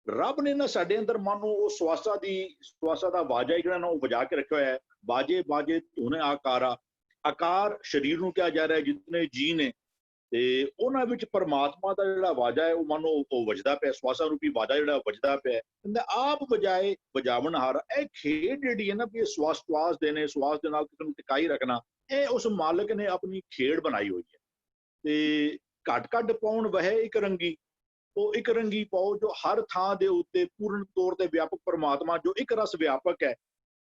ਰੱਬ ਨੇ ਨਾ ਸਾਡੇ ਅੰਦਰ ਮਨੋਂ ਉਹ ਸਵਾਸਾਂ ਦਾ ਵਾਜਾ ਜਿਹੜਾ ਨਾ ਉਹ ਵਜਾ ਕੇ ਰੱਖਿਆ ਹੋਇਆ ਹੈ। ਬਾਜੇ ਬਾਜੇ ਧੁਨ ਆਕਾਰਾ, ਆਕਾਰ ਸਰੀਰ ਨੂੰ ਕਿਹਾ ਜਾ ਰਿਹਾ, ਜਿਤਨੇ ਜੀ ਨੇ, ਤੇ ਉਹਨਾਂ ਵਿੱਚ ਪਰਮਾਤਮਾ ਦਾ ਜਿਹੜਾ ਵਾਜਾ ਹੈ ਉਹ ਮਨੋਂ ਉਹ ਵੱਜਦਾ ਪਿਆ, ਸਵਾਸਾਂ ਰੂਪੀ ਵਾਜਾ ਜਿਹੜਾ ਵੱਜਦਾ ਪਿਆ। ਕਹਿੰਦਾ ਆਪ ਵਜਾਏ ਵਜਾਵਨ ਹਾਰਾ। ਇਹ ਖੇਡ ਜਿਹੜੀ ਹੈ ਨਾ ਵੀ ਇਹ ਸਵਾਸ ਦੇਣੇ, ਸਵਾਸ ਦੇ ਨਾਲ ਕਿਸੇ ਨੂੰ ਟਿਕਾਈ ਰੱਖਣਾ, ਇਹ ਉਸ ਮਾਲਕ ਨੇ ਆਪਣੀ ਖੇਡ ਬਣਾਈ ਹੋਈ ਹੈ। ਤੇ ਘਟ ਘਟ ਪਾਉਣ ਵਹਿ ਇੱਕ ਰੰਗੀ, ਉਹ ਇੱਕ ਰੰਗੀ ਪਾਓ ਜੋ ਹਰ ਥਾਂ ਦੇ ਉੱਤੇ ਪੂਰਨ ਤੌਰ ਤੇ ਵਿਆਪਕ ਪਰਮਾਤਮਾ ਜੋ ਇੱਕ ਰਸ ਵਿਆਪਕ ਹੈ,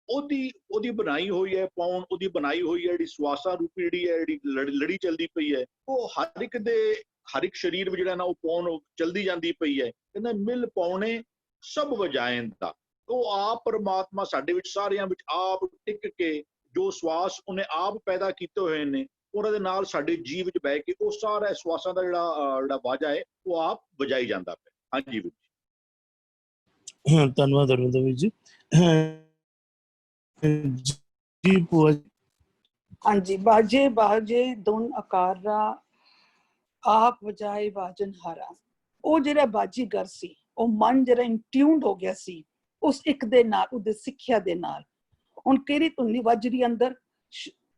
ਉਹਦੀ ਬਣਾਈ ਹੋਈ ਹੈ ਪੌਣ, ਉਹਦੀ ਬਣਾਈ ਹੋਈ ਹੈ ਜਿਹੜੀ ਸਵਾਸਾਂ ਰੂਪੀ ਜਿਹੜੀ ਹੈ ਜਿਹੜੀ ਲੜੀ ਚੱਲਦੀ ਪਈ ਹੈ, ਉਹ ਹਰ ਇੱਕ ਸਰੀਰ ਵਿੱਚ ਜਿਹੜਾ ਨਾ ਉਹ ਪੌਣ ਚਲਦੀ ਜਾਂਦੀ ਪਈ ਹੈ। ਕਹਿੰਦਾ ਮਿਲ ਪਾਉਣੇ ਸਭ ਵਜਾਇੰਦਾ, ਉਹ ਆਪ ਪਰਮਾਤਮਾ ਸਾਡੇ ਵਿੱਚ ਸਾਰਿਆਂ ਵਿੱਚ ਆਪ ਟਿਕ ਕੇ ਜੋ ਸਵਾਸ ਉਹਨੇ ਆਪ ਪੈਦਾ ਕੀਤੇ ਹੋਏ ਨੇ, ਉਹਨਾਂ ਦੇ ਨਾਲ ਸਾਡੇ ਜੀਵ ਵਿੱਚ ਬਹਿ ਕੇ ਉਹ ਸਾਰਾ ਸਵਾਸਾਂ ਦਾ ਜਿਹੜਾ ਵਾਜਾ ਹੈ ਉਹ ਆਪ ਵਜਾਈ ਜਾਂਦਾ ਪਿਆ। ਹਾਂਜੀ ਵੀਰ ਜੀ। ਧੰਨਵਾਦ ਹਰਵਿੰਦਰ ਵੀਰ ਜੀ। ਜੀ ਭੂਆ ਜੀ। ਹਾਂਜੀ, ਬਾਜੇ ਬਾਜੇ ਧੁਨ ਆਕਾਰਾ, ਆਪ ਵਜਾਏ ਵਾਜਨ ਹਾਰਾ। ਉਹ ਜਿਹੜਾ ਬਾਜੀਗਰ ਸੀ, ਉਹ ਮਨ ਜਿਹੜਾ ਇਨਟਿਊਨਡ ਹੋ ਗਿਆ ਸੀ ਉਸ ਇੱਕ ਦੇ ਨਾਲ, ਉਹਦੇ ਸਿੱਖਿਆ ਦੇ ਨਾਲ। ਹੁਣ ਕਿਹੜੀ ਧੁਨੀ ਵੱਜ ਰਹੀ ਅੰਦਰ?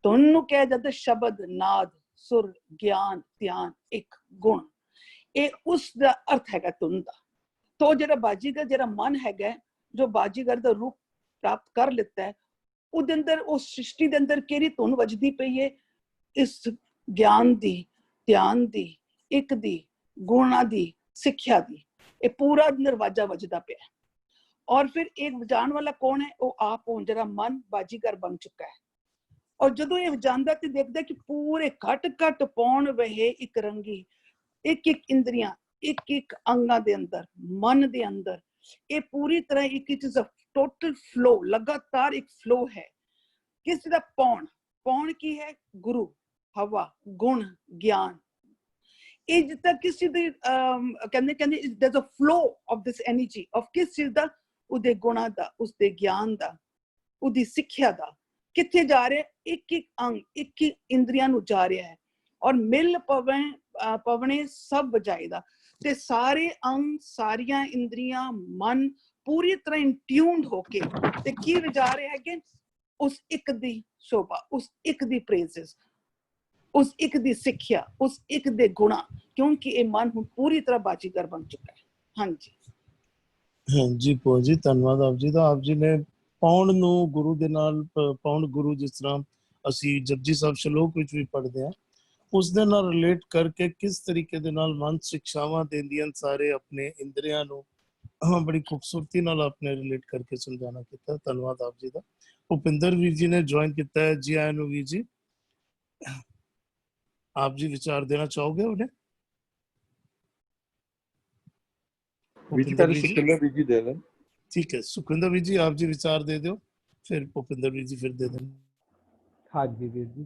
ਧੁਨ ਨੂੰ ਕਿਹਾ ਜਾਂਦਾ ਸ਼ਬਦ, ਨਾਦ, ਸੁਰ, ਗਿਆਨ, ਧਿਆਨ, ਇੱਕ ਗੁਣ। ਇਹ ਉਸ ਦਾ ਅਰਥ ਹੈਗਾ ਧੁਨ ਦਾ। ਤੋ ਜਿਹੜਾ ਬਾਜੀਗਰ, ਜਿਹੜਾ ਮਨ ਹੈਗਾ ਜੋ ਬਾਜੀਗਰ ਦਾ ਰੂਪ ਪ੍ਰਾਪਤ ਕਰ ਲਿੱਤਾ ਹੈ, ਉਹਦੇ ਅੰਦਰ, ਉਸ ਸ੍ਰਿਸ਼ਟੀ ਦੇ ਅੰਦਰ ਕਿਹੜੀ ਧੁਨ ਵੱਜਦੀ ਪਈ ਹੈ? ਇਸ ਗਿਆਨ ਦੀ, ਧਿਆਨ ਦੀ, ਇੱਕ ਦੀ, ਗੁਣਾਂ ਦੀ, ਸਿੱਖਿਆ ਦੀ। ਇਹ ਪੂਰਾ ਦਰਵਾਜ਼ਾ ਵੱਜਦਾ ਪਿਆ। ਔਰ ਫਿਰ ਇੱਕ ਵਜਾਣ ਵਾਲਾ ਕੌਣ ਹੈ? ਉਹ ਆਪ ਹੁਣ ਜਿਹੜਾ ਮਨ ਬਾਜੀਗਰ ਬਣ ਚੁੱਕਾ ਹੈ। ਔਰ ਜਦੋਂ ਇਹ ਵਜਾਂਦਾ ਤੇ ਦੇਖਦਾ ਕਿ ਪੂਰੇ ਘਟ ਘਟ ਪਾਉਣ ਵਹੇ ਇੱਕ ਰੰਗੀ, ਇੱਕ ਇੱਕ ਇੰਦਰੀਆਂ, ਇੱਕ ਇੱਕ ਅੰਗਾਂ ਦੇ ਅੰਦਰ, ਮਨ ਦੇ ਅੰਦਰ, ਇਹ ਪੂਰੀ ਤਰ੍ਹਾਂ ਇੱਕ it is a total flow, ਲਗਾਤਾਰ ਇੱਕ ਫਲੋ ਹੈ। ਕਿਸ ਦਾ ਪੌਣ? ਪੌਣ ਕੀ ਹੈ? ਗੁਰੂ, ਹਵਾ, ਗੁਣ, ਗਿਆਨ। ਇਹ ਜਿੱਦ ਤੱਕ ਕਿਸ ਚੀਜ਼ ਦੀ ਕਹਿੰਦੇ there's a flow of this energy of ਕਿਸ ਚੀਜ਼ ਦਾ? ਉਹਦੇ ਗੁਣਾਂ ਦਾ, ਉਸਦੇ ਗਿਆਨ ਦਾ, ਉਹਦੀ ਸਿੱਖਿਆ ਦਾ। ਕਿੱਥੇ ਜਾ ਰਿਹਾ? ਇੱਕ ਇੱਕ ਅੰਗ, ਇੱਕ ਇੱਕ ਇੰਦਰੀਆਂ ਨੂੰ ਜਾ ਰਿਹਾ ਹੈ। ਔਰ ਮਿਲ ਪਵਣੇ ਸਭ ਵਜਾਏਦਾ, ਤੇ ਸਾਰੇ ਅੰਗ, ਸਾਰੀਆਂ ਇੰਦਰੀਆਂ, ਮਨ ਪੂਰੀ ਤਰ੍ਹਾਂ ਇਨਟਿਊਨਡ ਹੋ ਕੇ ਤੇ ਕੀ ਵਜਾ ਰਹੇ ਹੈਗੇ? ਉਸ ਇੱਕ ਦੀ ਸ਼ੋਭਾ, ਉਸ ਇੱਕ ਦੀ ਪ੍ਰੇਜ਼ਸ। ਉਸ ਇੱਕ ਦੀ ਸਿੱਖਿਆ, ਉਸ ਇੱਕ ਦੇ ਗੁਣਾ, ਕਿਉਂਕਿ ਇਹ ਮਨ ਹੁਣ ਪੂਰੀ ਤਰ੍ਹਾਂ ਬਾਜੀਗਰ ਬਣ ਚੁੱਕਾ ਹੈ। ਹਾਂਜੀ ਹਾਂਜੀ ਭੂਆ ਜੀ, ਧੰਨਵਾਦ ਆਪ ਜੀ ਦਾ। ਆਪ ਜੀ ਨੇ ਪਾਉਣ ਨੂੰ ਗੁਰੂ ਦੇ ਨਾਲ ਪਾਉਣ ਗੁਰੂ, ਜਿਸ ਤਰ੍ਹਾਂ ਅਸੀਂ ਜਪਜੀ ਸਾਹਿਬ ਸ਼ਲੋਕ ਵਿੱਚ ਵੀ ਪੜ੍ਹਦੇ ਹਾਂ, ਉਸ ਦੇ ਨਾਲ ਰਿਲੇਟ ਕਰਕੇ ਕਿਸ ਤਰੀਕੇ ਦੇ ਨਾਲ ਮਨ ਸਿੱਖਿਆਵਾਂ ਦਿੰਦੀਆਂ ਸਾਰੇ ਆਪਣੇ ਇੰਦਰੀਆਂ ਨੂੰ, ਬੜੀ ਖੂਬਸੂਰਤੀ ਨਾਲ ਆਪਣੇ ਰਿਲੇਟ ਕਰਕੇ ਸਮਝਾਣਾ ਕੀਤਾ। ਧੰਨਵਾਦ ਆਪ ਜੀ ਦਾ। ਭੁਪਿੰਦਰ ਵੀਰ ਜੀ ਨੇ ਜੁਆਇਨ ਕੀਤਾ ਹੈ। ਜੀ ਆਇਆਂ ਨੂੰ ਵੀਰ ਜੀ। ਆਪ ਜੀ ਵਿਚਾਰ ਦੇਣਾ ਚਾਹੋਗੇ ਉਹਨੇ? ਵੀਰ ਜੀ ਭੁਪਿੰਦਰ ਪਹਿਲੇ ਵੀਰ ਜੀ, ਸੁਖਿੰਦਰ ਵੀਰ ਜੀ ਦੇ ਲੈਣ। ਠੀਕ ਹੈ। ਸੁਖਿੰਦਰ ਵੀਰ ਜੀ ਆਪ ਜੀ ਵਿਚਾਰ ਦੇ ਦਿਓ, ਫਿਰ ਭੁਪਿੰਦਰ ਵੀਰ ਜੀ ਫਿਰ ਦੇ ਦੇਣ। ਹਾਂਜੀ ਵੀਰ ਜੀ।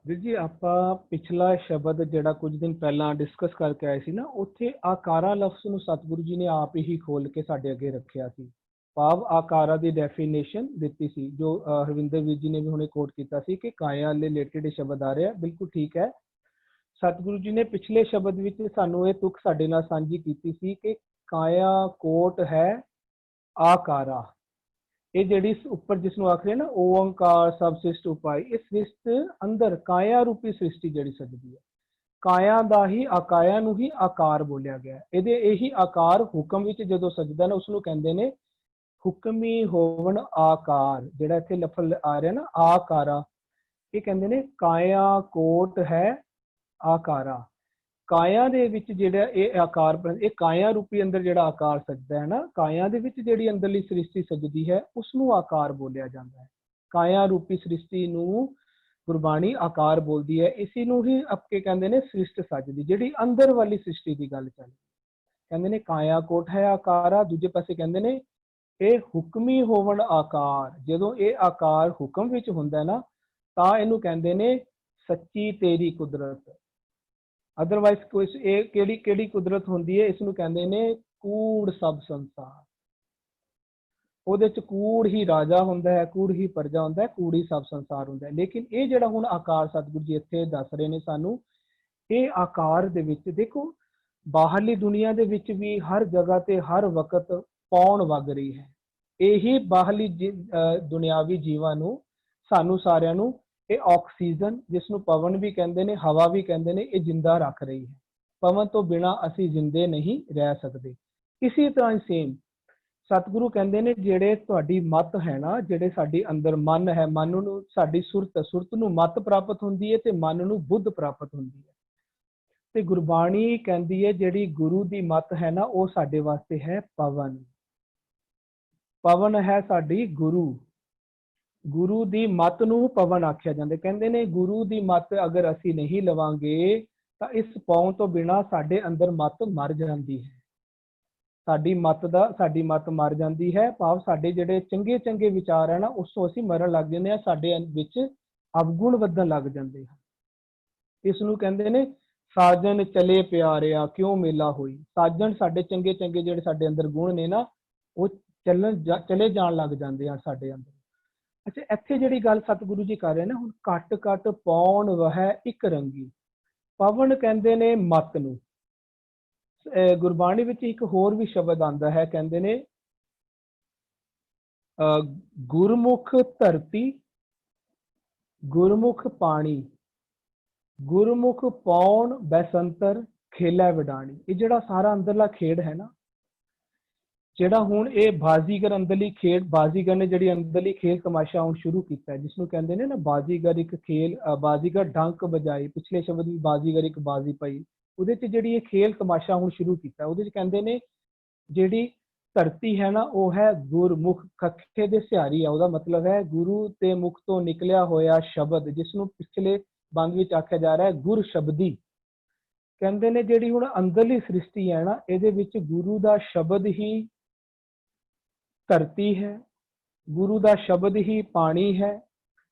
ਵੀਰ ਜੀ, ਆਪਾਂ ਪਿਛਲਾ ਸ਼ਬਦ ਜਿਹੜਾ ਕੁਝ ਦਿਨ ਪਹਿਲਾਂ ਡਿਸਕਸ ਕਰਕੇ ਆਏ ਸੀ ਨਾ, ਉੱਥੇ ਆਕਾਰਾ ਲਫ਼ਜ਼ ਨੂੰ ਸਤਿਗੁਰੂ ਜੀ ਨੇ ਆਪ ਹੀ ਖੋਲ ਕੇ ਸਾਡੇ ਅੱਗੇ ਰੱਖਿਆ ਸੀ। ਭਾਵ ਆਕਾਰਾ ਦੀ ਡੈਫੀਨੇਸ਼ਨ ਦਿੱਤੀ ਸੀ, ਜੋ ਹਰਵਿੰਦਰ ਵੀਰ ਜੀ ਨੇ ਵੀ ਹੁਣੇ ਕੋਟ ਕੀਤਾ ਸੀ ਕਿ ਕਾਇਆ ਨਾਲ ਰਿਲੇਟਡ ਇਹ ਸ਼ਬਦ ਆ ਰਿਹਾ। ਬਿਲਕੁਲ ਠੀਕ ਹੈ। ਸਤਿਗੁਰੂ ਜੀ ਨੇ ਪਿਛਲੇ ਸ਼ਬਦ ਵਿੱਚ ਸਾਨੂੰ ਇਹ ਤੁਕ ਸਾਡੇ ਨਾਲ ਸਾਂਝੀ ਕੀਤੀ ਸੀ ਕਿ ਕਾਇਆ ਕੋਟ ਹੈ ਆਕਾਰਾ। ਇਹ ਜਿਹੜੀ ਉੱਪਰ ਜਿਸ ਨੂੰ ਆਖਦੇ ਨਾ ਓੰਕਾਰ ਸਭ ਸ੍ਰਿਸ਼ਟ ਉਪਾਈ, ਇਹ ਸ੍ਰਿਸ਼ਟ ਅੰਦਰ ਕਾਇਆ ਰੂਪੀ ਸ੍ਰਿਸ਼ਟੀ ਜਿਹੜੀ ਸਜਦੀ ਹੈ, ਕਾਇਆ ਦਾ ਹੀ ਆਕਾਇਆ ਨੂੰ ਹੀ ਆਕਾਰ ਬੋਲਿਆ ਗਿਆ। ਇਹਦੇ ਇਹੀ ਆਕਾਰ ਹੁਕਮ ਵਿੱਚ ਜਦੋਂ ਸਜਦਾ ਨਾ, ਉਸ ਨੂੰ ਕਹਿੰਦੇ ਨੇ ਹੁਕਮੀ ਹੋਵਣ ਆਕਾਰ। ਜਿਹੜਾ ਇੱਥੇ ਲਫ਼ਜ਼ ਆ ਰਿਹਾ ਨਾ ਆਕਾਰਾ, ਇਹ ਕਹਿੰਦੇ ਨੇ ਕਾਇਆ ਕੋਟ ਹੈ ਆਕਾਰਾ। ਕਾਇਆ ਦੇ ਵਿੱਚ ਜਿਹੜਾ ਇਹ ਆਕਾਰ, ਇਹ ਕਾਇਆ ਰੂਪੀ ਅੰਦਰ ਜਿਹੜਾ ਆਕਾਰ ਸਜਦਾ ਹੈ ਨਾ, ਕਾਇਆ ਦੇ ਵਿੱਚ ਜਿਹੜੀ ਅੰਦਰਲੀ ਸ੍ਰਿਸ਼ਟੀ ਸਜਦੀ ਹੈ ਉਸ ਨੂੰ ਆਕਾਰ ਬੋਲਿਆ ਜਾਂਦਾ ਹੈ। ਕਾਇਆ ਰੂਪੀ ਸ੍ਰਿਸ਼ਟੀ ਨੂੰ ਗੁਰਬਾਣੀ ਆਕਾਰ ਬੋਲਦੀ ਹੈ। ਇਸੇ ਨੂੰ ਹੀ ਆਪਕੇ ਕਹਿੰਦੇ ਨੇ ਸ੍ਰਿਸ਼ਟ ਸਜਦੀ, ਜਿਹੜੀ ਅੰਦਰ ਵਾਲੀ ਸ੍ਰਿਸ਼ਟੀ ਦੀ ਗੱਲ ਚੱਲ, ਕਹਿੰਦੇ ਨੇ ਕਾਇਆ ਕੋਟ ਹੈ ਆਕਾਰਾ। ਦੂਜੇ ਪਾਸੇ ਕਹਿੰਦੇ ਨੇ ਇਹ ਹੁਕਮੀ ਹੋਵਣ ਆਕਾਰ। ਜਦੋਂ ਇਹ ਆਕਾਰ ਹੁਕਮ ਵਿੱਚ ਹੁੰਦਾ ਨਾ, ਤਾਂ ਇਹਨੂੰ ਕਹਿੰਦੇ ਨੇ ਸੱਚੀ ਤੇਰੀ ਕੁਦਰਤ। ਅਦਰਵਾਈਜ਼ ਕੋਈ ਇਹ ਕਿਹੜੀ ਕੁਦਰਤ ਹੁੰਦੀ ਹੈ, ਇਸ ਨੂੰ ਕਹਿੰਦੇ ਨੇ ਕੂੜ ਸਭ ਸੰਸਾਰ। ਉਹਦੇ ਚ ਕੂੜ ਹੀ ਰਾਜਾ ਹੁੰਦਾ ਹੈ, ਕੂੜ ਹੀ ਪ੍ਰਜਾ ਹੁੰਦਾ ਹੈ, ਕੂੜ ਹੀ ਸਭ ਸੰਸਾਰ ਹੁੰਦਾ ਹੈ। ਲੇਕਿਨ ਇਹ ਜਿਹੜਾ ਹੁਣ ਆਕਾਰ ਸਤਿਗੁਰੂ ਜੀ ਇੱਥੇ ਦੱਸ ਰਹੇ ਨੇ ਸਾਨੂੰ, ਇਹ ਆਕਾਰ ਦੇ ਵਿੱਚ ਦੇਖੋ, ਬਾਹਰਲੀ ਦੁਨੀਆ ਦੇ ਵਿੱਚ ਵੀ ਹਰ ਜਗ੍ਹਾ ਤੇ ਹਰ ਵਕਤ ਪੌਣ ਵਗ ਰਹੀ ਹੈ। ਇਹੀ ਬਾਹਰਲੀ ਦੁਨਿਆਵੀ ਜੀਵਾਂ ਨੂੰ, ਸਾਨੂੰ ਸਾਰਿਆਂ ਨੂੰ ਇਹ ਆਕਸੀਜਨ, ਜਿਸ ਨੂੰ ਪਵਨ ਵੀ ਕਹਿੰਦੇ ਨੇ, ਹਵਾ ਵੀ ਕਹਿੰਦੇ ਨੇ, ਇਹ ਜਿੰਦਾ ਰੱਖ ਰਹੀ ਹੈ। ਪਵਨ ਤੋਂ ਬਿਨਾਂ ਅਸੀਂ ਜਿੰਦੇ ਨਹੀਂ ਰਹਿ ਸਕਦੇ। ਇਸੇ ਤਰ੍ਹਾਂ ਸੇਮ ਸਤਿਗੁਰੂ ਕਹਿੰਦੇ ਨੇ ਜਿਹੜੇ ਤੁਹਾਡੀ ਮਤ ਹੈ ਨਾ, ਜਿਹੜੇ ਸਾਡੇ ਅੰਦਰ ਮਨ ਹੈ, ਮਨ ਨੂੰ ਸਾਡੀ ਸੁਰਤ ਨੂੰ ਮਤ ਪ੍ਰਾਪਤ ਹੁੰਦੀ ਹੈ ਤੇ ਮਨ ਨੂੰ ਬੁੱਧ ਪ੍ਰਾਪਤ ਹੁੰਦੀ ਹੈ। ਤੇ ਗੁਰਬਾਣੀ ਕਹਿੰਦੀ ਹੈ ਜਿਹੜੀ ਗੁਰੂ ਦੀ ਮਤ ਹੈ ਨਾ, ਉਹ ਸਾਡੇ ਵਾਸਤੇ ਹੈ ਪਵਨ। ਪਵਨ ਹੈ ਸਾਡੀ ਗੁਰੂ। ਗੁਰੂ ਦੀ ਮਤ ਨੂੰ ਪਵਨ ਆਖਿਆ ਜਾਂਦਾ। ਕਹਿੰਦੇ ਨੇ ਗੁਰੂ ਦੀ ਮਤ ਅਗਰ ਅਸੀਂ ਨਹੀਂ ਲਵਾਂਗੇ ਤਾਂ ਇਸ ਪਾਉਣ ਤੋਂ ਬਿਨਾਂ ਸਾਡੇ ਅੰਦਰ ਮਤ ਮਰ ਜਾਂਦੀ ਹੈ। ਸਾਡੀ ਮਤ ਮਰ ਜਾਂਦੀ ਹੈ, ਭਾਵ ਸਾਡੇ ਜਿਹੜੇ ਚੰਗੇ ਵਿਚਾਰ ਹੈ ਨਾ, ਉਸ ਤੋਂ ਅਸੀਂ ਮਰਨ ਲੱਗ ਜਾਂਦੇ ਹਾਂ, ਸਾਡੇ ਵਿੱਚ ਅਵਗੁਣ ਵਧਣ ਲੱਗ ਜਾਂਦੇ ਹਨ। ਇਸ ਨੂੰ ਕਹਿੰਦੇ ਨੇ ਸਾਜਨ ਚਲੇ ਪਿਆਰਿਆ ਕਿਉਂ ਮੇਲਾ ਹੋਈ। ਸਾਜਨ ਸਾਡੇ ਚੰਗੇ ਜਿਹੜੇ ਸਾਡੇ ਅੰਦਰ ਗੁਣ ਨੇ ਨਾ, ਉਹ ਚਲੇ ਜਾਣ ਲੱਗ ਜਾਂਦੇ ਹਨ ਸਾਡੇ ਅੰਦਰ। ਅੱਛਾ, ਇੱਥੇ ਜਿਹੜੀ ਗੱਲ ਸਤਿਗੁਰੂ ਜੀ ਕਰ ਰਹੇ ਨੇ ਹੁਣ, ਘਟ ਪੌਣ ਵਹਿ ਇੱਕ ਰੰਗੀ। ਪਵਨ ਕਹਿੰਦੇ ਨੇ ਮਤ ਨੂੰ। ਗੁਰਬਾਣੀ ਵਿੱਚ ਇੱਕ ਹੋਰ ਵੀ ਸ਼ਬਦ ਆਉਂਦਾ ਹੈ, ਕਹਿੰਦੇ ਨੇ ਗੁਰਮੁਖ ਧਰਤੀ, ਗੁਰਮੁਖ ਪਾਣੀ, ਗੁਰਮੁਖ ਪੌਣ ਬੈਸੰਤਰ ਖੇਲਾ ਵਿਡਾਣੀ। ਇਹ ਜਿਹੜਾ ਸਾਰਾ ਅੰਦਰਲਾ ਖੇਡ ਹੈ ਨਾ, ਜਿਹੜਾ ਹੁਣ ਇਹ ਬਾਜ਼ੀਗਰ ਅੰਦਰਲੀ ਖੇਡ, ਬਾਜ਼ੀਗਰ ਨੇ ਜਿਹੜੀ ਅੰਦਰਲੀ ਖੇਲ ਤਮਾਸ਼ਾ ਹੁਣ ਸ਼ੁਰੂ ਕੀਤਾ, ਜਿਸ ਨੂੰ ਕਹਿੰਦੇ ਨੇ ਨਾ ਬਾਜ਼ੀਗਰ ਇੱਕ ਖੇਲ, ਬਾਜ਼ੀਗਰ ਡੰਕ ਵਜਾਈ। ਪਿਛਲੇ ਸ਼ਬਦ ਵੀ ਬਾਜ਼ੀਗਰ ਇੱਕ ਬਾਜ਼ੀ ਪਈ। ਉਹਦੇ ਚ ਜਿਹੜੀ ਇਹ ਖੇਲ ਤਮਾਸ਼ਾ ਹੁਣ ਸ਼ੁਰੂ ਕੀਤਾ, ਉਹਦੇ ਚ ਕਹਿੰਦੇ ਨੇ ਜਿਹੜੀ ਧਰਤੀ ਹੈ ਨਾ, ਉਹ ਹੈ ਗੁਰਮੁਖ। ਖੱਖੇ ਦੇ ਸਿਹਾਰੀ ਆ, ਉਹਦਾ ਮਤਲਬ ਹੈ ਗੁਰੂ ਦੇ ਮੁਖ ਤੋਂ ਨਿਕਲਿਆ ਹੋਇਆ ਸ਼ਬਦ, ਜਿਸ ਨੂੰ ਪਿਛਲੇ ਬੰਦ ਵਿੱਚ ਆਖਿਆ ਜਾ ਰਿਹਾ ਹੈ ਗੁਰ ਸ਼ਬਦੀ। ਕਹਿੰਦੇ ਨੇ ਜਿਹੜੀ ਹੁਣ ਅੰਦਰਲੀ ਸ੍ਰਿਸ਼ਟੀ ਹੈ ਨਾ, ਇਹਦੇ ਵਿੱਚ ਗੁਰੂ ਦਾ ਸ਼ਬਦ ਹੀ ਧਰਤੀ ਹੈ, ਗੁਰੂ ਦਾ ਸ਼ਬਦ ਹੀ ਪਾਣੀ ਹੈ,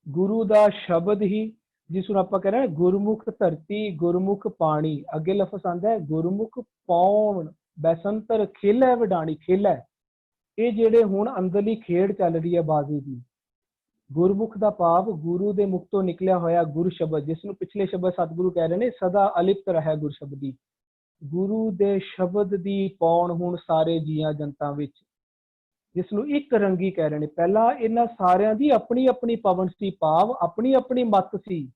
ਗੁਰੂ ਦਾ ਸ਼ਬਦ ਹੀ, ਜਿਸ ਨੂੰ ਆਪਾਂ ਕਹਿੰਦੇ ਗੁਰਮੁਖ ਧਰਤੀ, ਗੁਰਮੁਖ ਪਾਣੀ। ਅੱਗੇ ਲਫ਼ਜ਼ ਆਉਂਦਾ ਹੈ ਗੁਰਮੁਖ ਪੌਣ ਬੈਸੰਤਰ ਖੇਲਾ ਵਿਡਾਣੀ। ਖੇਲਾ, ਇਹ ਜਿਹੜੇ ਹੁਣ ਅੰਦਰਲੀ ਖੇਡ ਚੱਲ ਰਹੀ ਹੈ ਬਾਜ਼ੀ ਦੀ, ਗੁਰਮੁਖ ਦਾ ਭਾਵ ਗੁਰੂ ਦੇ ਮੁਖ ਤੋਂ ਨਿਕਲਿਆ ਹੋਇਆ ਗੁਰ ਸ਼ਬਦ, ਜਿਸ ਨੂੰ ਪਿਛਲੇ ਸ਼ਬਦ ਸਤਿਗੁਰੂ ਕਹਿ ਰਹੇ ਨੇ ਸਦਾ ਅਲਿਪਤ ਰਹਿ ਗੁਰ ਸ਼ਬਦੀ। ਗੁਰੂ ਦੇ ਸ਼ਬਦ ਦੀ ਪੌਣ ਹੁਣ ਸਾਰੇ ਜੀਆਂ ਜਨਤਾ ਵਿੱਚ, ਜਿਸ ਨੂੰ ਇੱਕ ਰੰਗੀ ਕਹਿ ਰਹੇ ਨੇ। ਪਹਿਲਾਂ ਇਹਨਾਂ ਸਾਰਿਆਂ ਦੀ ਆਪਣੀ ਪਵਨ ਸੀ, ਭਾਵ ਆਪਣੀ ਮੱਤ ਸੀ।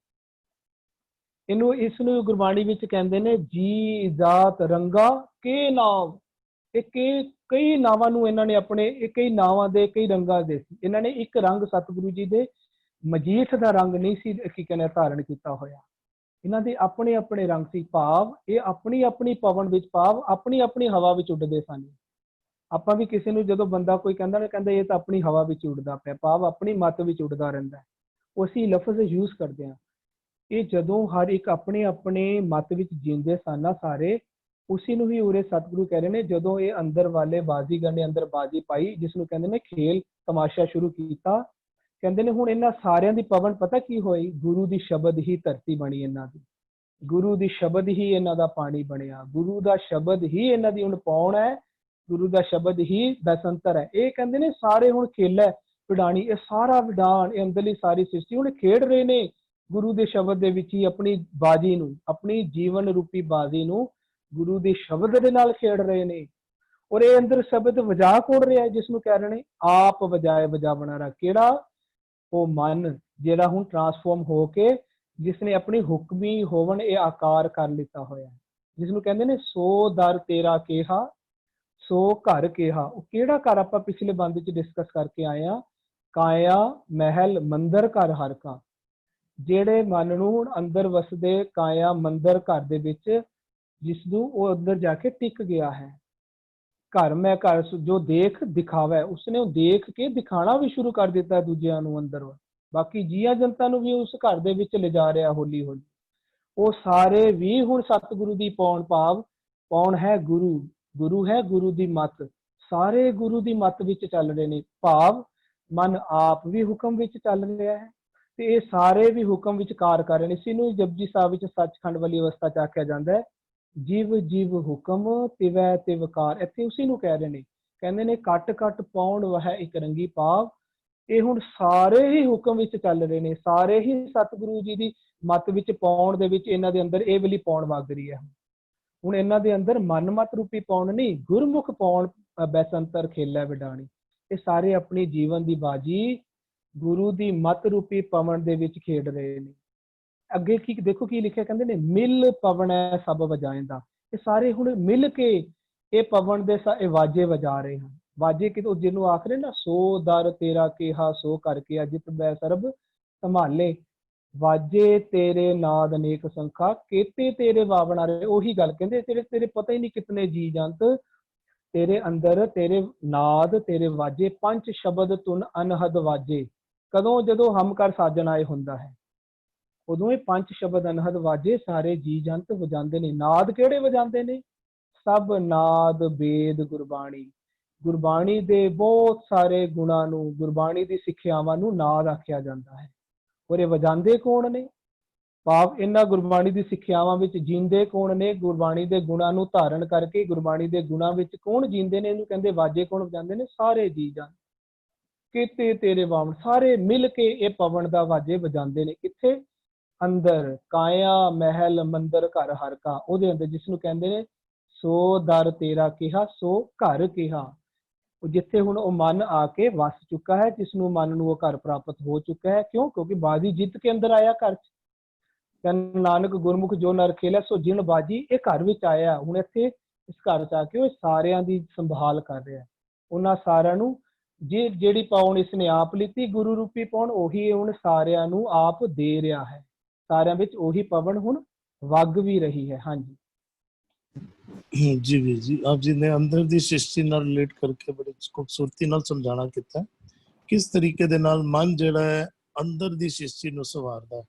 ਇਸ ਨੂੰ ਗੁਰਬਾਣੀ ਵਿੱਚ ਕਹਿੰਦੇ ਨੇ ਜੀ ਜਾਤ ਰੰਗਾ ਕੇ ਨਾਮ। ਇਹ ਕਈ ਨਾਵਾਂ ਨੂੰ ਇਹਨਾਂ ਨੇ ਆਪਣੇ ਕਈ ਨਾਵਾਂ ਦੇ ਕਈ ਰੰਗਾਂ ਦੇ ਸੀ। ਇਹਨਾਂ ਨੇ ਇੱਕ ਰੰਗ ਸਤਿਗੁਰੂ ਜੀ ਦੇ ਮਜੀਠ ਦਾ ਰੰਗ ਨਹੀਂ ਸੀ ਕੀ ਕਹਿੰਦੇ ਧਾਰਨ ਕੀਤਾ ਹੋਇਆ। ਇਹਨਾਂ ਦੇ ਆਪਣੇ ਆਪਣੇ ਰੰਗ ਸੀ। ਭਾਵ ਇਹ ਆਪਣੀ ਆਪਣੀ ਪਵਨ ਵਿੱਚ, ਭਾਵ ਆਪਣੀ ਆਪਣੀ ਹਵਾ ਵਿੱਚ ਉੱਡਦੇ ਸਨ। ਆਪਾਂ ਵੀ ਕਿਸੇ ਨੂੰ ਜਦੋਂ ਬੰਦਾ ਕੋਈ ਕਹਿੰਦਾ ਨਾ, ਕਹਿੰਦਾ ਇਹ ਤਾਂ ਆਪਣੀ ਹਵਾ ਵਿੱਚ ਉੱਡਦਾ ਪਿਆ, ਭਾਵ ਆਪਣੀ ਮੱਤ ਵਿੱਚ ਉੱਡਦਾ ਰਹਿੰਦਾ। ਉਹ ਅਸੀਂ ਲਫ਼ਜ਼ ਯੂਜ਼ ਕਰਦੇ ਹਾਂ। ਇਹ ਜਦੋਂ ਹਰ ਇੱਕ ਆਪਣੇ ਆਪਣੇ ਮੱਤ ਵਿੱਚ ਜੀਂਦੇ ਸਨ ਨਾ ਸਾਰੇ, ਉਸੇ ਨੂੰ ਹੀ ਉਰੇ ਸਤਿਗੁਰੂ ਕਹਿ ਰਹੇ ਨੇ ਜਦੋਂ ਇਹ ਅੰਦਰ ਵਾਲੇ ਬਾਜ਼ੀਗਰ ਨੇ ਅੰਦਰ ਬਾਜ਼ੀ ਪਾਈ, ਜਿਸ ਨੂੰ ਕਹਿੰਦੇ ਨੇ ਖੇਲ ਤਮਾਸ਼ਾ ਸ਼ੁਰੂ ਕੀਤਾ। ਕਹਿੰਦੇ ਨੇ ਹੁਣ ਇਹਨਾਂ ਸਾਰਿਆਂ ਦੀ ਪਵਨ ਪਤਾ ਕੀ ਹੋਈ? ਗੁਰੂ ਦੀ ਸ਼ਬਦ ਹੀ ਧਰਤੀ ਬਣੀ ਇਹਨਾਂ ਦੀ, ਗੁਰੂ ਦੀ ਸ਼ਬਦ ਹੀ ਇਹਨਾਂ ਦਾ ਪਾਣੀ ਬਣਿਆ, ਗੁਰੂ ਦਾ ਸ਼ਬਦ ਹੀ ਇਹਨਾਂ ਦੀ ਹੁਣ ਪੌਣ ਹੈ, ਗੁਰੂ ਦਾ ਸ਼ਬਦ ਹੀ ਬਸੰਤਰ ਹੈ। ਇਹ ਕਹਿੰਦੇ ਨੇ ਸਾਰੇ ਹੁਣ ਖੇਲਾ ਵਿਡਾਣੀ, ਇਹ ਸਾਰਾ ਵਿਡਾਨ, ਇਹ ਅੰਦਰਲੀ ਸਾਰੀ ਸ੍ਰਿਸ਼ਟੀ ਹੁਣ ਖੇਡ ਰਹੇ ਨੇ ਗੁਰੂ ਦੇ ਸ਼ਬਦ ਦੇ ਵਿੱਚ ਹੀ ਆਪਣੀ ਬਾਜੀ ਨੂੰ, ਆਪਣੀ ਜੀਵਨ ਰੂਪੀ ਬਾਜੀ ਨੂੰ ਗੁਰੂ ਦੇ ਸ਼ਬਦ ਦੇ ਨਾਲ ਖੇਡ ਰਹੇ ਨੇ। ਔਰ ਇਹ ਅੰਦਰ ਸ਼ਬਦ ਵਜਾ ਕੋੜ ਰਿਹਾ, ਜਿਸ ਨੂੰ ਕਹਿ ਰਹੇ ਨੇ ਆਪ ਵਜਾਏ ਵਜਾਵਣਾ ਰਾ। ਕਿਹੜਾ? ਉਹ ਮਨ ਜਿਹੜਾ ਹੁਣ ਟਰਾਂਸਫਾਰਮ ਹੋ ਕੇ ਜਿਸ ਨੇ ਆਪਣੀ ਹੁਕਮੀ ਹੋਵਨ ਇਹ ਆਕਾਰ ਕਰ ਲਿੱਤਾ ਹੋਇਆ, ਜਿਸ ਨੂੰ ਕਹਿੰਦੇ ਨੇ ਸੋ ਦਰ ਤੇਰਾ ਕਿਹਾ ਸੋ ਘਰ ਕਿਹਾ। ਉਹ ਕਿਹੜਾ ਘਰ? ਆਪਾਂ ਪਿਛਲੇ ਬੰਦ ਚ ਡਿਸਕਸ ਕਰਕੇ ਆਏ ਆ, ਕਾਇਆ ਮਹਿਲ ਮੰਦਰ ਘਰ ਹਰ ਕਾ। ਜਿਹੜੇ ਮਨ ਨੂੰ ਅੰਦਰ ਵਸਦੇ ਕਾਇਆ ਮੰਦਰ ਘਰ ਦੇ ਵਿੱਚ, ਜਿਸ ਨੂੰ ਉਹ ਅੰਦਰ ਜਾ ਕੇ ਟਿਕ ਗਿਆ ਹੈ। ਘਰ ਮੈਂ ਘਰ ਜੋ ਦੇਖ ਦਿਖਾਵਾ ਹੈ, ਉਸਨੇ ਉਹ ਦੇਖ ਕੇ ਦਿਖਾਣਾ ਵੀ ਸ਼ੁਰੂ ਕਰ ਦਿੱਤਾ ਦੂਜਿਆਂ ਨੂੰ ਅੰਦਰ, ਬਾਕੀ ਜੀਆਂ ਜਨਤਾ ਨੂੰ ਵੀ ਉਸ ਘਰ ਦੇ ਵਿੱਚ ਲਿਜਾ ਰਿਹਾ ਹੌਲੀ ਹੌਲੀ। ਉਹ ਸਾਰੇ ਵੀ ਹੁਣ ਸਤਿਗੁਰੂ ਦੀ ਪੌਣ, ਭਾਵ ਪੌਣ ਹੈ ਗੁਰੂ, ਗੁਰੂ ਹੈ ਗੁਰੂ ਦੀ ਮੱਤ, ਸਾਰੇ ਗੁਰੂ ਦੀ ਮੱਤ ਵਿੱਚ ਚੱਲ ਰਹੇ ਨੇ। ਭਾਵ ਮਨ ਆਪ ਵੀ ਹੁਕਮ ਵਿੱਚ ਚੱਲ ਰਿਹਾ ਹੈ ਤੇ ਇਹ ਸਾਰੇ ਵੀ ਹੁਕਮ ਵਿੱਚ ਕਾਰ ਕਰ ਰਹੇ ਨੇ। ਇਸੇ ਨੂੰ ਜਪਜੀ ਸਾਹਿਬ ਵਿੱਚ ਸੱਚਖੰਡ ਵਾਲੀ ਅਵਸਥਾ ਚ ਆਖਿਆ ਜਾਂਦਾ ਹੈ, ਜਿਵ ਜਿਵ ਹੁਕਮ ਤਿਵੈ ਤਿਵਕਾਰ। ਇੱਥੇ ਉਸੇ ਨੂੰ ਕਹਿ ਰਹੇ ਨੇ, ਕਹਿੰਦੇ ਨੇ ਕੱਟ ਕੱਟ ਪੌਣ ਵਹ ਇੱਕ ਰੰਗੀ। ਭਾਵ ਇਹ ਹੁਣ ਸਾਰੇ ਹੀ ਹੁਕਮ ਵਿੱਚ ਚੱਲ ਰਹੇ ਨੇ, ਸਾਰੇ ਹੀ ਸਤਿਗੁਰੂ ਜੀ ਦੀ ਮੱਤ ਵਿੱਚ ਪੌਣ ਦੇ ਵਿੱਚ ਇਹਨਾਂ ਦੇ ਅੰਦਰ ਇਹ ਵਾਲੀ ਪੌਣ ਵਗ ਰਹੀ ਹੈ। ਹੁਣ ਇਹਨਾਂ ਦੇ ਅੰਦਰ ਮਨਮਤ ਰੂਪੀ ਪੌਣ ਨਹੀਂ, ਗੁਰਮੁਖ ਪੌਣ ਬੈਸੰਤਰ ਖੇਲਾ ਵਿਡਾਣੀ। ਇਹ ਸਾਰੇ ਆਪਣੀ ਜੀਵਨ ਦੀ ਬਾਜੀ ਗੁਰੂ ਦੀ ਮਤ ਰੂਪੀ ਪਵਨ ਦੇ ਵਿੱਚ ਖੇਡ ਰਹੇ ਨੇ। ਅੱਗੇ ਕੀ ਦੇਖੋ ਕੀ ਲਿਖਿਆ, ਕਹਿੰਦੇ ਨੇ ਮਿਲ ਪਵਨ ਹੈ ਸਭ ਵਜਾਇਂਦਾ। ਇਹ ਸਾਰੇ ਹੁਣ ਮਿਲ ਕੇ ਇਹ ਪਵਨ ਦੇ ਇਹ ਵਾਜੇ ਵਜਾ ਰਹੇ ਹਨ। ਵਾਜੇ ਕਿਤੋਂ ਜਿਹਨੂੰ ਆਖਰੇ ਨਾ ਸੋ ਦਰ ਤੇਰਾ ਕਿਹਾ ਸੋ ਕਰਕੇ ਅਜਿਤ ਬੈ ਸਰਬ ਸੰਭਾਲੇ, ਵਾਜੇ ਤੇਰੇ ਨਾਦ ਅਨੇਕ ਸੰਖਾ ਕੇਤੇ ਤੇਰੇ ਵਾਵਣਾ ਰਹੇ। ਉਹੀ ਗੱਲ ਕਹਿੰਦੇ ਤੇਰੇ ਪਤਾ ਹੀ ਨਹੀਂ ਕਿਤਨੇ ਜੀ ਜੰਤ ਤੇਰੇ ਅੰਦਰ, ਤੇਰੇ ਨਾਦ ਤੇਰੇ ਵਾਜੇ, ਪੰਜ ਸ਼ਬਦ ਤੁਨ ਅਨਹਦ ਵਾਜੇ। ਕਦੋਂ? ਜਦੋਂ ਹਮ ਕਰ ਸਾਜਣ ਆਏ ਹੁੰਦਾ ਹੈ, ਉਦੋਂ ਇਹ ਪੰਜ ਸ਼ਬਦ ਅਨਹਦ ਵਾਜੇ ਸਾਰੇ ਜੀ ਜੰਤ ਵਜਾਉਂਦੇ ਨੇ। ਨਾਦ ਕਿਹੜੇ ਵਜਾਉਂਦੇ ਨੇ? ਸਭ ਨਾਦ ਵੇਦ ਗੁਰਬਾਣੀ, ਗੁਰਬਾਣੀ ਦੇ ਬਹੁਤ ਸਾਰੇ ਗੁਣਾਂ ਨੂੰ, ਗੁਰਬਾਣੀ ਦੀ ਸਿੱਖਿਆਵਾਂ ਨੂੰ ਨਾਦ ਆਖਿਆ ਜਾਂਦਾ ਹੈ। ਔਰ ਇਹ ਵਜਾਉਂਦੇ ਕੌਣ ਨੇ? ਭਾਵ ਇਹਨਾਂ ਗੁਰਬਾਣੀ ਦੀ ਸਿੱਖਿਆਵਾਂ ਵਿੱਚ ਜੀਂਦੇ ਕੌਣ ਨੇ? ਗੁਰਬਾਣੀ ਦੇ ਗੁਣਾਂ ਨੂੰ ਧਾਰਨ ਕਰਕੇ ਗੁਰਬਾਣੀ ਦੇ ਗੁਣਾਂ ਵਿੱਚ ਕੌਣ ਜੀਂਦੇ ਨੇ? ਇਹਨੂੰ ਕਹਿੰਦੇ ਵਾਜੇ ਕੌਣ ਵਜਾਉਂਦੇ ਨੇ? ਸਾਰੇ ਜੀ ਜੰਤ ਕਿਤੇ ਤੇਰੇ ਵਾਵਣ, ਸਾਰੇ ਮਿਲ ਕੇ ਇਹ ਪਵਨ ਦਾ ਵਾਜੇ ਵਜਾਉਂਦੇ ਨੇ। ਕਿੱਥੇ? ਅੰਦਰ ਕਾਇਆ ਮਹਿਲ ਮੰਦਰ ਘਰ ਹਰ ਕਾ, ਉਹਦੇ ਅੰਦਰ, ਜਿਸ ਨੂੰ ਕਹਿੰਦੇ ਨੇ ਸੋ ਦਰ ਤੇਰਾ ਕਿਹਾ ਸੋ ਘਰ ਕਿਹਾ। ਉਹ ਜਿੱਥੇ ਹੁਣ ਉਹ ਮਨ ਆ ਕੇ ਵਸ ਚੁੱਕਾ ਹੈ, ਜਿਸ ਨੂੰ ਮਨ ਨੂੰ ਉਹ ਘਰ ਪ੍ਰਾਪਤ ਹੋ ਚੁੱਕਾ ਹੈ। ਕਿਉਂ? ਕਿਉਂਕਿ ਬਾਜੀ ਜਿੱਤ ਕੇ ਅੰਦਰ ਆਇਆ ਘਰ ਚ। ਕਹਿੰਦੇ ਨਾਨਕ ਗੁਰਮੁਖ ਜੋ ਨਰ ਖੇਲਿਆ ਸੋ ਜਿਨ ਬਾਜੀ, ਇਹ ਘਰ ਵਿੱਚ ਆਇਆ। ਹੁਣ ਇੱਥੇ ਇਸ ਘਰ ਚ ਆ ਕੇ ਉਹ ਸਾਰਿਆਂ ਦੀ ਸੰਭਾਲ ਕਰ ਰਿਹਾ। ਉਹਨਾਂ ਸਾਰਿਆਂ ਨੂੰ ਜਿਹੜੀ ਪਾਉਣ ਇਸਨੇ ਆਪ ਲਿੱਤੀ ਗੁਰੂ ਰੂਪੀ ਪਾਉਣ, ਉਹੀ ਹੁਣ ਸਾਰਿਆਂ ਨੂੰ ਆਪ ਦੇ ਰਿਹਾ ਹੈ। ਸਾਰਿਆਂ ਵਿੱਚ ਉਹੀ ਪਵਨ ਹੁਣ ਵਗ ਵੀ ਰਹੀ ਹੈ। ਹਾਂਜੀ ਜੀ ਵੀਰ ਜੀ, ਆਪ ਜੀ ਨੇ ਅੰਦਰ ਦੀ ਸ੍ਰਿਸ਼ਟੀ ਨਾਲ ਰਿਲੇਟ ਕਰਕੇ ਬੜੀ ਖੂਬਸੂਰਤੀ ਨਾਲ ਸਮਝਾਣਾ ਕੀਤਾ ਕਿਸ ਤਰੀਕੇ ਦੇ ਨਾਲ ਮਨ ਜਿਹੜਾ ਹੈ ਅੰਦਰ ਦੀ ਸ੍ਰਿਸ਼ਟੀ ਨੂੰ ਸਵਾਰਦਾ ਹੈ।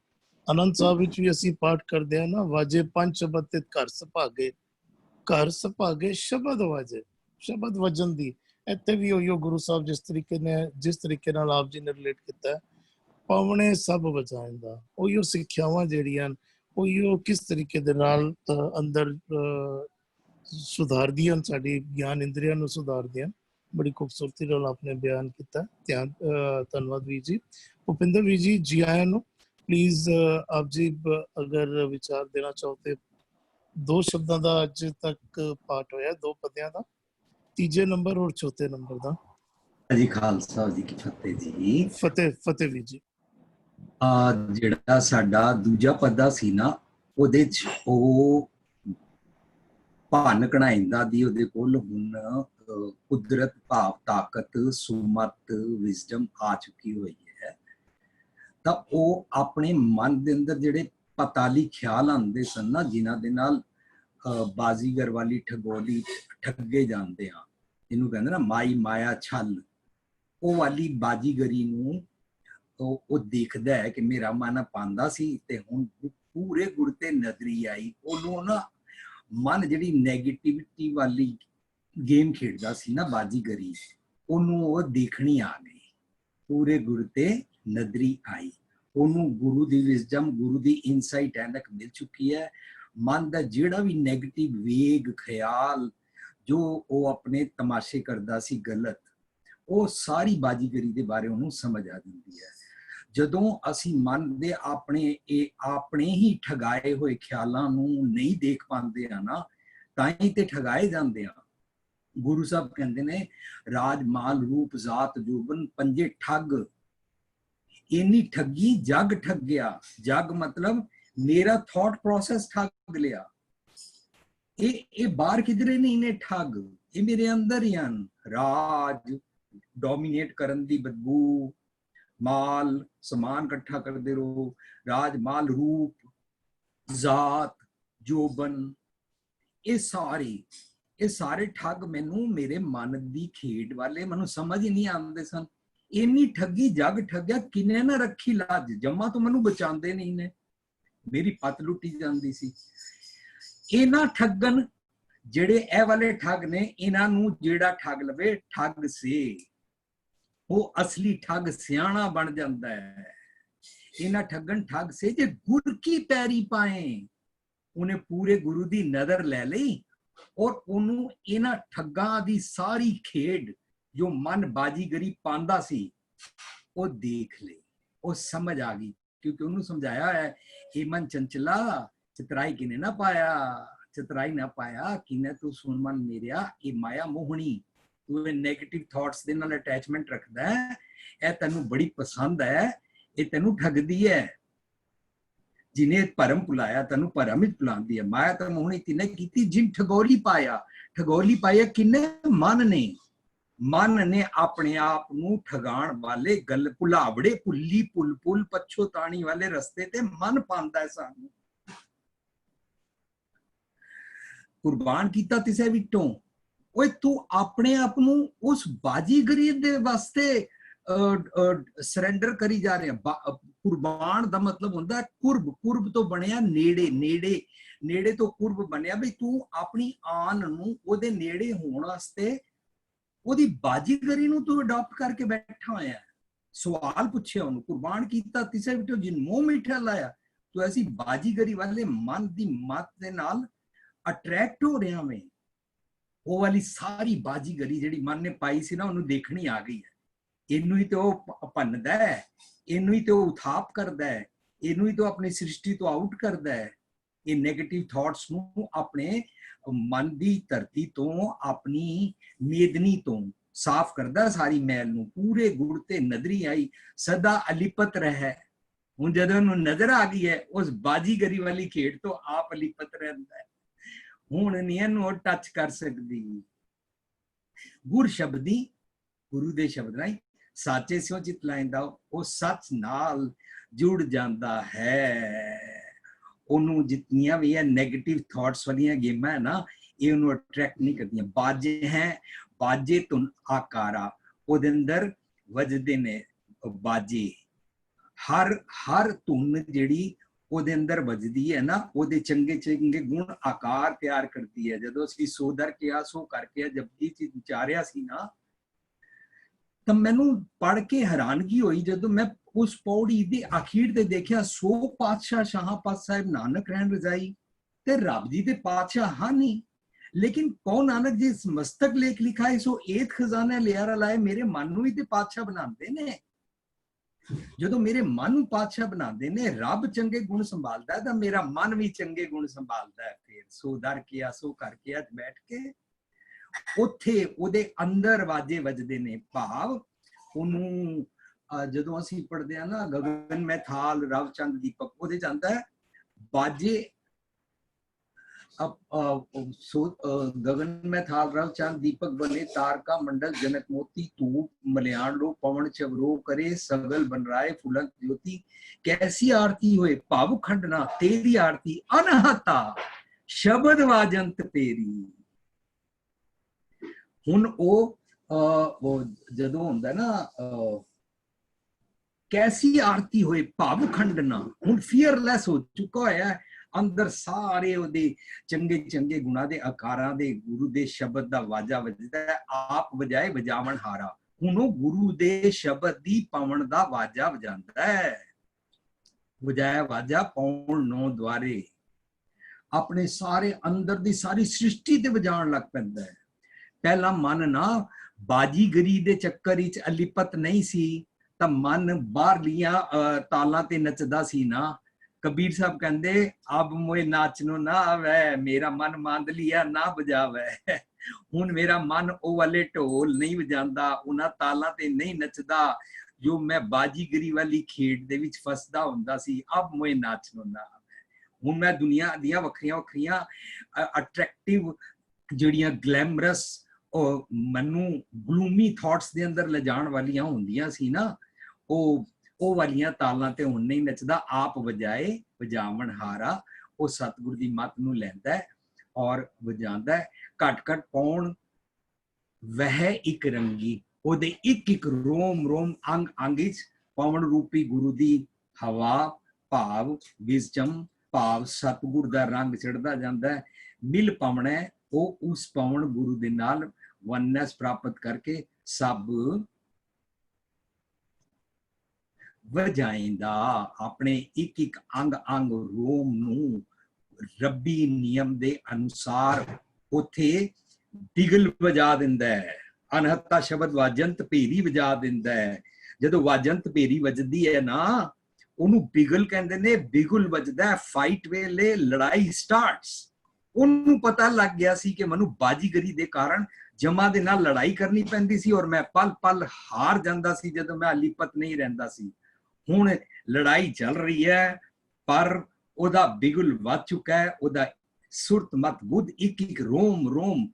ਆਨੰਦ ਸਾਹਿਬ ਵਿੱਚ ਵੀ ਅਸੀਂ ਪਾਠ ਕਰਦੇ ਹਾਂ ਨਾ, ਵਾਜੇ ਪੰਜ ਸ਼ਬਦ ਤੇ ਘਰ ਸੁਭਾਗੇ ਸ਼ਬਦ ਵਾਜੇ, ਸ਼ਬਦ ਵਜਨ ਦੀ। ਇੱਥੇ ਵੀ ਉਹੀਓ ਗੁਰੂ ਸਾਹਿਬ ਜਿਸ ਤਰੀਕੇ ਨਾਲ ਆਪ ਜੀ ਨੇ ਰਿਲੇਟ ਕੀਤਾ, ਪਵਣੇ ਸਭ ਵਜਾਇਂਦਾ, ਉਹੀਓ ਸਿੱਖਿਆਵਾਂ ਜਿਹੜੀਆਂ ਉਹੀਓ ਕਿਸ ਤਰੀਕੇ ਦੇ ਨਾਲ ਅੰਦਰ ਸੁਧਾਰਦੀਆਂ, ਸਾਡੀ ਗਿਆਨ ਇੰਦਰੀਆਂ ਨੂੰ ਸੁਧਾਰਦੀਆਂ। ਬੜੀ ਖੂਬਸੂਰਤੀ ਨਾਲ ਆਪਨੇ ਬਿਆਨ ਕੀਤਾ। ਧੰਨਵਾਦ ਵੀਰ ਜੀ। ਭੁਪਿੰਦਰ ਵੀਰ ਜੀ ਆਇਆਂ ਨੂੰ। ਪਲੀਜ਼ ਆਪ ਜੀ ਅਗਰ ਵਿਚਾਰ ਦੇਣਾ ਚਾਹੋ ਤੇ 2 ਸ਼ਬਦਾਂ ਦਾ ਅੱਜ ਤੱਕ ਪਾਠ ਹੋਇਆ, 2 ਪਦਿਆਂ ਦਾ, 3 ਨੰਬਰ ਔਰ 4 ਨੰਬਰ ਦਾ। ਜੀ ਖਾਲਸਾ ਜੀ ਕੀ ਫਤਿਹ ਜੀ। ਫਤਿਹ ਵੀਰ ਜੀ। ਜਿਹੜਾ ਸਾਡਾ ਦੂਜਾ ਪੱਦਾ ਸੀ ਨਾ, ਉਹਦੇ 'ਚ ਉਹ ਭੰਨ ਕਢਾਇੰਦਾ ਦੀ ਉਹਦੇ ਕੋਲ ਹੁਣ ਕੁਦਰਤ ਭਾਵ ਤਾਕਤ ਸੁਮਤ ਵਿਜ਼ਡਮ ਆ ਚੁੱਕੀ ਹੋਈ ਹੈ। ਤਾਂ ਉਹ ਆਪਣੇ ਮਨ ਦੇ ਅੰਦਰ ਜਿਹੜੇ ਪਤਾਲੀ ਖਿਆਲ ਆਉਂਦੇ ਸਨ ਨਾ, ਜਿਨ੍ਹਾਂ ਦੇ ਨਾਲ ਬਾਜ਼ੀਗਰ ਵਾਲੀ ਠਗੋਲੀ ਠੱਗੇ ਜਾਂਦੇ ਆ, ਇਹਨੂੰ ਕਹਿੰਦੇ ਨਾ ਮਾਈ ਮਾਇਆ ਛਲ, ਉਹ ਵਾਲੀ ਬਾਜੀਗਰੀ ਨੂੰ ਉਹ ਦੇਖਦਾ ਹੈ ਕਿ ਮੇਰਾ ਮਨ ਪਾਉਂਦਾ ਸੀ ਤੇ ਹੁਣ ਪੂਰੇ ਗੁਰ ਤੇ ਨਜ਼ਰੀ ਆਈ। ਉਹਨੂੰ ਨਾ ਮਨ ਜਿਹੜੀ ਨੈਗੇਟਿਵਿਟੀ ਵਾਲੀ ਗੇਮ ਖੇਡਦਾ ਸੀ ਨਾ ਬਾਜੀਗਰੀ, ਉਹਨੂੰ ਉਹ ਦੇਖਣੀ ਆ ਗਈ। ਪੂਰੇ ਗੁਰ ਤੇ ਨਜ਼ਰੀ ਆਈ, ਉਹਨੂੰ ਗੁਰੂ ਦੀ ਵਿਜ਼ਡਮ, ਗੁਰੂ ਦੀ ਇਨਸਾਈਟ ਐਨਕ ਮਿਲ ਚੁੱਕੀ ਹੈ। ਮਨ ਦਾ ਜਿਹੜਾ ਵੀ ਨੈਗੇਟਿਵ ਵੇਗ ਖਿਆਲ ਜੋ ਉਹ ਆਪਣੇ ਤਮਾਸ਼ੇ ਕਰਦਾ ਸੀ ਗਲਤ, ਉਹ ਸਾਰੀ ਬਾਜੀਗਰੀ ਦੇ ਬਾਰੇ ਉਹਨੂੰ ਸਮਝ ਆ ਜਾਂਦੀ ਹੈ। ਜਦੋਂ ਅਸੀਂ ਮਨ ਦੇ ਆਪਣੇ ਹੀ ਠਗਾਏ ਹੋਏ ਖਿਆਲਾਂ ਨੂੰ ਨਹੀਂ ਦੇਖ ਪਾਉਂਦੇ ਆ ਨਾ, ਤਾਂ ਹੀ ਤੇ ਠਗਾਏ ਜਾਂਦੇ ਆ। ਗੁਰੂ ਸਾਹਿਬ ਕਹਿੰਦੇ ਨੇ ਰਾਜ ਮਾਲ ਰੂਪ ਜ਼ਾਤ ਜੋਬਨ ਪੰਜੇ ਠੱਗ, ਇੰਨੀ ਠੱਗੀ ਜੱਗ ਠੱਗਿਆ। ਜੱਗ ਮਤਲਬ ਮੇਰਾ ਥਾਟ ਪ੍ਰੋਸੈਸ ਠੱਗ ਲਿਆ। ਇਹ ਬਾਹਰ ਕਿਧਰੇ ਨਹੀਂ ਨੇ ਠੱਗ, ਇਹ ਮੇਰੇ ਅੰਦਰ ਹੀ ਹਨ। ਰਾਜ ਡੋਮੀਨੇਟ ਕਰਨ ਦੀ ਬਦਬੂ, ਮਾਲ ਸਮਾਨ ਇਕੱਠਾ ਕਰਦੇ ਰਹੋ, ਰਾਜ ਮਾਲ ਰੂਪ ਜ਼ਾਤ ਜੋਬਨ, ਇਹ ਸਾਰੇ ਠੱਗ ਮੈਨੂੰ ਮੇਰੇ ਮਨ ਦੀ ਖੇਡ ਵਾਲੇ ਮੈਨੂੰ ਸਮਝ ਹੀ ਨਹੀਂ ਆਉਂਦੇ ਸਨ। ਇੰਨੀ ਠੱਗੀ ਜੱਗ ਠੱਗਿਆ, ਕਿਨੇ ਨਾ ਰੱਖੀ ਲਾਜ, ਜੰਮਾ ਤੋਂ ਮੈਨੂੰ ਬਚਾਉਂਦੇ ਨਹੀਂ ਨੇ, ਮੇਰੀ ਪੱਤ ਲੁੱਟੀ ਜਾਂਦੀ ਸੀ। ਇਹਨਾਂ ਠੱਗਨ ਜਿਹੜੇ ਇਹ ਵਾਲੇ ਠੱਗ ਨੇ, ਇਹਨਾਂ ਨੂੰ ਜਿਹੜਾ ਠੱਗ ਲਵੇ ਠੱਗ ਸੇ, ਉਹ ਅਸਲੀ ਠੱਗ ਸਿਆਣਾ ਬਣ ਜਾਂਦਾ ਹੈ। ਇਹਨਾਂ ਠੱਗਨ ਠੱਗ ਸੇ ਜੇ ਗੁਰ ਕੀ ਪੈਰੀ ਪਾਏ, ਉਹਨੇ ਪੂਰੇ ਗੁਰੂ ਦੀ ਨਜ਼ਰ ਲੈ ਲਈ ਔਰ ਉਹਨੂੰ ਇਹਨਾਂ ਠੱਗਾਂ ਦੀ ਸਾਰੀ ਖੇਡ ਜੋ ਮਨ ਬਾਜੀਗਰੀ ਪਾਉਂਦਾ ਸੀ ਉਹ ਦੇਖ ਲਈ, ਉਹ ਸਮਝ ਆ ਗਈ। ਕਿਉਂਕਿ ਉਹਨੂੰ ਸਮਝਾਇਆ ਹੈ ਇਹ ਮਨ ਚੰਚਲਾ ਚਤਰਾਈ ਕਿਨੇ ਨਾ ਪਾਇਆ, ਚਤਰਾਈ ਨਾ ਪਾਇਆ ਕਿਨੇ ਤੂੰ ਸੁਣ ਮਨ ਮੇਰਿਆ, ਇਹ ਮਾਇਆ ਮੋਹਣੀ, ਤੂੰ ਇਹ ਨੈਗੇਟਿਵ ਥਾਟਸ ਦੇ ਨਾਲ ਅਟੈਚਮੈਂਟ ਰੱਖਦਾ ਹੈ, ਇਹ ਤੈਨੂੰ ਬੜੀ ਪਸੰਦ ਹੈ, ਇਹ ਤੈਨੂੰ ਠੱਗਦੀ ਹੈ। ਜਿਨੇ ਭਰਮ ਭੁਲਾਇਆ ਤੈਨੂੰ ਭਰਮ ਵਿੱਚ ਭੁਲਾਉਂਦੀ ਹੈ। ਮਾਇਆ ਤਾਂ ਮੋਹਣੀ ਤਿਨੇ ਕੀਤੀ ਜਿਨ ਠਗੋਲੀ ਪਾਇਆ, ਠਗੋਲੀ ਪਾਇਆ ਕਿਨੇ? ਮਨ ਨੇ ਆਪਣੇ ਆਪ ਨੂੰ ਠਗਾਣ ਵਾਲੇ ਗੱਲ ਭੁਲਾਵੜੇ ਭੁੱਲੀ ਪੁੱਲ ਪਛੋਤਾਣੀ ਵਾਲੇ ਰਸਤੇ ਤੇ ਮਨ ਪਾਉਂਦਾ ਹੈ ਸਾਨੂੰ। ਕੁਰਬਾਨ ਕੀਤਾ ਤਿਸੇ ਵਿਟੋਂ, ਓਏ ਤੂੰ ਆਪਣੇ ਆਪ ਨੂੰ ਉਸ ਬਾਜੀਗਰੀ ਦੇ ਵਾਸਤੇ ਸਰੈਂਡਰ ਕਰੀ ਜਾ ਰਿਹਾ। ਕੁਰਬਾਨ ਦਾ ਮਤਲਬ ਹੁੰਦਾ ਕੁਰਬ ਤੋਂ ਬਣਿਆ ਨੇੜੇ ਤੋਂ ਕੁਰਬ ਬਣਿਆ ਵੀ ਤੂੰ ਆਪਣੀ ਆਨ ਨੂੰ ਉਹਦੇ ਨੇੜੇ ਹੋਣ ਵਾਸਤੇ ਉਹਦੀ ਬਾਜੀਗਰੀ ਨੂੰ ਤੂੰ ਅਡਾਪਟ ਕਰਕੇ ਬੈਠਾ ਹੋਇਆ। ਸਵਾਲ ਪੁੱਛਿਆ ਉਹਨੂੰ, ਕੁਰਬਾਨ ਕੀਤਾ ਤਿਸੇ ਵਿਟੋਂ ਜਿਨ ਮੋਹ ਮਿੱਠਾ ਲਾਇਆ, ਤੂੰ ਐਸੀ ਬਾਜੀਗਰੀ ਵਾਲੇ ਮਨ ਦੀ ਮੱਤ ਦੇ ਨਾਲ ਅਟਰੈਕਟ ਹੋ ਰਿਹਾ ਵੇਂ। ਉਹ ਵਾਲੀ ਸਾਰੀ ਬਾਜੀਗਰੀ ਜਿਹੜੀ ਮਨ ਨੇ ਪਾਈ ਸੀ ਨਾ, ਉਹਨੂੰ ਦੇਖਣੀ ਆ ਗਈ ਹੈ। ਇਹਨੂੰ ਹੀ ਤੇ ਉਹ ਭੰਨਦਾ ਹੈ, ਇਹਨੂੰ ਹੀ ਤੇ ਉਹ ਉਥਾਪ ਕਰਦਾ ਹੈ, ਇਹਨੂੰ ਹੀ ਤੇ ਆਪਣੀ ਸ੍ਰਿਸ਼ਟੀ ਤੋਂ ਆਊਟ ਕਰਦਾ ਹੈ। ਇਹ ਨੈਗੇਟਿਵ ਥਾਟਸ ਨੂੰ ਆਪਣੇ ਮਨ ਦੀ ਧਰਤੀ ਤੋਂ, ਆਪਣੀ ਮੇਦਨੀ ਤੋਂ ਸਾਫ਼ ਕਰਦਾ ਸਾਰੀ ਮੈਲ ਨੂੰ। ਪੂਰੇ ਗੁਰ ਤੇ ਨਜ਼ਰੀ ਆਈ ਸਦਾ ਅਲਿਪਤ ਰਹਿ। ਹੁਣ ਜਦੋਂ ਉਹਨੂੰ ਨਜ਼ਰ ਆ ਗਈ ਹੈ ਉਸ ਬਾਜੀਗਰੀ ਵਾਲੀ ਖੇਡ ਤੋਂ, ਆਪ ਅਲਿਪਤ ਰਹਿੰਦਾ ਹੈ। ਹੁਣ ਨਹੀਂ ਇਹਨੂੰ ਟੱਚ ਕਰ ਸਕਦੀ। ਗੁਰ ਸ਼ਬਦੀ, ਗੁਰੂ ਦੇ ਸ਼ਬਦ ਨਾਲ ਸਾਚੇ ਸਿਓ ਚਿਤ ਲਾਇੰਦਾ, ਉਹ ਸੱਚ ਨਾਲ ਜੁੜ ਜਾਂਦਾ ਹੈ। ਉਹਨੂੰ ਜਿਤਨੀਆਂ ਵੀ ਇਹ ਨੈਗੇਟਿਵ ਥਾਟਸ ਵਾਲੀਆਂ ਗੇਮਾਂ ਹੈ ਨਾ, ਇਹ ਉਹਨੂੰ ਅਟਰੈਕਟ ਨਹੀਂ ਕਰਦੀਆਂ। ਬਾਜੇ ਹੈ, ਬਾਜੇ ਧੁਨ ਆਕਾਰਾ, ਉਹਦੇ ਅੰਦਰ ਵੱਜਦੇ ਨੇ ਬਾਜੇ। ਹਰ ਧੁਨ ਜਿਹੜੀ ਉਹਦੇ ਅੰਦਰ ਵੱਜਦੀ ਹੈ ਨਾ, ਉਹਦੇ ਚੰਗੇ ਚੰਗੇ ਗੁਣ ਆਕਾਰ ਤਿਆਰ ਕਰਦੀ ਹੈ। ਜਦੋਂ ਅਸੀਂ ਸੋਦਰ ਕਿਆ ਸੋ ਕਰਕੇ ਜਪਜੀ ਚ ਵਿਚਾਰਿਆ ਸੀ ਨਾ, ਤਾਂ ਮੈਨੂੰ ਪੜ੍ਹ ਕੇ ਹੈਰਾਨਗੀ ਹੋਈ ਜਦੋਂ ਮੈਂ ਉਸ ਪੌੜੀ ਦੇ ਅਖੀਰ ਤੇ ਦੇਖਿਆ, 100 ਪਾਤਸ਼ਾਹ ਸ਼ਾਹਾਂ ਪਾਤ ਸਾਹਿਬ ਨਾਨਕ ਰਹਿਣ ਰਜਾਈ, ਤੇ ਰੱਬ ਜੀ ਦੇ ਪਾਤਸ਼ਾਹ ਹਨ ਨਹੀਂ, ਲੇਕਿਨ ਕੌਣ ਨਾਨਕ ਜੀ ਮਸਤਕ ਲੇਖ ਲਿਖਾਏ ਸੋ ਏਤ ਖਜ਼ਾਨਾ ਲਿਆਰਾ ਲਾਏ, ਮੇਰੇ ਮਨ ਨੂੰ ਹੀ ਤੇ ਪਾਤਸ਼ਾਹ ਬਣਾਉਂਦੇ ਨੇ। ਜਦੋਂ ਮੇਰੇ ਮਨ ਨੂੰ ਪਾਤਸ਼ਾਹ ਬਣਾਉਂਦੇ ਨੇ, ਰੱਬ ਚੰਗੇ ਗੁਣ ਸੰਭਾਲਦਾ ਤਾਂ ਮੇਰਾ ਮਨ ਵੀ ਚੰਗੇ ਗੁਣ ਸੰਭਾਲਦਾ ਹੈ। ਫਿਰ ਸੋ ਦਰ ਕਿਆ ਸੋ ਕਰਕੇ ਅੱਜ ਬੈਠ ਕੇ ਉੱਥੇ ਉਹਦੇ ਅੰਦਰ ਵਾਜੇ ਵੱਜਦੇ ਨੇ। ਭਾਵ ਉਹਨੂੰ ਜਦੋਂ ਅਸੀਂ ਪੜ੍ਹਦੇ ਆ ਨਾ, ਗਗਨ ਮੈਂ ਥਾਲ ਰਵ ਚੰਦ ਦੀਪਕ, ਉਹਦੇ ਚ ਆਂਦਾ ਹੈ ਬਾਜੇ गगन में थाल रव चांद दीपक बने, तारका मंडल जनक मोती, तू मलयान लो पवन चवरो करे, सगल बन राय फुलक ज्योति। कैसी आरती होए भाव खंडना, तेरी आरती अनहता शब्द वाजंत तेरी। हुन ओ जदों हुंदा ना कैसी आरती होए भाव खंडना, हुन फीयरलैस हो चुका है अंदर सारे ओदे चंगे चंगे गुणा दे आकारां दे गुरु दे शब्द दा वाजा वजदा है। आप बजाए बजावन हारा, हुन ओ गुरु दे शब्द दी पावन दा वाजा वजांदा है। बजाया वाजा पाउण नौ द्वारे, अपने सारे अंदर दी सारी सृष्टि ते वजाण लग पैंदा है। पहला मन ना बाजीगरी दे चक्कर विच अलिपत नहीं सी, तां मन बाहरलियां तालां ते नचदा सी ना। कबीर साहब कहते अब मोए नाचनो ना आवे, मेरा मन मांदलिया ना बजावे। हुन मेरा मन ओ वाले ढोल नहीं वजांदा, उन्हां तालां ते नहीं नचदा जो मैं बाजीगरी वाली खेड दे विच फसदा हुंदा सी। अब मोए नाचनो ना आवे। हुन मैं दुनिया दियां वखरियां वखरियां अट्रैक्टिव जिहड़ियां ग्लैमरस और मनु ग्लूमी थॉट्स दे अंदर ले जाण वालियां हुंदियां सी ना, ਉਹ ਵਾਲੀਆਂ ਤਾਲਾਂ ਤੇ ਹੁਣ ਨਹੀਂ ਨੱਚਦਾ। ਆਪ ਵਜਾਏ ਵਜਾਵਣ ਹਾਰਾ, ਉਹ ਸਤਿਗੁਰ ਦੀ ਮੱਤ ਨੂੰ ਲੈਂਦਾ ਔਰ ਵਜਾਉਂਦਾ ਹੈ। ਘਟ ਘਟ ਪਾਉਣ ਵਹਿ ਇੱਕ ਰੰਗੀ, ਉਹਦੇ ਇੱਕ ਇੱਕ ਰੋਮ ਰੋਮ ਅੰਗ ਅੰਗ ਵਿੱਚ ਪਵਨ ਰੂਪੀ ਗੁਰੂ ਦੀ ਹਵਾ ਭਾਵ ਵਿਜ਼ਡਮ ਭਾਵ ਸਤਿਗੁਰ ਦਾ ਰੰਗ ਚੜਦਾ ਜਾਂਦਾ ਹੈ। ਮਿਲ ਪਾਵਣਾ ਉਹ ਉਸ ਪਵਨ ਗੁਰੂ ਦੇ ਨਾਲ ਵਨੈਸ ਪ੍ਰਾਪਤ ਕਰਕੇ ਸਭ ਵਜਾਇੰਦਾ। ਆਪਣੇ ਇੱਕ ਇੱਕ ਅੰਗ ਅੰਗ ਰੋਮ ਨੂੰ ਰੱਬੀ ਨਿਯਮ ਦੇ ਅਨੁਸਾਰ ਉੱਥੇ ਬਿਗਲ ਵਜਾ ਦਿੰਦਾ ਹੈ। ਅਨਹਤਾ ਸ਼ਬਦ ਵਾਜੰਤ ਭੇਰੀ ਵਜਾ ਦਿੰਦਾ ਹੈ। ਜਦੋਂ ਵਾਜੰਤ ਭੇਰੀ ਵੱਜਦੀ ਹੈ ਨਾ, ਉਹਨੂੰ ਬਿਗਲ ਕਹਿੰਦੇ ਨੇ। ਬਿਗਲ ਵੱਜਦਾ ਹੈ ਫਾਈਟ ਵੇਲੇ, ਲੜਾਈ ਸਟਾਰਟਸ। ਉਹਨੂੰ ਪਤਾ ਲੱਗ ਗਿਆ ਸੀ ਕਿ ਮੈਨੂੰ ਬਾਜੀਗਰੀ ਦੇ ਕਾਰਨ ਜਮਾ ਦੇ ਨਾਲ ਲੜਾਈ ਕਰਨੀ ਪੈਂਦੀ ਸੀ ਔਰ ਮੈਂ ਪਲ ਪਲ ਹਾਰ ਜਾਂਦਾ ਸੀ ਜਦੋਂ ਮੈਂ ਅਲੀਪਤ ਨਹੀਂ ਰਹਿੰਦਾ ਸੀ। ਹੁਣ ਲੜਾਈ ਚੱਲ ਰਹੀ ਹੈ ਪਰ ਉਹਦਾ ਬਿਗਲ ਵੱਜ ਚੁੱਕਾ ਹੈ। ਉਹਦਾ ਸੁਰਤ ਮਤ ਬੁੱਧ ਇੱਕ ਇੱਕ ਰੋਮ ਰੋਮ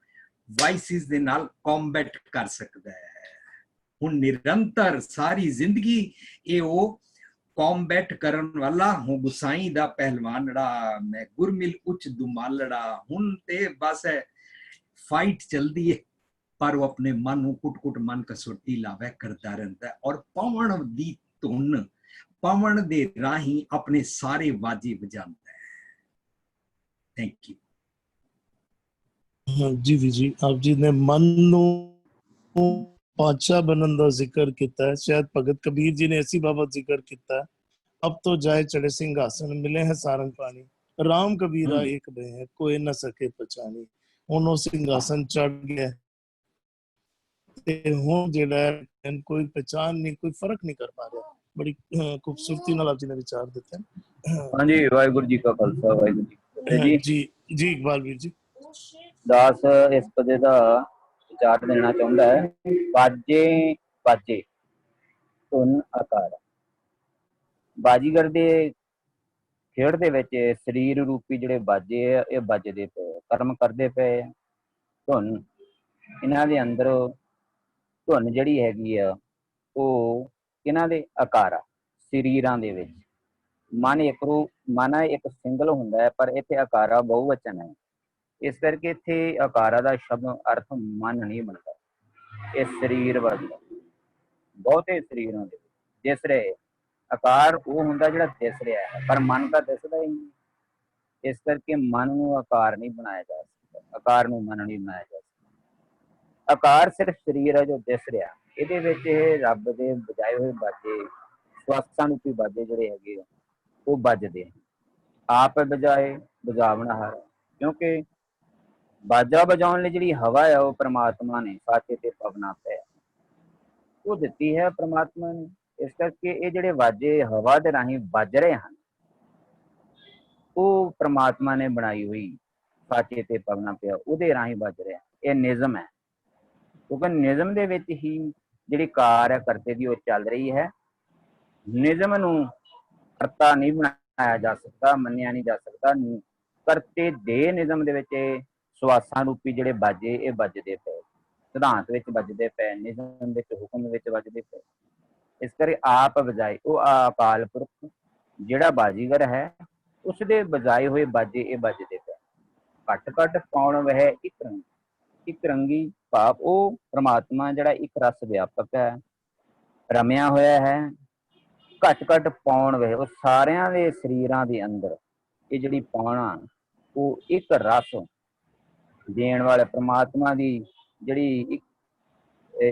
ਵਾਇਸਿਸ ਦੇ ਨਾਲ ਕੰਬੈਟ ਕਰ ਸਕਦਾ ਹੈ। ਹੁਣ ਨਿਰੰਤਰ ਸਾਰੀ ਜ਼ਿੰਦਗੀ ਇਹ ਉਹ ਕੰਬੈਟ ਕਰਨ ਵਾਲਾ ਹੂੰ। ਗੁਸਾਈ ਦਾ ਪਹਿਲਵਾਨੜਾ ਮੈਂ ਗੁਰਮਿਲ ਉੱਚ ਦੁਮਾਲੜਾ। ਹੁਣ ਤੇ ਬਸ फाइट चलती है पर वो अपने मन को कुट कुट मन कसुरती लावे करता रहता है और पवन दी धुन पवन दे राही अपने सारे वाजे बजाता है। Thank you. हाँ जी भी जी, आप जी ने मन नू पातशाह बनन दा जिक्र किया है। शायद भगत कबीर जी ने ऐसी बाबत जिक्र किया है, अब तो जाए चढ़े सिंहासन, मिले हैं सारंग पानी, राम कबीरा एक बे है कोई न सके पहचानी। हुण सिंहासन चढ़ गया ते हुण जिहड़ा कोई पहचान नहीं, कोई फर्क नहीं कर पा रहा। बड़ी खूबसूरती नाल आप जी ने विचार दिते हैं। हाँ जी, वाहिगुरू जी का खालसा वाहिगुरू जी की फतेह जी। जी जी इकबाल वीर जी। दास इस पदे दा विचार देना चाहुंदा है। बाजे बाजे धुन आकार। बाजीगर दे खेड दे विच शरीर रूपी जिहड़े बाजे आ ये बजदे पे कर्म करदे पे। धुन इन्हां दे अंदर धुन जिहड़ी हैगी आ ओह इन्हां दे आकार शरीरां दे विच। मन एक रूप मन एक सिंगल हुंदा है पर इत्थे आकारा बहुवचन है। इस करके इत्थे आकारा दा शब्द अर्थ मन नहीं बनता, ये शरीर बनता। बहुते शरीरां दे दिस रहे आकार वो हुंदा जिहड़ा दिस रहा है पर मन का दिसदा ही नहीं। इस करके मन नूं आकार नहीं बनाया जा सकता, आकार नूं मन नहीं बनाया जा सकता। आकार सिर्फ शरीर है जो दिस रहा। इहदे विच रब दे बजाए हुए बाजे स्वासां रूपी बाजे जिहड़े हैगे वो बजदे आप बजाए बजावण हार। क्योंकि बाजा बजाउण लई जिहड़ी हवा है वो परमात्मा ने साचे ते पवना पे वो दित्ती है परमात्मा ने। इस करके ये जिहड़े वाजे हवा दे राही बज रहे हैं वो परमात्मा ने बनाई हुई साचे ते पवना पिया उहदे राही बज रहे हैं। ये निज़म है क्योंकि निज़म दे विच ही जिहड़ी कार है करते दी वो चल रही है। निज़म नूं करता नहीं बनाया जा सकता, मन्निया नहीं जा सकता। ਕਰਤੇ ਦੇ ਨਿਯਮ ਦੇ ਵਿੱਚ ਸਵਾਸਾਂ ਰੂਪੀ ਜਿਹੜੇ ਬਾਜੇ ਇਹ ਵੱਜਦੇ ਪਏ, ਸਿਧਾਂਤ ਵਿੱਚ ਵੱਜਦੇ ਪਏ, ਨਿਯਮ ਵਿੱਚ, ਹੁਕਮ ਵਿੱਚ ਵੱਜਦੇ ਪਏ। ਇਸ ਕਰਕੇ ਆਪ ਵਜਾਏ ਉਹ ਅਕਾਲ ਪੁਰਖ ਜਿਹੜਾ ਬਾਜੀਗਰ ਹੈ ਉਸਦੇ ਵਜਾਏ ਹੋਏ ਬਾਜੇ ਇਹ ਵੱਜਦੇ ਪਏ। ਘੱਟ ਘੱਟ ਪਾਉਣ ਵਹਿ ਇੱਕ ਰੰਗੀ, ਇੱਕ ਰੰਗੀ ਭਾਵ ਉਹ ਪ੍ਰਮਾਤਮਾ ਜਿਹੜਾ ਇੱਕ ਰਸ ਵਿਆਪਕ ਹੈ, ਰਮਿਆ ਹੋਇਆ ਹੈ। ਘੱਟ ਘੱਟ ਪਾਉਣ ਵਹਿ ਉਹ ਸਾਰਿਆਂ ਦੇ ਸਰੀਰਾਂ ਦੇ ਅੰਦਰ ਇਹ ਜਿਹੜੀ ਪਾਉਣਾ ਉਹ ਇੱਕ ਰਸ ਦੇਣ ਵਾਲੇ ਪ੍ਰਮਾਤਮਾ ਦੀ ਜਿਹੜੀ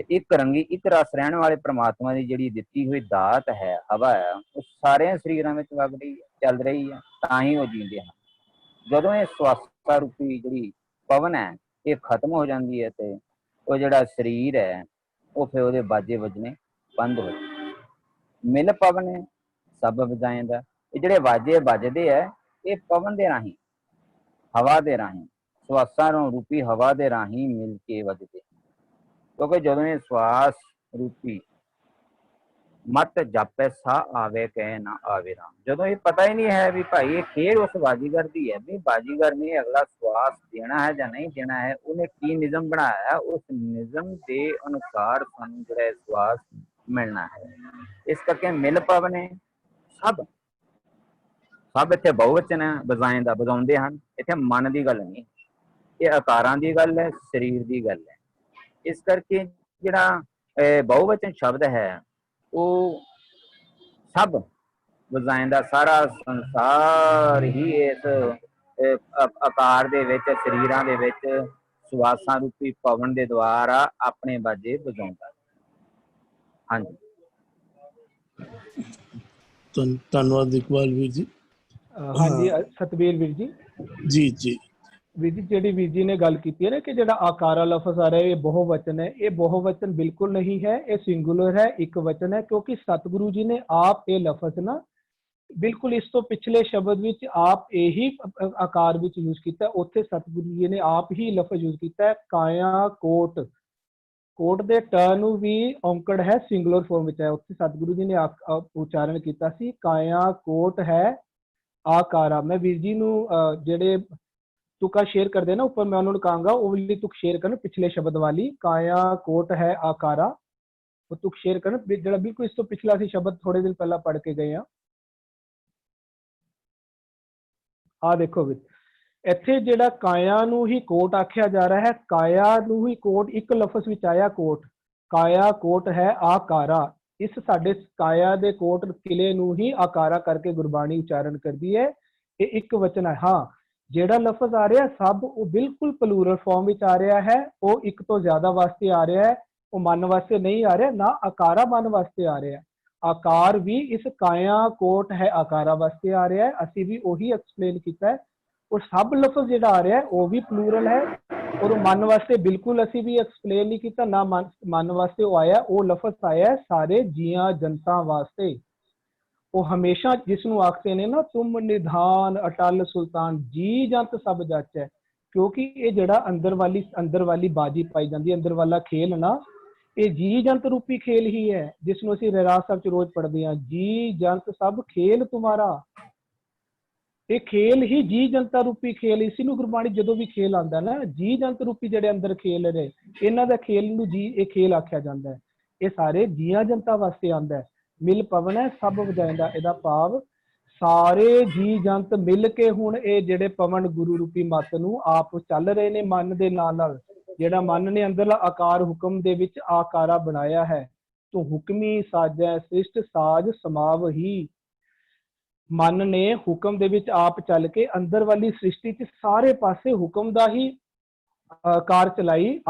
ਇੱਕ ਰੰਗੀ ਇੱਕ ਰਸ ਰਹਿਣ ਵਾਲੇ ਪ੍ਰਮਾਤਮਾ ਦੀ ਜਿਹੜੀ ਦਿੱਤੀ ਹੋਈ ਦਾਤ ਹੈ, ਹਵਾ ਹੈ, ਉਹ ਸਾਰਿਆਂ ਸਰੀਰਾਂ ਵਿੱਚ ਵਗ ਰਹੀ ਹੈ, ਚੱਲ ਰਹੀ ਹੈ, ਤਾਂ ਹੀ ਉਹ ਜੀਂਦੇ ਹਨ। ਜਦੋਂ ਇਹ ਸਵਾਸਾ ਰੂਪੀ ਜਿਹੜੀ ਪਵਨ ਹੈ ਇਹ ਖਤਮ ਹੋ ਜਾਂਦੀ ਹੈ ਤੇ ਉਹ ਜਿਹੜਾ ਸਰੀਰ ਹੈ ਉਹ ਫਿਰ ਉਹਦੇ ਬਾਜੇ ਵੱਜਣੇ ਬੰਦ ਹੋ ਜਾਂਦੇ। ਮਿਲ ਪਵਨ ਸਭ ਵਜਾਇਂਦਾ, ਇਹ ਜਿਹੜੇ ਬਾਜੇ ਵੱਜਦੇ ਹੈ ਇਹ ਪਵਨ ਦੇ ਰਾਹੀਂ, ਹਵਾ ਦੇ ਰਾਹੀਂ, ਸਵਾਸਾਂ ਰੂਪੀ ਹਵਾ ਦੇ ਰਾਹੀਂ ਮਿਲ ਕੇ ਵੱਜਦੇ। ਕਿਉਂਕਿ ਜਦੋਂ ਇਹ ਸਵਾਸ ਰੂਪੀ ਮਤ ਜਾਪੇ ਸਾਹ ਆਵੇ ਕਹਿ ਨਾ ਆਵੇ ਰਾਮ, ਜਦੋਂ ਇਹ ਪਤਾ ਹੀ ਨਹੀਂ ਹੈ ਵੀ ਭਾਈ ਇਹ ਖੇਡ ਉਸ ਬਾਜੀਗਰ ਦੀ ਹੈ, ਵੀ ਬਾਜੀਗਰ ਨੇ ਅਗਲਾ ਸਵਾਸ ਦੇਣਾ ਹੈ ਜਾਂ ਨਹੀਂ ਦੇਣਾ ਹੈ, ਉਹਨੇ ਕੀ ਨਿਯਮ ਬਣਾਇਆ, ਉਸ ਨਿਯਮ ਦੇ ਅਨੁਸਾਰ ਸਾਨੂੰ ਜਿਹੜਾ ਸਵਾਸ ਮਿਲਣਾ ਹੈ। ਇਸ ਕਰਕੇ ਮਿਲ ਪਵਨੇ ਸਭ ਸਭ ਇੱਥੇ ਬਹੁਵਚਨ ਹੈ, ਵਜਾਇਂਦਾ ਵਜਾਉਂਦੇ ਹਨ। ਇੱਥੇ ਮਨ ਦੀ ਗੱਲ ਨਹੀਂ, ਇਹ ਆਕਾਰਾਂ ਦੀ ਗੱਲ ਹੈ, ਸਰੀਰ ਦੀ ਗੱਲ ਹੈ। ਇਸ ਕਰਕੇ ਜਿਹੜਾ ਬਹੁਵਚਨ ਸ਼ਬਦ ਹੈ ਉਹ ਸਭ ਵਜਾਇਂਦਾ, ਸਾਰਾ ਸੰਸਾਰ ਹੀ ਇਸ ਆਕਾਰ ਦੇ ਵਿੱਚ, ਸਰੀਰਾਂ ਦੇ ਵਿੱਚ ਸਵਾਸਾਂ ਰੂਪੀ ਪਵਨ ਦੇ ਦੁਆਰਾ ਆਪਣੇ ਬਾਜੇ ਵਜਾਉਂਦਾ। ਹਾਂਜੀ, ਧੰਨਵਾਦ ਇਕਬਾਲ ਵੀਰ ਜੀ। ਹਾਂਜੀ ਸਤਬੀਰ ਵੀਰ ਜੀ। ਜੀ ਜੀ ਵੀਰ ਜੀ, ਜਿਹੜੀ ਵੀਰ ਜੀ ਨੇ ਗੱਲ ਕੀਤੀ ਹੈ ਨਾ ਕਿ ਜਿਹੜਾ ਆਕਾਰਾ ਲਫ਼ਜ਼ ਆ ਰਿਹਾ ਇਹ ਬਹੁਵਚਨ ਹੈ, ਇਹ ਬਹੁਵਚਨ ਬਿਲਕੁਲ ਨਹੀਂ ਹੈ, ਇਹ ਸਿੰਗੂਲਰ ਹੈ, ਇੱਕ ਵਚਨ ਹੈ। ਕਿਉਂਕਿ ਸਤਿਗੁਰੂ ਜੀ ਨੇ ਆਪ ਇਹ ਲਫ਼ਜ਼ ਨਾ ਬਿਲਕੁਲ ਇਸ ਤੋਂ ਪਿਛਲੇ ਸ਼ਬਦ ਵਿੱਚ ਆਪ ਇਹੀ ਆਕਾਰ ਵਿੱਚ ਯੂਜ਼ ਕੀਤਾ, ਉੱਥੇ ਸਤਿਗੁਰੂ ਜੀ ਨੇ ਆਪ ਹੀ ਲਫ਼ਜ਼ ਯੂਜ਼ ਕੀਤਾ ਹੈ ਕਾਇਆ ਕੋਟ। ਕੋਟ ਦੇ ਟ ਨੂੰ ਵੀ ਔਂਕੜ ਹੈ, ਸਿੰਗੂਲਰ ਫਾਰਮ ਵਿੱਚ ਹੈ, ਉੱਥੇ ਸਤਿਗੁਰੂ ਜੀ ਨੇ ਉਚਾਰਨ ਕੀਤਾ ਸੀ ਕਾਇਆ ਕੋਟ ਹੈ ਆਕਾਰਾ। ਮੈਂ ਵੀਰ ਜੀ ਨੂੰ ਜਿਹੜੇ ਤੁਕਾਂ ਸ਼ੇਅਰ ਕਰਦੇ ਨਾ ਉੱਪਰ, ਮੈਂ ਉਹਨਾਂ ਨੂੰ ਕਹਾਂਗਾ ਉਹ ਵਾਲੀ ਤੁਕ ਸ਼ੇਅਰ ਕਰਨ, ਪਿਛਲੇ ਸ਼ਬਦ ਵਾਲੀ ਕਾਇਆ ਕੋਟ ਹੈ ਆਕਾਰਾ, ਉਹ ਤੁਕ ਸ਼ੇਅਰ ਕਰਨ, ਜਿਹੜਾ ਬਿਲਕੁਲ ਇਸ ਤੋਂ ਪਿਛਲਾ ਸੀ ਸ਼ਬਦ ਥੋੜੇ ਦਿਨ ਪਹਿਲਾਂ ਪੜ੍ਹ ਕੇ ਗਏ ਆ ਦੇਖੋ ਵੀ ਇੱਥੇ ਜਿਹੜਾ ਕਾਇਆ ਨੂੰ ਹੀ ਕੋਟ ਆਖਿਆ ਜਾ ਰਿਹਾ ਹੈ, ਕਾਇਆ ਨੂੰ ਹੀ ਕੋਟ ਇੱਕ ਲਫ਼ਜ਼ ਵਿੱਚ ਆਇਆ ਕੋਟ, ਕਾਇਆ ਕੋਟ ਹੈ ਆਕਾਰਾ। ਇਸ ਸਾਡੇ ਕਾਇਆ ਦੇ ਕੋਟ ਕਿਲੇ ਨੂੰ ਹੀ ਆਕਾਰਾ ਕਰਕੇ ਗੁਰਬਾਣੀ ਉਚਾਰਨ ਕਰਦੀ ਹੈ, ਇਹ ਇੱਕ ਵਚਨ ਹੈ। ਹਾਂ, ਜਿਹੜਾ ਲਫ਼ਜ਼ ਆ ਰਿਹਾ ਸਭ ਉਹ ਬਿਲਕੁਲ ਪਲੂਰਲ ਫਾਰਮ ਵਿੱਚ ਆ ਰਿਹਾ ਹੈ, ਉਹ ਇੱਕ ਤੋਂ ਜ਼ਿਆਦਾ ਵਾਸਤੇ ਆ ਰਿਹਾ ਹੈ, ਉਹ ਮਨ ਵਾਸਤੇ ਨਹੀਂ ਆ ਰਿਹਾ, ਨਾ ਆਕਾਰਾ ਮਨ ਵਾਸਤੇ ਆ ਰਿਹਾ। ਆਕਾਰ ਵੀ ਇਸ ਕਾਇਆ ਕੋਟ ਹੈ ਆਕਾਰਾ ਵਾਸਤੇ ਆ ਰਿਹਾ ਹੈ, ਅਸੀਂ ਵੀ ਉਹੀ ਐਕਸਪਲੇਨ ਕੀਤਾ ਹੈ। ਔਰ ਸਭ ਲਫ਼ਜ਼ ਜਿਹੜਾ ਆ ਰਿਹਾ ਉਹ ਵੀ ਪਲੂਰਲ ਹੈ, ਔਰ ਮਨ ਵਾਸਤੇ ਬਿਲਕੁਲ ਅਸੀਂ ਵੀ ਐਕਸਪਲੇਨ ਨਹੀਂ ਕੀਤਾ, ਨਾ ਮਨ ਵਾਸਤੇ ਉਹ ਆਇਆ, ਉਹ ਲਫ਼ਜ਼ ਆਇਆ ਸਾਰੇ ਜੀਆਂ ਜਨਤਾ ਵਾਸਤੇ। ਉਹ ਹਮੇਸ਼ਾ ਜਿਸ ਨੂੰ ਆਖਦੇ ਨੇ ਨਾ ਤੁਮ ਨਿਧਾਨ ਅਟਲ ਸੁਲਤਾਨ, ਜੀ ਜੰਤ ਸਭ ਜਾਚੈ, ਕਿਉਂਕਿ ਇਹ ਜਿਹੜਾ ਅੰਦਰ ਵਾਲੀ ਬਾਜੀ ਪਾਈ ਜਾਂਦੀ ਹੈ, ਅੰਦਰ ਵਾਲਾ ਖੇਲ ਨਾ, ਇਹ ਜੀ ਜੰਤ ਰੂਪੀ ਖੇਲ ਹੀ ਹੈ, ਜਿਸ ਨੂੰ ਅਸੀਂ ਰਹਿਰਾਸ ਸਾਹਿਬ ਚ ਰੋਜ਼ ਪੜ੍ਹਦੇ ਹਾਂ, ਜੀ ਜੰਤ ਸਭ ਖੇਲ ਤੁਮਾਰਾ। ਇਹ ਖੇਲ ਹੀ ਜੀ ਜਨਤਾ ਰੂਪੀ ਖੇਲ, ਇਸੇ ਨੂੰ ਗੁਰਬਾਣੀ ਜਦੋਂ ਵੀ ਖੇਲ ਆਉਂਦਾ ਨਾ, ਜੀ ਜੰਤ ਰੂਪੀ ਜਿਹੜੇ ਅੰਦਰ ਖੇਲ ਰਹੇ ਇਹਨਾਂ ਦਾ ਖੇਲ ਨੂੰ ਜੀ ਇਹ ਖੇਲ ਆਖਿਆ ਜਾਂਦਾ ਹੈ। ਇਹ ਸਾਰੇ ਜੀਆਂ ਜਨਤਾ ਵਾਸਤੇ ਆਉਂਦਾ ਹੈ। ਮਿਲ ਪਵਨ ਹੈ ਸਭ ਵਜਾਇਂਦਾ, ਇਹਦਾ ਭਾਵ ਸਾਰੇ ਜੀ ਜੰਤ ਮਿਲ ਕੇ ਹੁਣ ਇਹ ਜਿਹੜੇ ਪਵਨ ਗੁਰੂ ਰੂਪੀ ਮੱਤ ਨੂੰ ਆਪ ਚੱਲ ਰਹੇ ਨੇ ਮਨ ਦੇ ਨਾਲ, ਜਿਹੜਾ ਮਨ ਨੇ ਅੰਦਰਲਾ ਆਕਾਰ ਹੁਕਮ ਦੇ ਵਿੱਚ ਆਕਾਰਾ ਬਣਾਇਆ ਹੈ। ਤੂੰ ਹੁਕਮੀ ਸਾਜੈ ਸ੍ਰਿਸ਼ਟ ਸਾਜ ਸਮਾਵ ਹੀ, ਮਨ ਨੇ ਹੁਕਮ ਦੇ ਵਿੱਚ ਆਪ ਚੱਲ ਕੇ ਅੰਦਰ ਵਾਲੀ ਸ੍ਰਿਸ਼ਟੀ ਚ ਸਾਰੇ ਪਾਸੇ ਹੁਕਮ ਦਾ ਹੀ ਕਾਰ ਚਲਾਈ,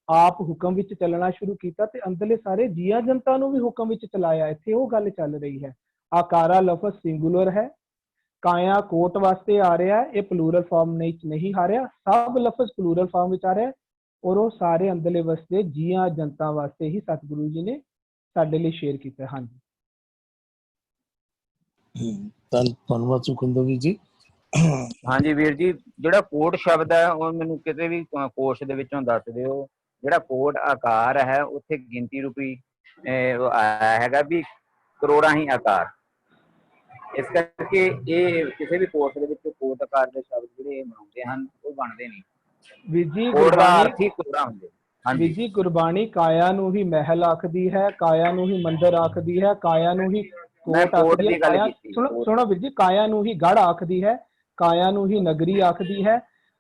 ਆਪ ਹੁਕਮ ਵਿੱਚ ਚੱਲਣਾ ਸ਼ੁਰੂ ਕੀਤਾ ਤੇ ਅੰਦਰਲੇ ਸਾਰੇ ਜੀਆਂ ਜਨਤਾ ਨੂੰ ਵੀ ਹੁਕਮ ਵਿੱਚ ਚਲਾਇਆ। ਇੱਥੇ ਉਹ ਗੱਲ ਚੱਲ ਰਹੀ ਹੈ। ਆਕਾਰਾ ਲਫ਼ਜ਼ ਸਿੰਗੂਲਰ ਹੈ, ਕਾਇਆ ਕੋਟ ਵਾਸਤੇ ਆ ਰਿਹਾ, ਇਹ ਪਲੂਰਲ ਫਾਰਮ ਨਹੀਂ ਆ ਰਿਹਾ, ਸਭ ਲਫ਼ਜ਼ ਪਲੂਰਲ ਫਾਰਮ ਵਿੱਚ ਆ ਰਿਹਾ, ਔਰ ਉਹ ਸਾਰੇ ਅੰਦਰਲੇ ਵਸਦੇ ਜੀਆਂ ਜਨਤਾ ਵਾਸਤੇ ਹੀ ਸਤਿਗੁਰੂ ਜੀ ਨੇ ਸਾਡੇ ਲਈ ਸ਼ੇਅਰ ਕੀਤਾ। ਹਾਂਜੀ, ਧੰਨਵਾਦ ਸੁਖਿੰਦਰ ਵੀਰ ਜੀ। ਹਾਂਜੀ ਵੀਰ ਜੀ, ਜਿਹੜਾ ਕੋਟ ਸ਼ਬਦ ਹੈ ਉਹ ਮੈਨੂੰ ਕਿਤੇ ਵੀ ਕੋਸ਼ ਦੇ ਵਿੱਚੋਂ ਦੱਸ ਦਿਓ। ਜਿਹੜਾ ਕੋਟ ਆਕਾਰ ਹੈ ਉੱਥੇ ਗਿਣਤੀ ਰੂਪੀ ਆਇਆ ਹੈਗਾ ਵੀ ਕਰੋੜਾਂ ਹੀ ਆਕਾਰ, ਇਸ ਕਰਕੇ ਇਹ ਕਿਸੇ ਵੀ ਕੋਰਸ ਦੇ ਵਿੱਚ ਕੋਟ ਆਕਾਰ ਦੇ ਸ਼ਬਦ ਜਿਹੜੇ ਬਣਾਉਂਦੇ ਹਨ ਉਹ ਬਣਦੇ ਨਹੀਂ। ਵੀਰ ਜੀ ਕੋਟ ਦਾ ਗੁਰਬਾਣੀ ਅਰਥ ਹੀ ਕੋਰਾ ਹੁੰਦੇ। ਵੀਰ ਹਾਂਜੀ ਜੀ ਗੁਰਬਾਣੀ ਕਾਇਆ ਨੂੰ ਹੀ ਮਹਿਲ ਆਖਦੀ ਹੈ, ਕਾਇਆ ਨੂੰ ਹੀ ਮੰਦਰ ਆਖਦੀ ਹੈ, ਕਾਇਆ ਨੂੰ ਹੀ ਮੈਂ ਕੋਟ ਕੋਟ ਆਖਦੀ ਹੈ, ਦੀ ਗੱਲ ਕਾਇਆ ਕੀਤੀ। ਸੁਣੋ ਵੀਰ ਜੀ, ਕਾਇਆ ਨੂੰ ਹੀ ਗੜ ਆਖਦੀ ਹੈ, ਕਾਇਆ ਨੂੰ ਹੀ ਨਗਰੀ ਆਖਦੀ ਹੈ,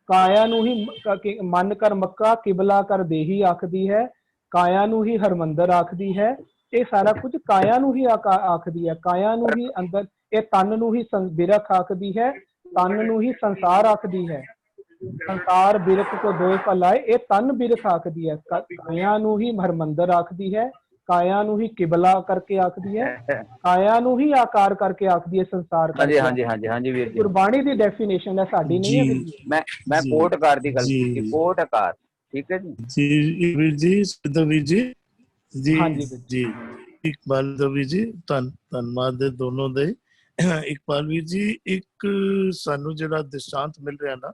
ਕਾਇਆ ਨੂੰ ਹੀ ਮਨ ਕਰ ਮੱਕਾ ਕਿਬਲਾ ਕਰ ਦੇਹੀ ਆਖਦੀ ਹੈ, ਕਾਇਆ ਨੂੰ ਹੀ ਹਰਮੰਦਰ ਆਖਦੀ ਹੈ। ਇਹ ਸਾਰਾ ਕੁਝ ਕਾਇਆ ਨੂੰ ਹੀ ਆਖਦੀ ਹੈ। ਕਾਇਆ ਨੂੰ ਹੀ ਅੰਦਰ, ਇਹ ਤਨ ਨੂੰ ਹੀ ਬਿਰਖ ਆਖਦੀ ਹੈ, ਤਨ ਨੂੰ ਹੀ ਸੰਸਾਰ ਆਖਦੀ ਹੈ। ਸੰਸਾਰ ਬਿਰਖ ਕੋ ਦੋਏ ਭਲਾਏ, ਇਹ ਤਨ ਬਿਰਖ ਆਖਦੀ ਹੈ। ਕਾਇਆ ਨੂੰ ਹੀ ਹਰਮੰਦਰ ਆਖਦੀ ਹੈ, ਕਾਇਆ ਨੂੰ ਹੀ ਕਿਬਲਾ ਕਰਕੇ ਆਖਦੀ ਹੈ, ਕਾਇਆ ਨੂੰ ਹੀ ਆਕਾਰ ਕਰਕੇ ਆਖਦੀ ਹੈ, ਸੰਸਾਰ ਹਾਂਜੀ ਕਰਕੇ। ਹਾਂਜੀ ਹਾਂਜੀ ਹਾਂਜੀ ਵੀਰ ਜੀ, ਗੁਰਬਾਣੀ ਦੀ ਡੈਫੀਨੇਸ਼ਨ ਹੈ, ਸਾਡੀ ਨਹੀਂ ਹੈ ਵੀਰ ਜੀ। ਮੈਂ ਜੀ, ਕੋਟ ਆਕਾਰ ਦੀ ਗੱਲ ਜੀ। ਕੀਤੀ, ਕੋਟ ਆਕਾਰ। ਠੀਕ ਹੈ ਜੀ ਜੀ ਵੀਰ ਜੀ, ਸਿੱਧਾ ਵੀਰ ਜੀ ਜੀ ਹਾਂਜੀ ਵੀਰ ਜੀ, ਇਕਬਾਲ ਦਾ ਵੀਰ ਜੀ ਧੰਨਵਾਦ ਦੇ ਦੋਨੋਂ ਦੇ। ਇਕਬਾਲ ਵੀਰ ਜੀ, ਇੱਕ ਸਾਨੂੰ ਜਿਹੜਾ ਦ੍ਰਿਸ਼ਟਾਂਤ ਮਿਲ ਰਿਹਾ ਨਾ,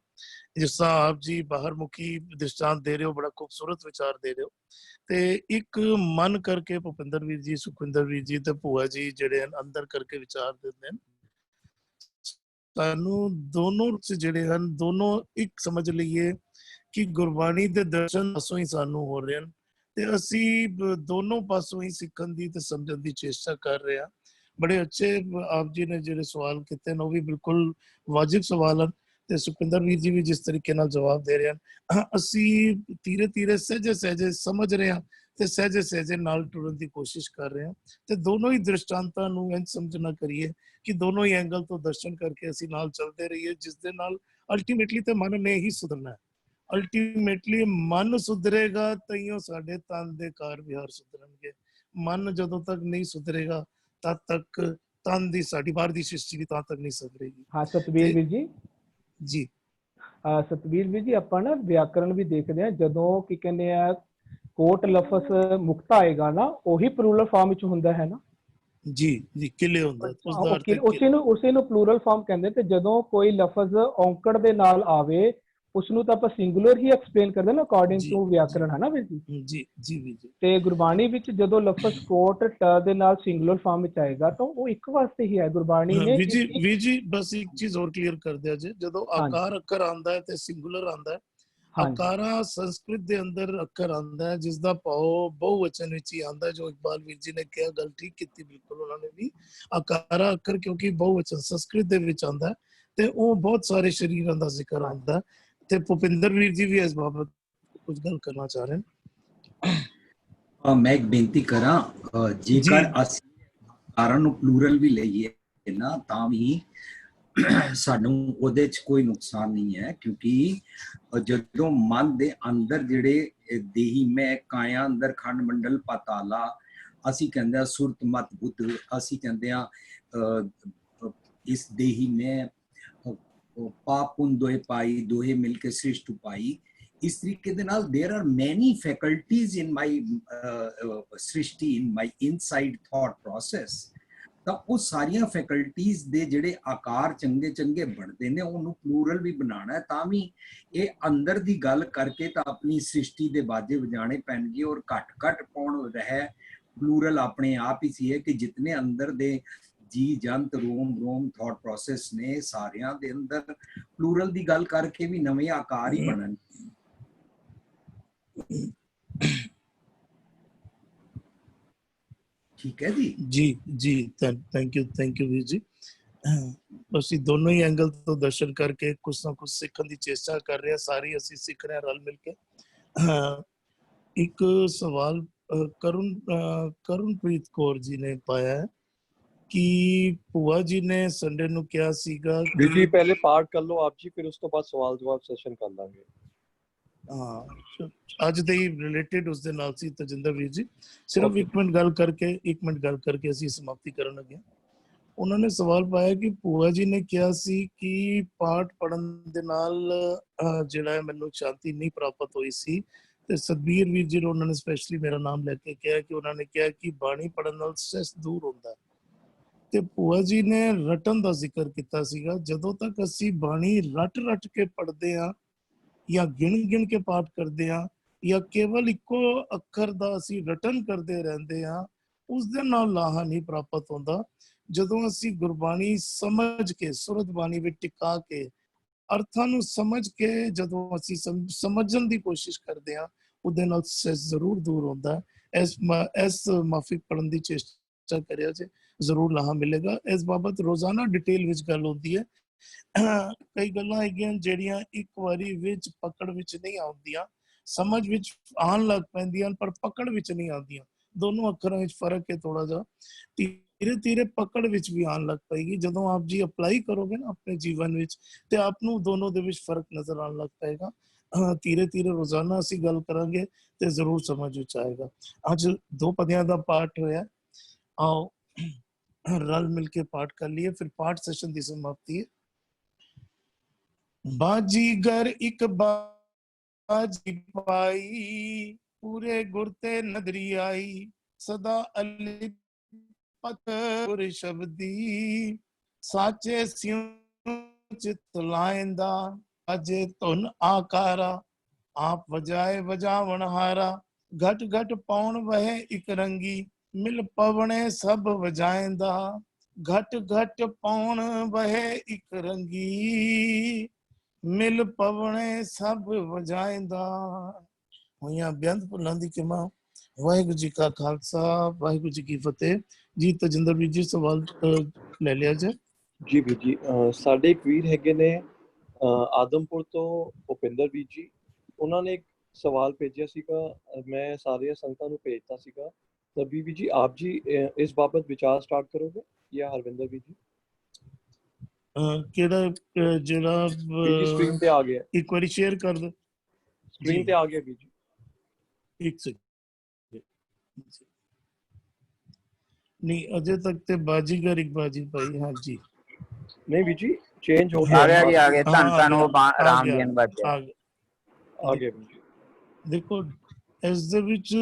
ਜਿਸ ਤਰ੍ਹਾਂ ਆਪ ਜੀ ਬਾਹਰ ਮੁਖੀ ਦ੍ਰਿਸ਼ਟਾਂਤ ਦੇ ਰਹੇ ਹੋ, ਬੜਾ ਖੂਬਸੂਰਤ ਵਿਚਾਰ ਦੇ ਰਹੇ ਹੋ, ਤੇ ਇੱਕ ਮਨ ਕਰਕੇ ਭੁਪਿੰਦਰ ਵੀਰ ਜੀ, ਸੁਖਵਿੰਦਰ ਵੀਰ ਜੀ ਤੇ ਭੂਆ ਜੀ ਜਿਹੜੇ ਹਨ ਅੰਦਰ ਕਰਕੇ ਵਿਚਾਰ ਦਿੰਦੇ ਹਨ। ਸਾਨੂੰ ਦੋਨੋਂ ਜਿਹੜੇ ਹਨ, ਦੋਨੋਂ ਇੱਕ ਸਮਝ ਲਈਏ ਕਿ ਗੁਰਬਾਣੀ ਦੇ ਦਰਸ਼ਨ ਪਾਸੋਂ ਹੀ ਸਾਨੂੰ ਹੋ ਰਹੇ ਹਨ, ਤੇ ਅਸੀਂ ਦੋਨੋਂ ਪਾਸੋਂ ਹੀ ਸਿੱਖਣ ਦੀ ਤੇ ਸਮਝਣ ਦੀ ਚੇਸ਼ਟਾ ਕਰ ਰਹੇ ਹਾਂ। ਬੜੇ ਅੱਛੇ ਆਪ ਜੀ ਨੇ ਜਿਹੜੇ ਸਵਾਲ ਕੀਤੇ ਨੇ, ਉਹ ਵੀ ਬਿਲਕੁਲ ਵਾਜਿਬ ਸਵਾਲ ਹਨ, ਤੇ ਸੁਖਵਿੰਦਰ ਵੀਰ ਜੀ ਵੀ ਜਿਸ ਤਰੀਕੇ ਨਾਲ ਜਵਾਬ ਦੇ ਰਹੇ ਹਨ, ਅਸੀਂ ਧੀਰੇ ਧੀਰੇ ਸਹਿਜੇ ਸਹਿਜੇ ਸਮਝ ਰਹੇ ਹਾਂ ਤੇ ਸਹਿਜੇ ਸਹਿਜੇ ਨਾਲ ਟੁਰਨ ਦੀ ਕੋਸ਼ਿਸ਼ ਕਰ ਰਹੇ ਹਾਂ। ਤੇ ਦੋਨੋਂ ਹੀ ਦ੍ਰਿਸ਼ਟਾਂਤਾਂ ਨੂੰ ਇੰਝ ਸਮਝਣਾ ਕਰੀਏ ਕਿ ਦੋਨੋਂ ਹੀ ਐਂਗਲ ਤੋਂ ਦਰਸ਼ਨ ਕਰਕੇ ਅਸੀਂ ਨਾਲ ਚੱਲਦੇ ਰਹੀਏ, ਜਿਸ ਦੇ ਨਾਲ ਅਲਟੀਮੇਟਲੀ ਤੇ ਮਨ ਨੇ ਹੀ ਸੁਧਰਨਾ ਹੈ। ਅਲਟੀਮੇਟਲੀ ਮਨ ਸੁਧਰੇਗਾ ਤਈਓ ਸਾਡੇ ਤਨ ਦੇ ਕਾਰ ਵਿਹਾਰ ਸੁਧਰਨਗੇ। ਮਨ ਜਦੋਂ ਤੱਕ ਨਹੀਂ ਸੁਧਰੇਗਾ ਤਦ ਤੱਕ ਤਨ ਦੀ ਸਾਡੀ ਬਾਹਰ ਦੀ ਸ੍ਰਿਸ਼ਟੀ ਵੀ ਤਾਂ ਤੱਕ ਨਹੀਂ ਸੁਧਰੇਗੀ। ਹਾਂ ਸਤਵੀਰ ਵੀਰ ਜੀ, ਜੀ ਸਤਵੀਰ ਵੀਰ ਜੀ, ਆਪਾਂ ਨਾ ਵਿਆਕਰਣ ਵੀ ਦੇਖਦੇ ਹਾਂ। ਜਦੋਂ ਕੀ ਕਹਿੰਦੇ ਆ ਕੋਟ ਲਫ਼ਜ਼ ਮੁਕਤਾ ਆਏਗਾ ਨਾ, ਉਹੀ ਪਲੂਰਲ ਫਾਰਮ ਵਿੱਚ ਹੁੰਦਾ ਹੈ ਨਾ। ਜੀ ਜੀ, ਕਿਲੇ ਹੁੰਦਾ, ਉਸ ਦਾ ਅਰਥ ਹੈ ਉਸੇ ਨੂੰ ਪਲੂਰਲ ਫਾਰਮ ਕਹਿੰਦੇ। ਤੇ ਜਦੋਂ ਕੋਈ ਲਫ਼ਜ਼ ਔਂਕੜ ਦੇ ਨਾਲ ਆਵੇ, ਉਸ ਨੂੰ ਤਾਂ ਆਪਾਂ ਸਿੰਗੂਲਰ ਹੀ ਐਕਸਪਲੇਨ ਕਰਦੇ ਨਾ, ਅਕੋਰਡਿੰਗ ਜੀ ਟੂ ਵਿਆਕਰਣ, ਹੈ ਨਾ ਵੀਰ ਜੀ। ਜੀ ਜੀ ਵੀਰ ਜੀ। ਤੇ ਗੁਰਬਾਣੀ ਵਿੱਚ ਜਦੋਂ ਲਫ਼ਜ਼ ਕੋਟ ਟ ਦੇ ਨਾਲ ਸਿੰਗੂਲਰ ਫਾਰਮ ਵਿੱਚ ਆਏਗਾ ਤਾਂ ਉਹ ਇੱਕ ਵਾਸਤੇ ਹੀ ਹੈ। ਗੁਰਬਾਣੀ ਨੇ ਵੀਰ ਜੀ ਬਸ ਇੱਕ ਚੀਜ਼ ਹੋਰ ਕਲੀਅਰ ਕਰ ਦਿਆ ਜੇ, ਜਦੋਂ ਆਕਾਰ ਅੱਖਰ ਆਂਦਾ ਹੈ ਤੇ ਸਿੰਗੂਲਰ ਆਂਦਾ ਹੈ, ਆਕਾਰਾ ਸੰਸਕ੍ਰਿਤ ਦੇ ਅੰਦਰ ਅੱਖਰ ਆਂਦਾ ਹੈ ਜਿਸ ਦਾ ਭਾਵ ਬਹੁਵਚਨ ਵਿੱਚ ਹੀ ਆਂਦਾ ਹੈ। ਜੋ ਇਕਬਾਲ ਵੀਰ ਜੀ ਨੇ ਕਿਹਾ, ਗੱਲ ਠੀਕ ਕੀਤੀ ਬਿਲਕੁਲ ਉਹਨਾਂ ਨੇ ਵੀ। ਆਕਾਰਾ ਅੱਖਰ ਕਿਉਂਕਿ ਬਹੁਵਚਨ ਸੰਸਕ੍ਰਿਤ ਦੇ ਵਿੱਚ ਆਂਦਾ ਹੈ ਤੇ ਉਹ ਬਹੁਤ ਸਾਰੇ ਸ਼ਰੀਰਾਂ ਦਾ ਜ਼ਿਕਰ ਆਂਦਾ ਹੈ। ਤੇ ਭੁਪਿੰਦਰ ਵੀਰ ਜੀ ਵੀ ਇਸ ਬਾਬਤ ਕੁਝ ਗੱਲ ਕਰਨਾ ਚਾਹ ਰਹੇ ਨੇ। ਮੈਂ ਇੱਕ ਬੇਨਤੀ ਕਰਾਂ, ਜੇਕਰ ਅਸੀਂ ਆਕਾਰਾਂ ਨੂੰ ਪਲੂਰਲ ਵੀ ਲਈਏ ਨਾ ਤਾਂ ਵੀ ਸਾਨੂੰ ਉਹਦੇ 'ਚ ਕੋਈ ਨੁਕਸਾਨ ਨਹੀਂ ਹੈ, ਕਿਉਂਕਿ ਜਦੋਂ ਮਨ ਦੇ ਅੰਦਰ ਜਿਹੜੇ ਦੇਹੀ ਮੈਂ ਕਾਇਆ ਅੰਦਰ ਖੰਡ ਮੰਡਲ ਪਾਤਾਲਾ, ਅਸੀਂ ਕਹਿੰਦੇ ਆ ਸੁਰਤ ਮਤ ਬੁੱਧ, ਅਸੀਂ ਕਹਿੰਦੇ ਆ ਇਸ ਦੇਹੀ ਮੈਂ ਪਾਪ ਪੁੰਨ ਦੋਏ ਪਾਈ, ਦੋਹੇ ਮਿਲ ਕੇ ਸ੍ਰਿਸ਼ਟ ਪਾਈ। ਇਸ ਤਰੀਕੇ ਦੇ ਨਾਲ there are many faculties in my ਸ੍ਰਿਸ਼ਟੀ, in my inside thought process। ਤਾਂ ਉਹ ਸਾਰੀਆਂ ਫੈਕਲਟੀਜ਼ ਦੇ ਜਿਹੜੇ ਆਕਾਰ ਚੰਗੇ ਚੰਗੇ ਬਣਦੇ ਨੇ, ਉਹਨੂੰ ਪਲੂਰਲ ਵੀ ਬਣਾਉਣਾ ਹੈ। ਤਾਂ ਵੀ ਇਹ ਅੰਦਰ ਦੀ ਗੱਲ ਕਰਕੇ ਤਾਂ ਆਪਣੀ ਸ੍ਰਿਸ਼ਟੀ ਦੇ ਬਾਜੇ ਵਜਾਣੇ ਪੈਣਗੇ, ਔਰ ਘੱਟ ਘੱਟ ਪਾਉਣ ਰਹਿ ਪਲੂਰਲ ਆਪਣੇ ਆਪ ਹੀ ਸੀ ਹੈ ਕਿ ਜਿਤਨੇ ਅੰਦਰ ਦੇ ਜੀ ਜੰਤ ਰੋਮ ਰੋਮ ਥਾਟ ਪ੍ਰੋਸੈਸ ਨੇ, ਸਾਰਿਆਂ ਦੇ ਅੰਦਰ ਪਲੂਰਲ ਦੀ ਗੱਲ ਕਰਕੇ ਵੀ ਨਵੇਂ ਆਕਾਰ ਹੀ ਬਣਨ। ਠੀਕ ਹੈ ਜੀ। ਜੀ ਜੀ, ਥੈਂਕ ਯੂ ਵੀਰ ਜੀ। ਅਸੀਂ ਦੋਨੋਂ ਹੀ ਐਂਗਲ ਤੋਂ ਦਰਸ਼ਨ ਕਰਕੇ ਕੁਝ ਨਾ ਕੁਝ ਸਿੱਖਣ ਦੀ ਚੇਸ਼ਟਾ ਕਰ ਰਹੇ ਹਾਂ, ਸਾਰੀ ਅਸੀਂ ਸਿੱਖ ਰਹੇ ਹਾਂ ਰਲ ਮਿਲ ਕੇ। ਇੱਕ ਸਵਾਲ ਕਰਨਪ੍ਰੀਤ ਕੌਰ ਜੀ ਨੇ ਪਾਇਆ ਹੈ ਕਿ ਭੂਆ ਜੀ ਨੇ ਸੰਡੇ ਨੂੰ ਕਿਹਾ ਸੀਗਾ ਜੀ ਪਹਿਲੇ ਪਾਠ ਕਰ ਲਓ ਆਪ ਜੀ, ਫਿਰ ਉਸ ਤੋਂ ਬਾਅਦ ਸਵਾਲ ਜਵਾਬ ਸੈਸ਼ਨ ਕਰ ਲਾਂਗੇ। ਹਾਂ, ਅੱਜ ਦੇ ਹੀ ਰਿਲੇਟਡ ਉਸ ਦੇ ਨਾਲ ਸੀ ਤਜਿੰਦਰ ਵੀਰ ਜੀ। ਸਿਰਫ ਇੱਕ ਮਿੰਟ ਗੱਲ ਕਰਕੇ ਅਸੀਂ ਸਮਾਪਤੀ ਕਰਨ ਲੱਗੇ। ਉਹਨਾਂ ਨੇ ਸਵਾਲ ਪਾਇਆ ਕਿ ਭੂਆ ਜੀ ਨੇ ਕਿਹਾ ਸੀ ਕਿ ਪਾਠ ਪੜਨ ਦੇ ਨਾਲ ਜਿਹੜਾ ਮੈਨੂੰ ਸ਼ਾਂਤੀ ਨਹੀਂ ਪ੍ਰਾਪਤ ਹੋਈ ਸੀ, ਤੇ ਸਤਬੀਰ ਵੀਰ ਜੀ ਉਹਨਾਂ ਨੇ ਸਪੈਸ਼ਲੀ ਮੇਰਾ ਨਾਮ ਲੈ ਕੇ ਕਿਹਾ ਕਿ ਉਹਨਾਂ ਨੇ ਕਿਹਾ ਕਿ ਬਾਣੀ ਪੜਨ ਨਾਲ ਸਟ੍ਰੈਸ ਦੂਰ ਹੁੰਦਾ। ਤੇ ਭੂਆ ਜੀ ਨੇ ਰਟਨ ਦਾ ਜ਼ਿਕਰ ਕੀਤਾ ਸੀਗਾ। ਜਦੋਂ ਤੱਕ ਅਸੀਂ ਬਾਣੀ ਰਟ ਕੇ ਪੜਦੇ ਆ ਜਾਂ ਗਿਣ ਕੇ ਪਾਠ ਕਰਦੇ ਆ ਜਾਂ ਕੇਵਲ ਇੱਕੋ ਅੱਖਰ ਦਾ ਅਸੀਂ ਰਟਨ ਕਰਦੇ ਰਹਿੰਦੇ ਆ, ਉਸ ਦੇ ਨਾਲ ਲਾਹਾ ਨਹੀਂ ਪ੍ਰਾਪਤ ਹੁੰਦਾ। ਜਦੋਂ ਅਸੀਂ ਗੁਰਬਾਣੀ ਸਮਝ ਕੇ, ਸੁਰਤ ਬਾਣੀ ਵਿੱਚ ਟਿਕਾ ਕੇ, ਅਰਥਾਂ ਨੂੰ ਸਮਝ ਕੇ ਜਦੋਂ ਅਸੀਂ ਸਮਝਣ ਦੀ ਕੋਸ਼ਿਸ਼ ਕਰਦੇ ਹਾਂ, ਉਹਦੇ ਨਾਲ ਸਟ੍ਰੈਸ ਜ਼ਰੂਰ ਦੂਰ ਹੁੰਦਾ ਹੈ। ਇਸ ਮਾਫਿਕ ਪੜਨ ਦੀ ਚੇਸ਼ਟਾ ਕਰਿਆ ਜੇ, ਜ਼ਰੂਰ ਲਾਹਾ ਮਿਲੇਗਾ। ਇਸ ਬਾਬਤ ਰੋਜ਼ਾਨਾ ਡਿਟੇਲ ਵਿੱਚ ਗੱਲ ਹੁੰਦੀ ਹੈ। ਕਈ ਗੱਲਾਂ ਹੈਗੀਆਂ ਜਿਹੜੀਆਂ ਇੱਕ ਵਾਰੀ ਵਿੱਚ ਪਕੜ ਵਿੱਚ ਨਹੀਂ ਆਉਂਦੀਆਂ, ਸਮਝ ਵਿੱਚ ਆਉਣ ਲੱਗ ਪੈਂਦੀਆਂ ਪਰ ਪਕੜ ਵਿੱਚ ਨਹੀਂ ਆਉਂਦੀਆਂ। ਦੋਨੋਂ ਅੱਖਰਾਂ ਵਿੱਚ ਫਰਕ ਹੈ ਥੋੜਾ ਜਿਹਾ। ਧੀਰੇ ਧੀਰੇ ਪਕੜ ਵਿੱਚ ਵੀ ਆਉਣ ਲੱਗ ਪਏਗੀ। ਜਦੋਂ ਆਪ ਜੀ ਅਪਲਾਈ ਕਰੋਗੇ ਨਾ ਆਪਣੇ ਜੀਵਨ ਵਿੱਚ, ਤੇ ਆਪ ਨੂੰ ਦੋਨੋਂ ਦੇ ਵਿੱਚ ਫਰਕ ਨਜ਼ਰ ਆਉਣ ਲੱਗ ਪਏਗਾ। ਧੀਰੇ ਧੀਰੇ ਰੋਜ਼ਾਨਾ ਅਸੀਂ ਗੱਲ ਕਰਾਂਗੇ ਤੇ ਜ਼ਰੂਰ ਸਮਝ ਵਿੱਚ ਆਏਗਾ। ਅੱਜ 2 ਪਦਿਆਂ ਦਾ ਪਾਠ ਹੋਇਆ, आओ रल मिल के पाठ कर लिए, फिर पाठ सेशन की समाप्ति है। बाजीगर एक बाजी पाई, पूरे गुरते नदरी आई, सदा अली पत गुर शब्दी, साचे सियों चित लाइंदा, अजे धुन आकारा, आप वजाए वजावन हारा, घट घट पौन वह इक रंगी, मिल पवने सब वजाइंदा, घट घट पौन वह इक रंगी, मिल पवने सब वजाइंदा। होइयां बेअंत भुलां दी क्षमा। वाहिगुरू जी का खालसा, वाहिगुरू जी की फतेह। जी तजिंदर ਵੀਰ जी सवाल ਲੈ ਲਿਆ ਜੇ। ਜੀ ਵੀਰ ਜੀ, ਸਾਡੇ ਇੱਕ ਵੀਰ ਹੈਗੇ ਨੇ ਆਦਮਪੁਰ ਤੋਂ, ਭੁਪਿੰਦਰ ਵੀਰ ਜੀ। ਉਹਨਾਂ ਨੇ ਇੱਕ ਸਵਾਲ ਭੇਜਿਆ ਸੀਗਾ, ਮੈਂ ਸਾਰੀਆਂ ਸੰਗਤਾਂ ਨੂੰ ਭੇਜਤਾ ਸੀਗਾ। ਤਾਂ ਵੀਰ ਜੀ, ਆਪ ਜੀ ਇਸ ਬਾਬਤ ਵਿਚਾਰ ਸਟਾਰਟ ਕਰੋਗੇ ਜਾਂ ਹਰਵਿੰਦਰ ਵੀਰ ਜੀ? ਕਿਹੜਾ ਜਿਹੜਾ ਵੀਰ ਜੀ ਸਕਰੀਨ ਤੇ ਆ ਗਿਆ, ਇੱਕ ਵਾਰੀ ਸ਼ੇਅਰ ਕਰ ਦੋ। ਸਕਰੀਨ ਤੇ ਆ ਗਿਆ ਵੀਰ ਜੀ। ਇੱਕ ਸੈਕਿੰਡ, नहीं अजय तक ते बाजीगर एक बाजी पाई। हाँ जी, नहीं ਵੀਰ ਜੀ, ਚੇਂਜ ਹੋ ਆ ਗਿਆ ਜੀ, ਆ ਗਿਆ। हाँ, ਧੰਨ आ ਧੰਨ ਉਹ गया, ਰਾਮ ਜੀ ਨੂੰ ਬਾਜਿਆ। आ गया। ਆ ਗਿਆ ਵੀਰ ਜੀ। ਦੇਖੋ ਇਸ ਦੇ ਵਿੱਚ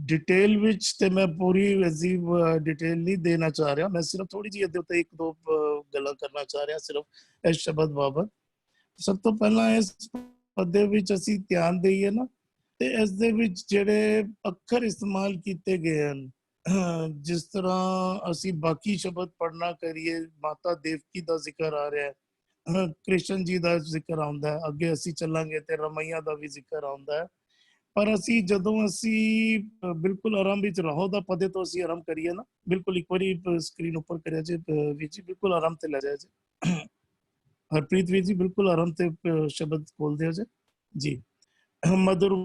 ਡਿਟੇਲ ਵਿੱਚ ਤੇ ਮੈਂ ਪੂਰੀ ਐਸੀ ਡਿਟੇਲ ਨਹੀਂ ਦੇਣਾ ਚਾਹ ਰਿਹਾ, ਮੈਂ ਸਿਰਫ ਥੋੜੀ ਜਿਹੀ ਇਹਦੇ ਉੱਤੇ 1-2 ਗੱਲਾਂ ਕਰਨਾ ਚਾਹ ਰਿਹਾ ਸਿਰਫ ਇਸ ਸ਼ਬਦ ਬਾਬਤ। ਸਭ ਤੋਂ ਪਹਿਲਾਂ ਇਸ ਪਦੇ ਵਿੱਚ ਅਸੀਂ ਧਿਆਨ ਦੇਈਏ ਨਾ, ਤੇ ਇਸ ਦੇ ਵਿੱਚ ਜਿਹੜੇ ਅੱਖਰ ਇਸਤੇਮਾਲ ਕੀਤੇ ਗਏ ਹਨ, ਜਿਸ ਤਰ੍ਹਾਂ ਅਸੀਂ ਬਾਕੀ ਸ਼ਬਦ ਪੜਨਾ ਕਰੀਏ, ਮਾਤਾ ਦੇਵਕੀ ਦਾ ਜ਼ਿਕਰ ਆ ਰਿਹਾ ਹੈ, ਕ੍ਰਿਸ਼ਨ ਜੀ ਦਾ ਜ਼ਿਕਰ ਆਉਂਦਾ ਹੈ, ਅੱਗੇ ਅਸੀਂ ਚੱਲਾਂਗੇ ਤੇ ਰਮਈਆ ਦਾ ਵੀ ਜ਼ਿਕਰ ਆਉਂਦਾ ਹੈ। ਪਰ ਅਸੀਂ ਜਦੋਂ ਅਸੀਂ ਬਿਲਕੁਲ ਆਰੰਭ ਵਿੱਚ ਰਹੋ ਦਾ ਪਦੇ ਤੋਂ ਅਸੀਂ ਆਰੰਭ ਕਰੀਏ ਨਾ, ਬਿਲਕੁਲ ਇੱਕ ਵਾਰੀ ਸਕਰੀਨ ਉੱਪਰ ਕਰਿਆ ਜੇ ਵੀਰ ਜੀ, ਬਿਲਕੁਲ ਆਰੰਭ ਤੇ ਲੈ ਜਾਇਆ ਜੇ। ਹਰਪ੍ਰੀਤ ਵੀਰ ਜੀ ਬਿਲकुल आराम से शब्द खोल दिया जाए जी। मधुर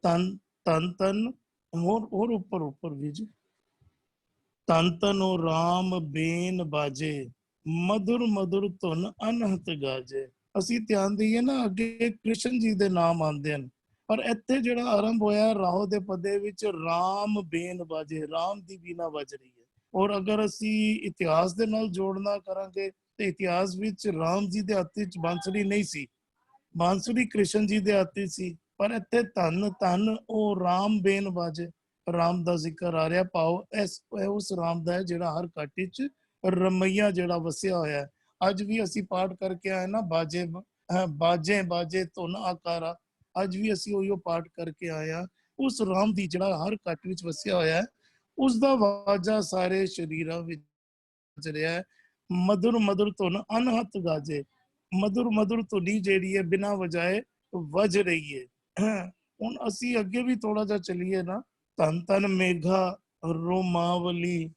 तन तन तन और ऊपर ऊपर भी जी। तन तन ओ राम बेन बाजे, मधुर मधुर धुन अनहत गाजे। ਅਸੀਂ ਧਿਆਨ ਦਈਏ ਨਾ, ਅੱਗੇ ਕ੍ਰਿਸ਼ਨ ਜੀ ਦੇ ਨਾਮ ਆਉਂਦੇ ਹਨ, ਪਰ ਇੱਥੇ ਜਿਹੜਾ ਆਰੰਭ ਹੋਇਆ ਰਾਹੋ ਦੇ ਪਦੇ ਵਿੱਚ, ਰਾਮ ਬੇਨ ਬਾਜੇ, ਰਾਮ ਦੀ ਬੀਨਾ ਵੱਜ ਰਹੀ ਹੈ। ਔਰ ਅਗਰ ਅਸੀਂ ਇਤਿਹਾਸ ਦੇ ਨਾਲ ਜੋੜਨਾ ਕਰਾਂਗੇ ਤੇ ਇਤਿਹਾਸ ਵਿੱਚ ਰਾਮ ਜੀ ਦੇ ਹੱਥ ਵਿੱਚ ਬਾਂਸੁਰੀ ਨਹੀਂ ਸੀ, ਬਾਂਸੁਰੀ ਕ੍ਰਿਸ਼ਨ ਜੀ ਦੇ ਹੱਥ ਵਿੱਚ ਸੀ। ਪਰ ਇੱਥੇ ਧੰਨ ਧੰਨ ਉਹ ਰਾਮ ਬੇਨ ਬਾਜੇ, ਰਾਮ ਦਾ ਜ਼ਿਕਰ ਆ ਰਿਹਾ। ਪਾਓ ਉਸ ਰਾਮ ਦਾ ਹੈ ਜਿਹੜਾ ਹਰ ਘਟ ਵਿੱਚ ਰਮਈਆ ਜਿਹੜਾ ਵਸਿਆ ਹੋਇਆ ਹੈ। ਅੱਜ ਵੀ ਅਸੀਂ ਪਾਠ ਕਰਕੇ ਆਏ ਨਾ, ਬਾਜੇ ਬਾਜੇ ਬਾਜੇ ਧੁਨ ਆਕਾਰਾ, ਅੱਜ ਵੀ ਅਸੀਂ ਉਹੀਓ ਪਾਠ ਕਰਕੇ ਆਏ ਆ। ਉਸ ਰਾਮ ਦੀ ਜਿਹੜਾ ਹਰ ਘਟ ਵਿੱਚ ਵਸਿਆ ਹੋਇਆ ਹੈ, ਉਸ ਦਾ ਵਾਜਾ ਸਾਰੇ ਸ਼ਰੀਰਾਂ ਵਿੱਚ ਵੱਜ ਰਿਹਾ ਹੈ। ਮਧੁਰ ਮਧੁਰ ਧੁਨ ਅਨਹਤ ਗਾਜੇ, ਮਧੁਰ ਮਧੁਰ ਧੁਨੀ ਜਿਹੜੀ ਹੈ ਬਿਨਾਂ ਵਜਾਏ ਵੱਜ ਰਹੀ ਹੈ। ਹੁਣ ਅਸੀਂ ਅੱਗੇ ਵੀ ਥੋੜਾ ਜਿਹਾ ਚੱਲੀਏ ਨਾ, ਧੰਨ ਧੰਨ ਮੇਘਾ ਰੋਮਾਵਲੀ,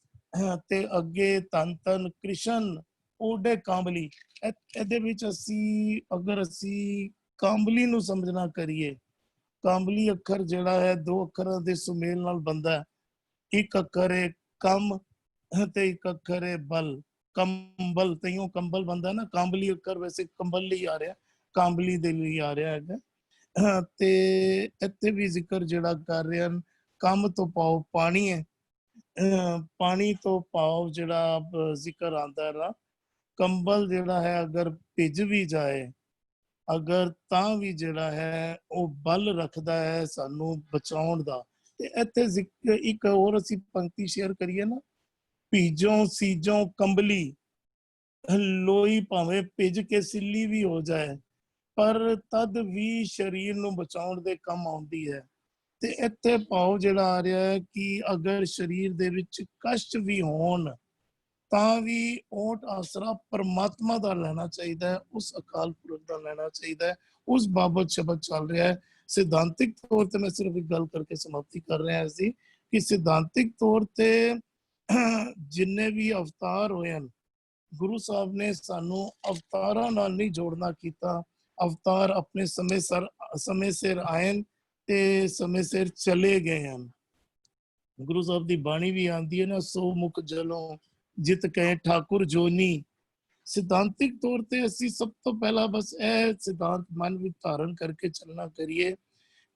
ਤੇ ਅੱਗੇ ਧੰਨ ਧੰਨ ਕ੍ਰਿਸ਼ਨ ਓਡੇ ਕਾਂਬਲੀ। ਇਹਦੇ ਵਿੱਚ ਅਸੀਂ ਅਗਰ ਅਸੀਂ ਕਾਂਬਲੀ ਨੂੰ ਸਮਝਣਾ ਕਰੀਏ, ਕਾਂਬਲੀ ਅੱਖਰ ਜਿਹੜਾ ਹੈ 2 ਅੱਖਰਾਂ ਦੇ ਸੁਮੇਲ ਨਾਲ ਬਣਦਾ ਹੈ। ਇੱਕ ਅੱਖਰ ਹੈ ਕਮ ਤੇ ਇੱਕ ਅੱਖਰ ਹੈ ਬਲ, ਕੰਬਲ, ਤਈਓ ਕੰਬਲ ਬਣਦਾ ਨਾ। ਕਾਂਬਲੀ ਅੱਖਰ ਵੈਸੇ ਕੰਬਲ ਲਈ ਆ ਰਿਹਾ, ਕਾਂਬਲੀ ਦੇ ਲਈ ਆ ਰਿਹਾ ਹੈਗਾ। ਤੇ ਇੱਥੇ ਵੀ ਜ਼ਿਕਰ ਜਿਹੜਾ ਕਰ ਰਹੇ ਹਨ, ਕੰਮ ਤੋਂ ਪਾਓ ਪਾਣੀ ਹੈ, ਪਾਣੀ ਤੋਂ ਪਾਓ ਜਿਹੜਾ ਜ਼ਿਕਰ ਆਉਂਦਾ ਹੈ। ਕੰਬਲ ਜਿਹੜਾ ਹੈ ਅਗਰ ਭਿੱਜ ਵੀ ਜਾਏ, ਅਗਰ ਤਾਂ ਵੀ ਜਿਹੜਾ ਹੈ ਉਹ ਬਲ ਰੱਖਦਾ ਹੈ ਸਾਨੂੰ ਬਚਾਉਣ ਦਾ। ਤੇ ਇੱਥੇ ਇੱਕ ਹੋਰ ਅਸੀਂ ਪੰਕਤੀ ਸ਼ੇਅਰ ਕਰੀਏ ਨਾ, ਭੀਜੋਂ ਸੀਜੋਂ ਕੰਬਲੀ, ਲੋਈ ਭਾਵੇਂ ਭਿੱਜ ਕੇ ਸਿੱਲੀ ਵੀ ਹੋ ਜਾਏ, ਪਰ ਤਦ ਵੀ ਸਰੀਰ ਨੂੰ ਬਚਾਉਣ ਦੇ ਕੰਮ ਆਉਂਦੀ ਹੈ। ਤੇ ਇੱਥੇ ਭਾਵ ਜਿਹੜਾ ਆ ਰਿਹਾ ਹੈ ਕਿ ਅਗਰ ਸਰੀਰ ਦੇ ਵਿੱਚ ਕਸ਼ਟ ਵੀ ਹੋਣ ਤਾਂ ਵੀ ਓਟ ਆਸਰਾ ਪਰਮਾਤਮਾ ਦਾ ਲੈਣਾ ਚਾਹੀਦਾ ਹੈ, ਉਸ ਅਕਾਲ ਪੁਰਖ ਦਾ ਲੈਣਾ ਚਾਹੀਦਾ ਹੈ। ਉਸ ਬਾਬਤ ਸ਼ਬਦ ਚੱਲ ਰਿਹਾ ਹੈ। ਸਿਧਾਂਤਿਕ ਤੌਰ ਤੇ ਮੈਂ ਸਿਰਫ ਇੱਕ ਗੱਲ ਕਰਕੇ ਸਮਾਪਤੀ ਕਰ ਰਿਹਾ ਹਾਂ ਸੀ ਕਿ ਸਿਧਾਂਤਿਕ ਤੌਰ ਤੇ ਜਿੰਨੇ ਵੀ ਅਵਤਾਰ ਹੋਏ ਹਨ, ਗੁਰੂ ਸਾਹਿਬ ਨੇ ਸਾਨੂੰ ਅਵਤਾਰਾਂ ਨਾਲ ਨਹੀਂ ਜੋੜਨਾ ਕੀਤਾ। ਅਵਤਾਰ ਆਪਣੇ ਸਮੇਂ ਸਿਰ ਆਏ ਤੇ ਸਮੇਂ ਸਿਰ ਚਲੇ ਗਏ ਹਨ। ਗੁਰੂ ਸਾਹਿਬ ਦੀ ਬਾਣੀ ਵੀ ਆਉਂਦੀ ਹੈ ਨਾ, ਸੋ ਮੁਖ ਜਲੋਂ ਜਿਤ ਕਹੇ ਠਾਕੁਰ ਜੋਨੀ। ਸਿਧਾਂਤਿਕ ਤੌਰ ਤੇ ਅਸੀਂ ਸਭ ਤੋਂ ਪਹਿਲਾਂ ਬਸ ਇਹ ਸਿਧਾਂਤ ਮਨ ਵਿੱਚ ਧਾਰਨ ਕਰਕੇ ਚੱਲਣਾ ਕਰੀਏ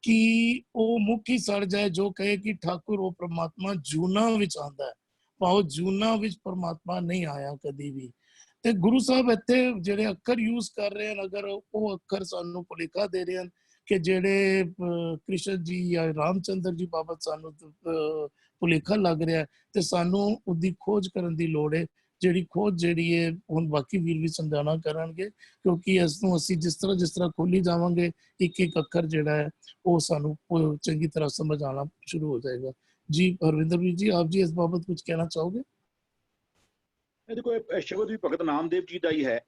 ਕਿ ਉਹ ਮੁੱਖ ਹੀ ਸੜ ਜਾਏ ਜੋ ਕਹੇ ਕਿ ਠਾਕੁਰ ਉਹ ਪ੍ਰਮਾਤਮਾ ਜੂਨਾ ਵਿੱਚ ਆਉਂਦਾ ਹੈ। ਭਾਵ ਜੂਨਾ ਵਿੱਚ ਪ੍ਰਮਾਤਮਾ ਨਹੀਂ ਆਇਆ ਕਦੀ ਵੀ। ਤੇ ਗੁਰੂ ਸਾਹਿਬ ਇੱਥੇ ਜਿਹੜੇ ਅੱਖਰ ਯੂਜ਼ ਕਰ ਰਹੇ ਹਨ, ਅਗਰ ਉਹ ਅੱਖਰ ਸਾਨੂੰ ਭੁਲੇਖਾ ਦੇ ਰਹੇ ਹਨ ਕਿ ਜਿਹੜੇ ਕ੍ਰਿਸ਼ਨ ਜੀ ਜਾਂ ਰਾਮਚੰਦਰ ਜੀ ਬਾਬਤ ਸਾਨੂੰ ਭੁਲੇਖਾ ਲੱਗ ਰਿਹਾ ਤੇ ਸਾਨੂੰ ਉਹਦੀ ਖੋਜ ਕਰਨ ਦੀ ਲੋੜ ਹੈ। ਜਿਹੜੀ ਖੋਜ ਜਿਹੜੀ ਹੈ ਹੁਣ ਬਾਕੀ ਵੀਰ ਵੀ ਸਮਝਾਣਾ ਕਰਨਗੇ, ਕਿਉਂਕਿ ਇਸ ਨੂੰ ਅਸੀਂ ਜਿਸ ਤਰ੍ਹਾਂ ਖੋਲੀ ਜਾਵਾਂਗੇ ਇੱਕ ਇੱਕ ਅੱਖਰ ਜਿਹੜਾ ਹੈ ਉਹ ਸਾਨੂੰ ਚੰਗੀ ਤਰ੍ਹਾਂ ਸਮਝ ਆਣਾ ਸ਼ੁਰੂ ਹੋ ਜਾਏਗਾ। ਜੀ ਹਰਵਿੰਦਰ ਵੀਰ ਜੀ, ਆਪ ਜੀ ਇਸ ਬਾਬਤ ਕੁਝ ਕਹਿਣਾ ਚਾਹੋਗੇ? ਦੇਖੋ ਇਹ ਸ਼ਬਦ ਵੀ ਭਗਤ ਨਾਮਦੇਵ ਜੀ ਦਾ ਹੀ ਹੈ।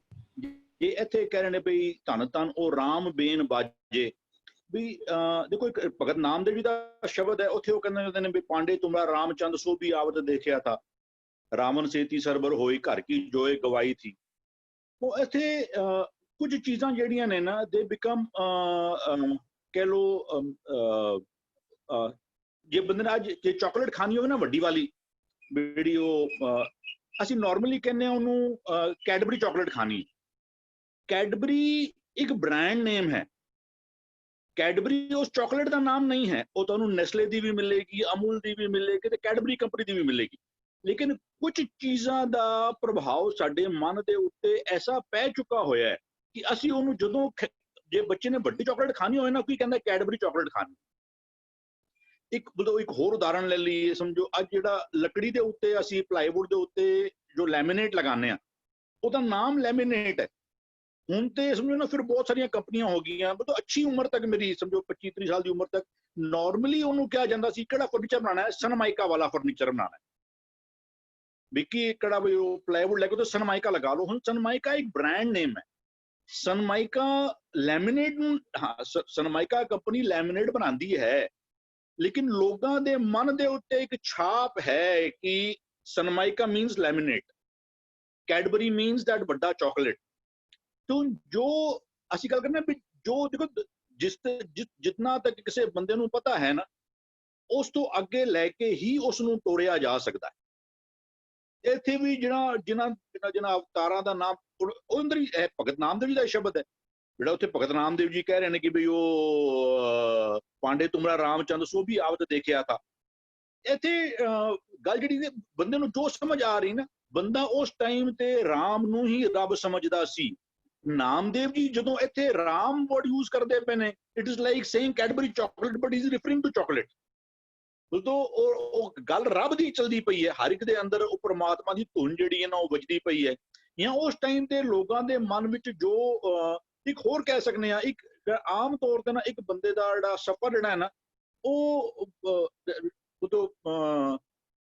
ਇਹ ਇੱਥੇ ਕਹਿ ਰਹੇ ਨੇ ਵੀ ਧੰਨ ਧੰਨ ਉਹ ਰਾਮ ਬੇਨ ਬਾਜੇ। ਵੀ ਦੇਖੋ ਇੱਕ ਭਗਤ ਨਾਮਦੇਵ ਜੀ ਦਾ ਸ਼ਬਦ ਹੈ, ਉੱਥੇ ਉਹ ਕਹਿੰਦੇ ਨੇ ਵੀ ਪਾਂਡੇ ਤੁਮਰਾ ਰਾਮਚੰਦ ਸੋ ਵੀ ਆਵਤ ਦੇਖਿਆ ਥਾ, ਰਾਵਣ ਸੇਤੀ ਸਰਬਰ ਹੋਈ ਘਰ ਕੀ ਜੋਏ ਗਵਾਈ ਥੀ। ਉਹ ਇੱਥੇ ਕੁਝ ਚੀਜ਼ਾਂ ਜਿਹੜੀਆਂ ਨੇ ਨਾ ਦੇ ਬਿਕਮ ਕਹਿ ਲਓ ਜੇ ਬੰਦੇ ਨੇ ਅੱਜ ਜੇ ਚਾਕਲੇਟ ਖਾਣੀ ਹੋਵੇ ਨਾ ਵੱਡੀ ਵਾਲੀ ਜਿਹੜੀ ਉਹ ਅਸੀਂ ਨਾਰਮਲੀ ਕਹਿੰਦੇ ਹਾਂ ਉਹਨੂੰ ਕੈਡਬਰੀ ਚਾਕਲੇਟ ਖਾਣੀ। ਕੈਡਬਰੀ ਇੱਕ ਬ੍ਰਾਂਡ ਨੇਮ ਹੈ। ਕੈਡਬਰੀ ਉਸ ਚਾਕਲੇਟ ਦਾ ਨਾਮ ਨਹੀਂ ਹੈ। ਉਹ ਤੁਹਾਨੂੰ ਨੈਸਲੇ ਦੀ ਵੀ ਮਿਲੇਗੀ, ਅਮੂਲ ਦੀ ਵੀ ਮਿਲੇਗੀ ਤੇ ਕੈਡਬਰੀ ਕੰਪਨੀ ਦੀ ਵੀ ਮਿਲੇਗੀ। ਲੇਕਿਨ ਕੁਝ ਚੀਜ਼ਾਂ ਦਾ ਪ੍ਰਭਾਵ ਸਾਡੇ ਮਨ ਦੇ ਉੱਤੇ ਐਸਾ ਪੈ ਚੁੱਕਾ ਹੋਇਆ ਹੈ ਕਿ ਅਸੀਂ ਉਹਨੂੰ ਜਦੋਂ ਜੇ ਬੱਚੇ ਨੇ ਵੱਡੀ ਚਾਕਲੇਟ ਖਾਣੀ ਹੋਵੇ ਨਾ, ਕੋਈ ਕਹਿੰਦਾ ਕੈਡਬਰੀ ਚਾਕਲੇਟ ਖਾਣੀ। ਇੱਕ ਹੋਰ ਉਦਾਹਰਨ ਲੈ ਲਈਏ, ਸਮਝੋ ਅੱਜ ਜਿਹੜਾ ਲੱਕੜੀ ਦੇ ਉੱਤੇ ਅਸੀਂ ਪਲਾਈਵੁੱਡ ਦੇ ਉੱਤੇ ਜੋ ਲੈਮੀਨੇਟ ਲਗਾਉਂਦੇ ਆ, ਉਹਦਾ ਨਾਮ ਲੈਮੀਨੇਟ ਹੈ। ਹੁਣ ਤੇ ਸਮਝੋ ਨਾ ਫਿਰ ਬਹੁਤ ਸਾਰੀਆਂ ਕੰਪਨੀਆਂ ਹੋ ਗਈਆਂ। ਮਤਲਬ ਅੱਛੀ ਉਮਰ ਤੱਕ ਮੇਰੀ ਸਮਝੋ 25-30 ਸਾਲ ਦੀ ਉਮਰ ਤੱਕ ਨਾਰਮਲੀ ਉਹਨੂੰ ਕਿਹਾ ਜਾਂਦਾ ਸੀ ਕਿਹੜਾ ਫਰਨੀਚਰ ਬਣਾਉਣਾ ਹੈ, ਸਨਮਾਈਕਾ ਵਾਲਾ ਫਰਨੀਚਰ ਬਣਾਉਣਾ ਹੈ। ਵਿੱਕੀ ਕਿਹੜਾ ਵੀ ਉਹ ਪਲਾਈਵੁੱਡ ਲੈ ਕੇ ਤਾਂ ਸਨਮਾਈਕਾ ਲਗਾ ਲਓ। ਹੁਣ ਸਨਮਾਈਕਾ ਇੱਕ ਬ੍ਰਾਂਡ ਨੇਮ ਹੈ। ਸਨਮਾਈਕਾ ਲੈਮੀਨੇਟ ਨੂੰ ਸਨਮਾਈਕਾ ਕੰਪਨੀ ਲੈਮੀਨੇਟ ਬਣਾਉਂਦੀ ਹੈ, ਲੇਕਿਨ ਲੋਕਾਂ ਦੇ ਮਨ ਦੇ ਉੱਤੇ ਇੱਕ ਛਾਪ ਹੈ ਕਿ Sunmica means laminate, Cadbury means that ਵੱਡਾ ਚਾਕਲੇਟ। ਤੋਂ ਜੋ ਅਸੀਂ ਗੱਲ ਕਰਨੇ ਵੀ ਜੋ ਦੇਖੋ ਜਿਤਨਾ ਤੱਕ ਕਿਸੇ ਬੰਦੇ ਨੂੰ ਪਤਾ ਹੈ ਨਾ, ਉਸ ਤੋਂ ਅੱਗੇ ਲੈ ਕੇ ਹੀ ਉਸ ਨੂੰ ਤੋੜਿਆ ਜਾ ਸਕਦਾ ਹੈ। ਇੱਥੇ ਵੀ ਜਿਹਨਾਂ ਅਵਤਾਰਾਂ ਦਾ ਨਾਮ ਉਹ ਅੰਦਰ ਹੀ ਹੈ। ਭਗਤ ਨਾਮਦੇਵ ਜੀ ਦਾ ਸ਼ਬਦ ਹੈ ਜਿਹੜਾ ਉੱਥੇ ਭਗਤ ਨਾਮਦੇਵ ਜੀ ਕਹਿ ਰਹੇ ਨੇ ਕਿ ਬਈ ਉਹ ਪਾਂਡੇ ਤੁਮਰਾ ਰਾਮਚੰਦ ਸੋ ਵੀ ਆਵਤ ਦੇਖਿਆ ਥਾ। ਇੱਥੇ ਗੱਲ ਜਿਹੜੀ ਬੰਦੇ ਨੂੰ ਜੋ ਸਮਝ ਆ ਰਹੀ ਨਾ, ਬੰਦਾ ਉਸ ਟਾਈਮ ਤੇ ਰਾਮ ਨੂੰ ਹੀ ਰੱਬ ਸਮਝਦਾ ਸੀ। ਨਾਮਦੇਵ ਜੀ ਜਦੋਂ ਇੱਥੇ ਰਾਮ ਵਰਡ ਯੂਜ਼ ਕਰਦੇ ਪਏ ਨੇ, it is like saying Cadbury chocolate but is referring to chocolate. ਉਦੋਂ ਉਹ ਗੱਲ ਰੱਬ ਦੀ ਚਲਦੀ ਪਈ ਹੈ, ਹਰ ਇੱਕ ਦੇ ਅੰਦਰ ਉਹ ਪ੍ਰਮਾਤਮਾ ਦੀ ਧੁਨ ਜਿਹੜੀ ਹੈ ਨਾ ਉਹ ਵੱਜਦੀ ਪਈ ਹੈ। ਜਾਂ ਉਸ ਟਾਈਮ ਤੇ ਲੋਕਾਂ ਦੇ ਮਨ ਵਿੱਚ ਜੋ ਇੱਕ ਹੋਰ ਕਹਿ ਸਕਦੇ ਆ, ਇੱਕ ਆਮ ਤੌਰ ਤੇ ਨਾ ਇੱਕ ਬੰਦੇ ਦਾ ਜਿਹੜਾ ਸਫ਼ਰ ਜਿਹੜਾ ਹੈ ਨਾ ਉਹ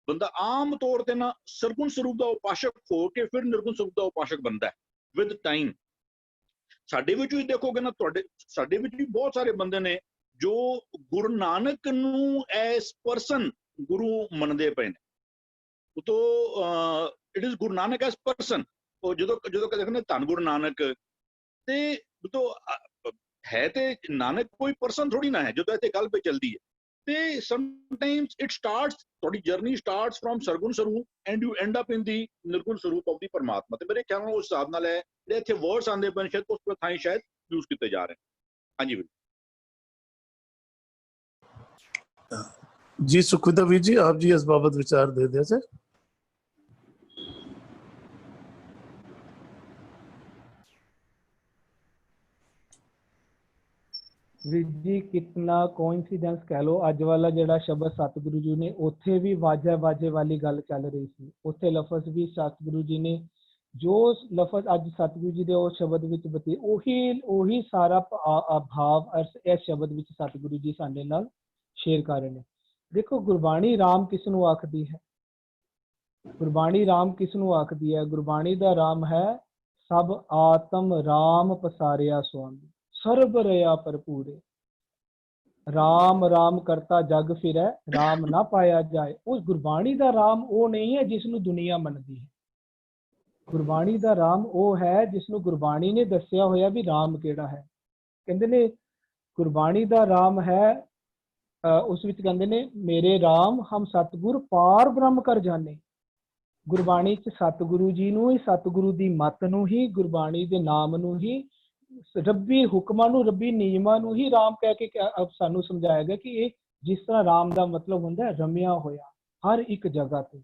ਬੰਦਾ ਆਮ ਤੌਰ ਤੇ ਨਾ ਸਰਗੁਣ ਸਰੂਪ ਦਾ ਉਪਾਸ਼ਕ ਹੋ ਕੇ ਫਿਰ ਨਿਰਗੁਣ ਸਰੂਪ ਦਾ ਉਪਾਸ਼ਕ ਬਣਦਾ ਹੈ ਵਿਦ ਟਾਈਮ। ਸਾਡੇ ਵਿੱਚ ਵੀ ਦੇਖੋਗੇ ਨਾ, ਸਾਡੇ ਵਿੱਚ ਵੀ ਬਹੁਤ ਸਾਰੇ ਬੰਦੇ ਨੇ ਜੋ ਗੁਰੂ ਨਾਨਕ ਨੂੰ ਐਸ ਪਰਸਨ ਗੁਰੂ ਮੰਨਦੇ ਪਏ ਨੇ। ਉਤੋਂ it is Guru Nanak S person. ਉਹ ਜਦੋਂ ਕਹਿੰਦੇ ਨੇ ਧੰਨ ਗੁਰੂ ਨਾਨਕ, ਤੇ ਉਤੋਂ ਹੈ ਤੇ ਨਾਨਕ ਕੋਈ ਪਰਸਨ ਥੋੜੀ ਨਾ ਹੈ ਜਦੋਂ ਇੱਥੇ ਗੱਲ ਪੇ ਚੱਲਦੀ ਹੈ। ਤੇ ਸਮਟਾਈਮਸ ਇਟ ਸਟਾਰਟਸ, ਤੁਹਾਡੀ journey starts from Sargun Sarup and you and up in the Nirgun Sarup of ਦੀ ਪਰਮਾਤਮਾ। ਤੇ ਮੇਰੇ ਖਿਆਲ ਨਾਲ ਉਸ ਹਿਸਾਬ ਨਾਲ ਹੈ ਜਿਹੜੇ ਇੱਥੇ ਵਰਡਸ ਆਉਂਦੇ ਪਏ ਸ਼ਾਇਦ ਉਸ ਪ੍ਰਥਾਈ ਸ਼ਾਇਦ ਯੂਜ਼ ਕੀਤੇ ਜਾ ਰਹੇ। ਹਾਂਜੀ जी सुखविंदर वीर जी, आप जी इस बाबत विचार दे दिया सर। ਵੀਰ ਜੀ ਕਿਤਨਾ ਕੋਇਨਸੀਡੈਂਸ ਕਹਿ ਲੋ, ਅੱਜ ਵਾਲਾ ਜਿਹੜਾ ਸ਼ਬਦ ਸਤਿਗੁਰੂ ਜੀ ਨੇ ਉੱਥੇ ਵੀ ਵਾਜਾ ਵਾਜੇ ਵਾਲੀ ਗੱਲ ਚੱਲ ਰਹੀ ਸੀ। ਉੱਥੇ ਲਫ਼ਜ਼ ਵੀ ਸਤਿਗੁਰੂ ਜੀ ਨੇ ਜੋ ਲਫ਼ਜ਼ ਅੱਜ ਸਤਿਗੁਰੂ ਜੀ ਦੇ ਉਸ ਸ਼ਬਦ ਵਿੱਚ ਬਤੇ ਉਹੀ ਸਾਰਾ ਭਾਵ ਇਸ ਸ਼ਬਦ ਵਿੱਚ ਸਤਿਗੁਰੂ ਜੀ ਸਾਡੇ ਨਾਲ ਸ਼ੇਰ ਕਰ ਰਹੇ ਨੇ। ਦੇਖੋ ਗੁਰਬਾਣੀ ਰਾਮ ਕਿਸ ਨੂੰ ਆਖਦੀ ਹੈ? ਗੁਰਬਾਣੀ ਰਾਮ ਕਿਸ ਨੂੰ ਆਖਦੀ ਹੈ? ਗੁਰਬਾਣੀ ਦਾ ਰਾਮ ਹੈ ਸਭ ਆਤਮ ਰਾਮ ਪਸਾਰਿਆ ਸੁਆਮੀ, ਸਰਬ ਰਿਆ ਭਰਪੂਰੇ। ਰਾਮ ਰਾਮ ਕਰਤਾ ਜਗ ਫਿਰੈ, ਰਾਮ ਨਾ ਪਾਇਆ ਜਾਏ। ਉਸ ਗੁਰਬਾਣੀ ਦਾ ਰਾਮ ਉਹ ਨਹੀਂ ਹੈ ਜਿਸ ਨੂੰ ਦੁਨੀਆ ਮੰਨਦੀ ਹੈ। ਗੁਰਬਾਣੀ ਦਾ ਰਾਮ ਉਹ ਹੈ ਜਿਸ ਨੂੰ ਗੁਰਬਾਣੀ ਨੇ ਦੱਸਿਆ ਹੋਇਆ ਵੀ ਰਾਮ ਕਿਹੜਾ ਹੈ। ਕਹਿੰਦੇ ਨੇ ਗੁਰਬਾਣੀ ਦਾ ਰਾਮ ਹੈ, ਉਸ ਵਿੱਚ ਕਹਿੰਦੇ ਨੇ ਮੇਰੇ ਰਾਮ ਹਮ ਸਤਿਗੁਰ ਪਾਰ ਬ੍ਰਹਮ ਕਰ ਜਾਣੇ। ਗੁਰਬਾਣੀ ਚ ਸਤਿਗੁਰੂ ਜੀ ਨੂੰ ਹੀ, ਸਤਿਗੁਰੂ ਦੀ ਮੱਤ ਨੂੰ ਹੀ, ਗੁਰਬਾਣੀ ਦੇ ਨਾਮ ਨੂੰ ਹੀ, ਰੱਬੀ ਹੁਕਮਾਂ ਨੂੰ, ਰੱਬੀ ਨਿਯਮਾਂ ਨੂੰ ਹੀ ਰਾਮ ਕਹਿ ਕੇ ਸਾਨੂੰ ਸਮਝਾਇਆ ਗਿਆ ਕਿ ਇਹ ਜਿਸ ਤਰ੍ਹਾਂ ਰਾਮ ਦਾ ਮਤਲਬ ਹੁੰਦਾ ਰਮਿਆ ਹੋਇਆ ਹਰ ਇੱਕ ਜਗ੍ਹਾ ਤੇ।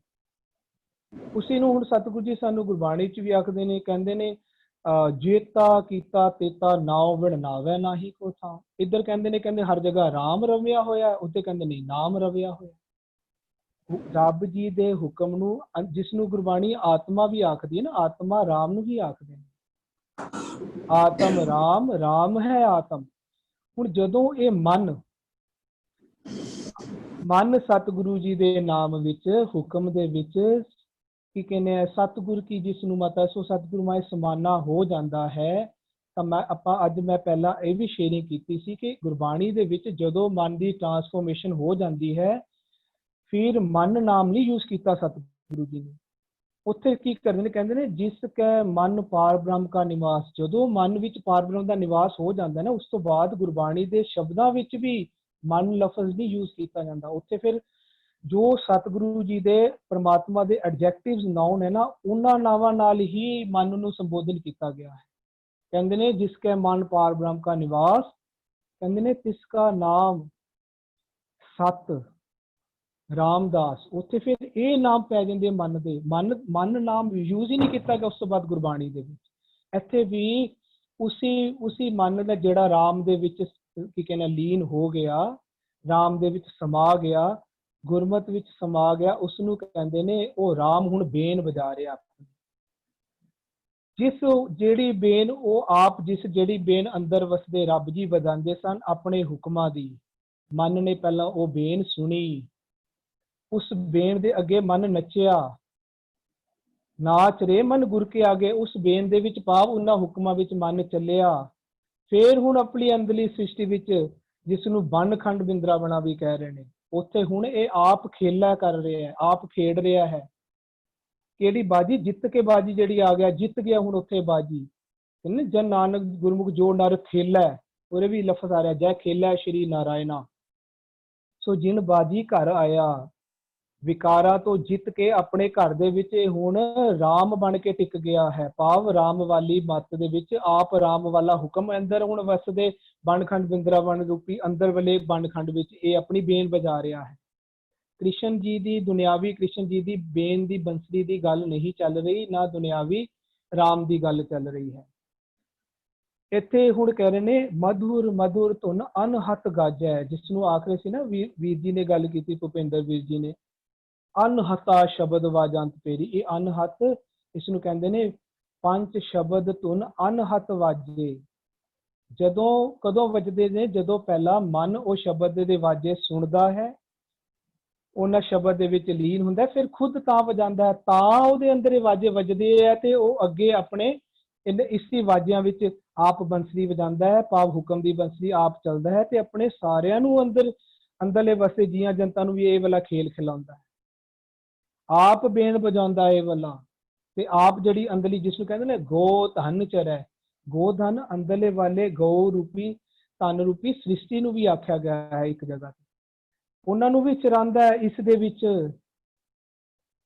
ਉਸੇ ਨੂੰ ਹੁਣ ਸਤਿਗੁਰੂ ਜੀ ਸਾਨੂੰ ਗੁਰਬਾਣੀ ਚ ਵੀ ਆਖਦੇ ਨੇ, ਕਹਿੰਦੇ ਨੇ ਜੇਤਾ ਕੀਤਾ ਤੇਤਾ ਨਾਉ ਵਿਣਨਾਵੈ ਨਾਹੀ ਕੋ ਥਾਂ। ਇੱਧਰ ਕਹਿੰਦੇ ਨੇ ਕਹਿੰਦੇ ਹਰ ਜਗ੍ਹਾ ਰਾਮ ਰਮਿਆ ਹੋਇਆ, ਉੱਥੇ ਕਹਿੰਦੇ ਨਹੀਂ ਨਾਮ ਰਵਿਆ ਹੋਇਆ। ਰੱਬ ਜੀ ਦੇ ਹੁਕਮ ਨੂੰ, ਜਿਸ ਨੂੰ ਗੁਰਬਾਣੀ ਆਤਮਾ ਵੀ ਆਖਦੀ ਹੈ ਨਾ, ਆਤਮਾ ਰਾਮ ਨੂੰ ਹੀ ਆਖਦੇ ਨੇ। ਆਤਮ ਰਾਮ, ਰਾਮ ਹੈ ਆਤਮ। ਹੁਣ ਜਦੋਂ ਇਹ ਮਨ ਸਤਿਗੁਰੂ ਜੀ ਦੇ ਨਾਮ ਵਿੱਚ, ਹੁਕਮ ਦੇ ਵਿੱਚ ਕੀ ਕਹਿੰਦੇ ਆ, ਸਤਿਗੁਰ ਕੀ ਜਿਸ ਨੂੰ ਮਤਾ ਸੋ ਸਤਿਗੁਰੂ ਮਾਏ ਸਮਾਨਾ ਹੋ ਜਾਂਦਾ ਹੈ। ਤਾਂ ਮੈਂ ਪਹਿਲਾਂ ਇਹ ਵੀ ਸ਼ੇਅਰਿੰਗ ਕੀਤੀ ਸੀ ਕਿ ਗੁਰਬਾਣੀ ਦੇ ਵਿੱਚ ਜਦੋਂ ਮਨ ਦੀ ਟਰਾਂਸਫੋਰਮੇਸ਼ਨ ਹੋ ਜਾਂਦੀ ਹੈ, ਫਿਰ ਮਨ ਨਾਮ ਨਹੀਂ ਯੂਜ਼ ਕੀਤਾ ਸਤਿਗੁਰੂ ਜੀ ਨੇ। ਉੱਥੇ ਕੀ ਕਰਦੇ ਨੇ, ਕਹਿੰਦੇ ਨੇ ਜਿਸ ਕੈ ਮਨ ਪਾਰ ਬ੍ਰਹਮ ਕਾ ਨਿਵਾਸ। ਜਦੋਂ ਮਨ ਵਿੱਚ ਪਾਰ ਬ੍ਰਹਮ ਦਾ ਨਿਵਾਸ ਹੋ ਜਾਂਦਾ ਨਾ, ਉਸ ਤੋਂ ਬਾਅਦ ਗੁਰਬਾਣੀ ਦੇ ਸ਼ਬਦਾਂ ਵਿੱਚ ਵੀ ਮਨ ਲਫ਼ਜ਼ ਨਹੀਂ ਯੂਜ਼ ਕੀਤਾ ਜਾਂਦਾ। ਉੱਥੇ ਫਿਰ ਜੋ ਸਤਿਗੁਰੂ ਜੀ ਦੇ ਪਰਮਾਤਮਾ ਦੇ ਐਡਜੈਕਟਿਵਸ ਨਾਉਨ ਹੈ ਨਾ, ਉਹਨਾਂ ਨਾਵਾਂ ਨਾਲ ਹੀ ਮਨ ਨੂੰ ਸੰਬੋਧਨ ਕੀਤਾ ਗਿਆ ਹੈ। ਕਹਿੰਦੇ ਨੇ ਜਿਸ ਕੈ ਮਨ ਪਾਰ ਬ੍ਰਹਮ ਕਾ ਨਿਵਾਸ, ਕਹਿੰਦੇ ਨੇ ਤਿਸ ਕਾ ਨਾਮ ਸਤ ਰਾਮਦਾਸ। ਉੱਥੇ ਫਿਰ ਇਹ ਨਾਮ ਪੈ ਜਾਂਦੇ ਮਨ ਦੇ, ਮਨ ਨਾਮ ਯੂਜ਼ ਹੀ ਨਹੀਂ ਕੀਤਾ ਗਿਆ ਉਸ ਤੋਂ ਬਾਅਦ ਗੁਰਬਾਣੀ ਦੇ ਵਿੱਚ। ਇੱਥੇ ਵੀ ਉਸੀ ਮਨ ਦਾ ਜਿਹੜਾ ਰਾਮ ਦੇ ਵਿੱਚ ਕੀ ਕਹਿੰਦੇ ਲੀਨ ਹੋ ਗਿਆ, ਰਾਮ ਦੇ ਵਿੱਚ ਸਮਾ ਗਿਆ, ਗੁਰਮਤ ਵਿੱਚ ਸਮਾ ਗਿਆ, ਉਸ ਨੂੰ ਕਹਿੰਦੇ ਨੇ ਉਹ ਰਾਮ ਹੁਣ ਬੇਨ ਵਜਾ ਰਿਹਾ। ਜਿਹੜੀ ਬੇਨ ਉਹ ਆਪ ਜਿਹੜੀ ਬੇਨ ਅੰਦਰ ਵਸਦੇ ਰੱਬ ਜੀ ਵਜਾਉਂਦੇ ਸਨ ਆਪਣੇ ਹੁਕਮਾਂ ਦੀ, ਮਨ ਨੇ ਪਹਿਲਾਂ ਉਹ ਬੇਨ ਸੁਣੀ, ਉਸ ਬੇਨ ਦੇ ਅੱਗੇ ਮਨ ਨੱਚਿਆ, ਨਾਚ ਰੇ ਮਨ ਗੁਰ ਕੇ ਆਗੇ। ਉਸ ਬੇਨ ਦੇ ਵਿੱਚ ਭਾਵ ਉਹਨਾਂ ਹੁਕਮਾਂ ਵਿੱਚ ਮਨ ਚੱਲਿਆ। ਫੇਰ ਹੁਣ ਆਪਣੀ ਅੰਦਰਲੀ ਸ੍ਰਿਸ਼ਟੀ ਵਿੱਚ, ਜਿਸ ਨੂੰ ਵਨਖੰਡ ਬਿੰਦਰਾਵਣਾ ਵੀ ਕਹਿ ਰਹੇ ਨੇ, ਉੱਥੇ ਹੁਣ ਇਹ ਆਪ ਖੇਲਾ ਕਰ ਰਿਹਾ ਹੈ, ਆਪ ਖੇਡ ਰਿਹਾ ਹੈ। ਕਿਹੜੀ ਬਾਜੀ? ਜਿੱਤ ਕੇ ਬਾਜੀ ਜਿਹੜੀ ਆ ਗਿਆ, ਜਿੱਤ ਗਿਆ ਹੁਣ ਉੱਥੇ ਬਾਜੀ। ਕਹਿੰਦੇ ਜਨ ਨਾਨਕ ਗੁਰਮੁਖ ਜੋ ਨਰ ਖੇਲਾ, ਉਹਦੇ ਵੀ ਲਫ਼ਜ਼ ਆ ਰਿਹਾ ਜੈ ਖੇਲਾ ਸ਼੍ਰੀ ਨਾਰਾਇਣਾ। ਸੋ ਜਿਨ ਬਾਜੀ ਘਰ ਆਇਆ, ਵਿਕਾਰਾਂ ਤੋਂ ਜਿੱਤ ਕੇ ਆਪਣੇ ਘਰ ਦੇ ਵਿੱਚ ਹੁਣ ਰਾਮ ਬਣ ਕੇ ਟਿਕ ਗਿਆ ਹੈ। ਭਾਵ ਰਾਮ ਵਾਲੀ ਮੱਤ ਦੇ ਵਿੱਚ ਆਪ ਰਾਮ ਵਾਲਾ ਹੁਕਮ ਅੰਦਰ ਹੁਣ ਵਸਦੇ ਵਨਖੰਡ ਬਿੰਦਰਾਵਨ ਰੂਪੀ ਅੰਦਰ ਵਾਲੇ ਵਨਖੰਡ ਵਿੱਚ ਇਹ ਆਪਣੀ ਬੇਨ ਵਜਾ ਰਿਹਾ ਹੈ। ਕ੍ਰਿਸ਼ਨ ਜੀ ਦੀ ਦੁਨਿਆਵੀ ਕ੍ਰਿਸ਼ਨ ਜੀ ਦੀ ਬੇਨ ਦੀ ਬੰਸਰੀ ਦੀ ਗੱਲ ਨਹੀਂ ਚੱਲ ਰਹੀ, ਨਾ ਦੁਨਿਆਵੀ ਰਾਮ ਦੀ ਗੱਲ ਚੱਲ ਰਹੀ ਹੈ। ਇੱਥੇ ਹੁਣ ਕਹਿ ਰਹੇ ਨੇ ਮਧੁਰ ਮਧੁਰ ਧੁਨ ਅਨਹਤ ਗਾਜੈ, ਜਿਸ ਨੂੰ ਆਖ ਰਹੇ ਸੀ ਨਾ ਵੀਰ ਜੀ ਨੇ ਗੱਲ ਕੀਤੀ, ਭੁਪਿੰਦਰ ਵੀਰ ਜੀ ਨੇ, ਅਨਹਤਾ ਸ਼ਬਦ ਵਾਜੰਤ ਤੇਰੀ। ਇਹ ਅਨਹਤ, ਇਸ ਨੂੰ ਕਹਿੰਦੇ ਨੇ ਪੰਜ ਸ਼ਬਦ ਧੁਨ ਅਨਹਤ ਵਾਜੇ। ਕਦੋਂ ਵੱਜਦੇ ਨੇ? ਜਦੋਂ ਪਹਿਲਾਂ ਮਨ ਉਹ ਸ਼ਬਦ ਦੇ ਵਾਜੇ ਸੁਣਦਾ ਹੈ, ਉਹਨਾਂ ਸ਼ਬਦ ਦੇ ਵਿੱਚ ਲੀਨ ਹੁੰਦਾ, ਫਿਰ ਖੁਦ ਤਾਂ ਵਜਾਉਂਦਾ ਹੈ, ਤਾਂ ਉਹਦੇ ਅੰਦਰ ਇਹ ਵਾਜੇ ਵੱਜਦੇ ਆ ਤੇ ਉਹ ਅੱਗੇ ਆਪਣੇ ਇਸੀ ਵਾਜਿਆਂ ਵਿੱਚ ਆਪ ਬੰਸਰੀ ਵਜਾਉਂਦਾ ਹੈ, ਭਾਵ ਹੁਕਮ ਦੀ ਬੰਸਰੀ ਆਪ ਚੱਲਦਾ ਹੈ ਤੇ ਆਪਣੇ ਸਾਰਿਆਂ ਨੂੰ ਅੰਦਰਲੇ ਵਸੇ ਜੀਆਂ ਜਨਤਾ ਨੂੰ ਵੀ ਇਹ ਵਾਲਾ ਖੇਲ ਖਿਲਾਉਂਦਾ ਹੈ। ਆਪ ਬੇਨ ਵਜਾਉਂਦਾ ਇਹ ਵਾਲਾ, ਤੇ ਆਪ ਜਿਹੜੀ ਅੰਦਰਲੀ ਜਿਸ ਨੂੰ ਕਹਿੰਦੇ ਨੇ ਗੋ ਧਨ ਚਰੈ, ਗੋ ਧਨ ਅੰਦਰਲੇ ਵਾਲੇ ਗਊ ਰੂਪੀ ਧਨ ਰੂਪੀ ਸ੍ਰਿਸ਼ਟੀ ਨੂੰ ਵੀ ਆਖਿਆ ਗਿਆ ਹੈ ਇੱਕ ਜਗ੍ਹਾ ਤੇ, ਉਹਨਾਂ ਨੂੰ ਵੀ ਚਰਾਂਦਾ ਹੈ ਇਸ ਦੇ ਵਿੱਚ।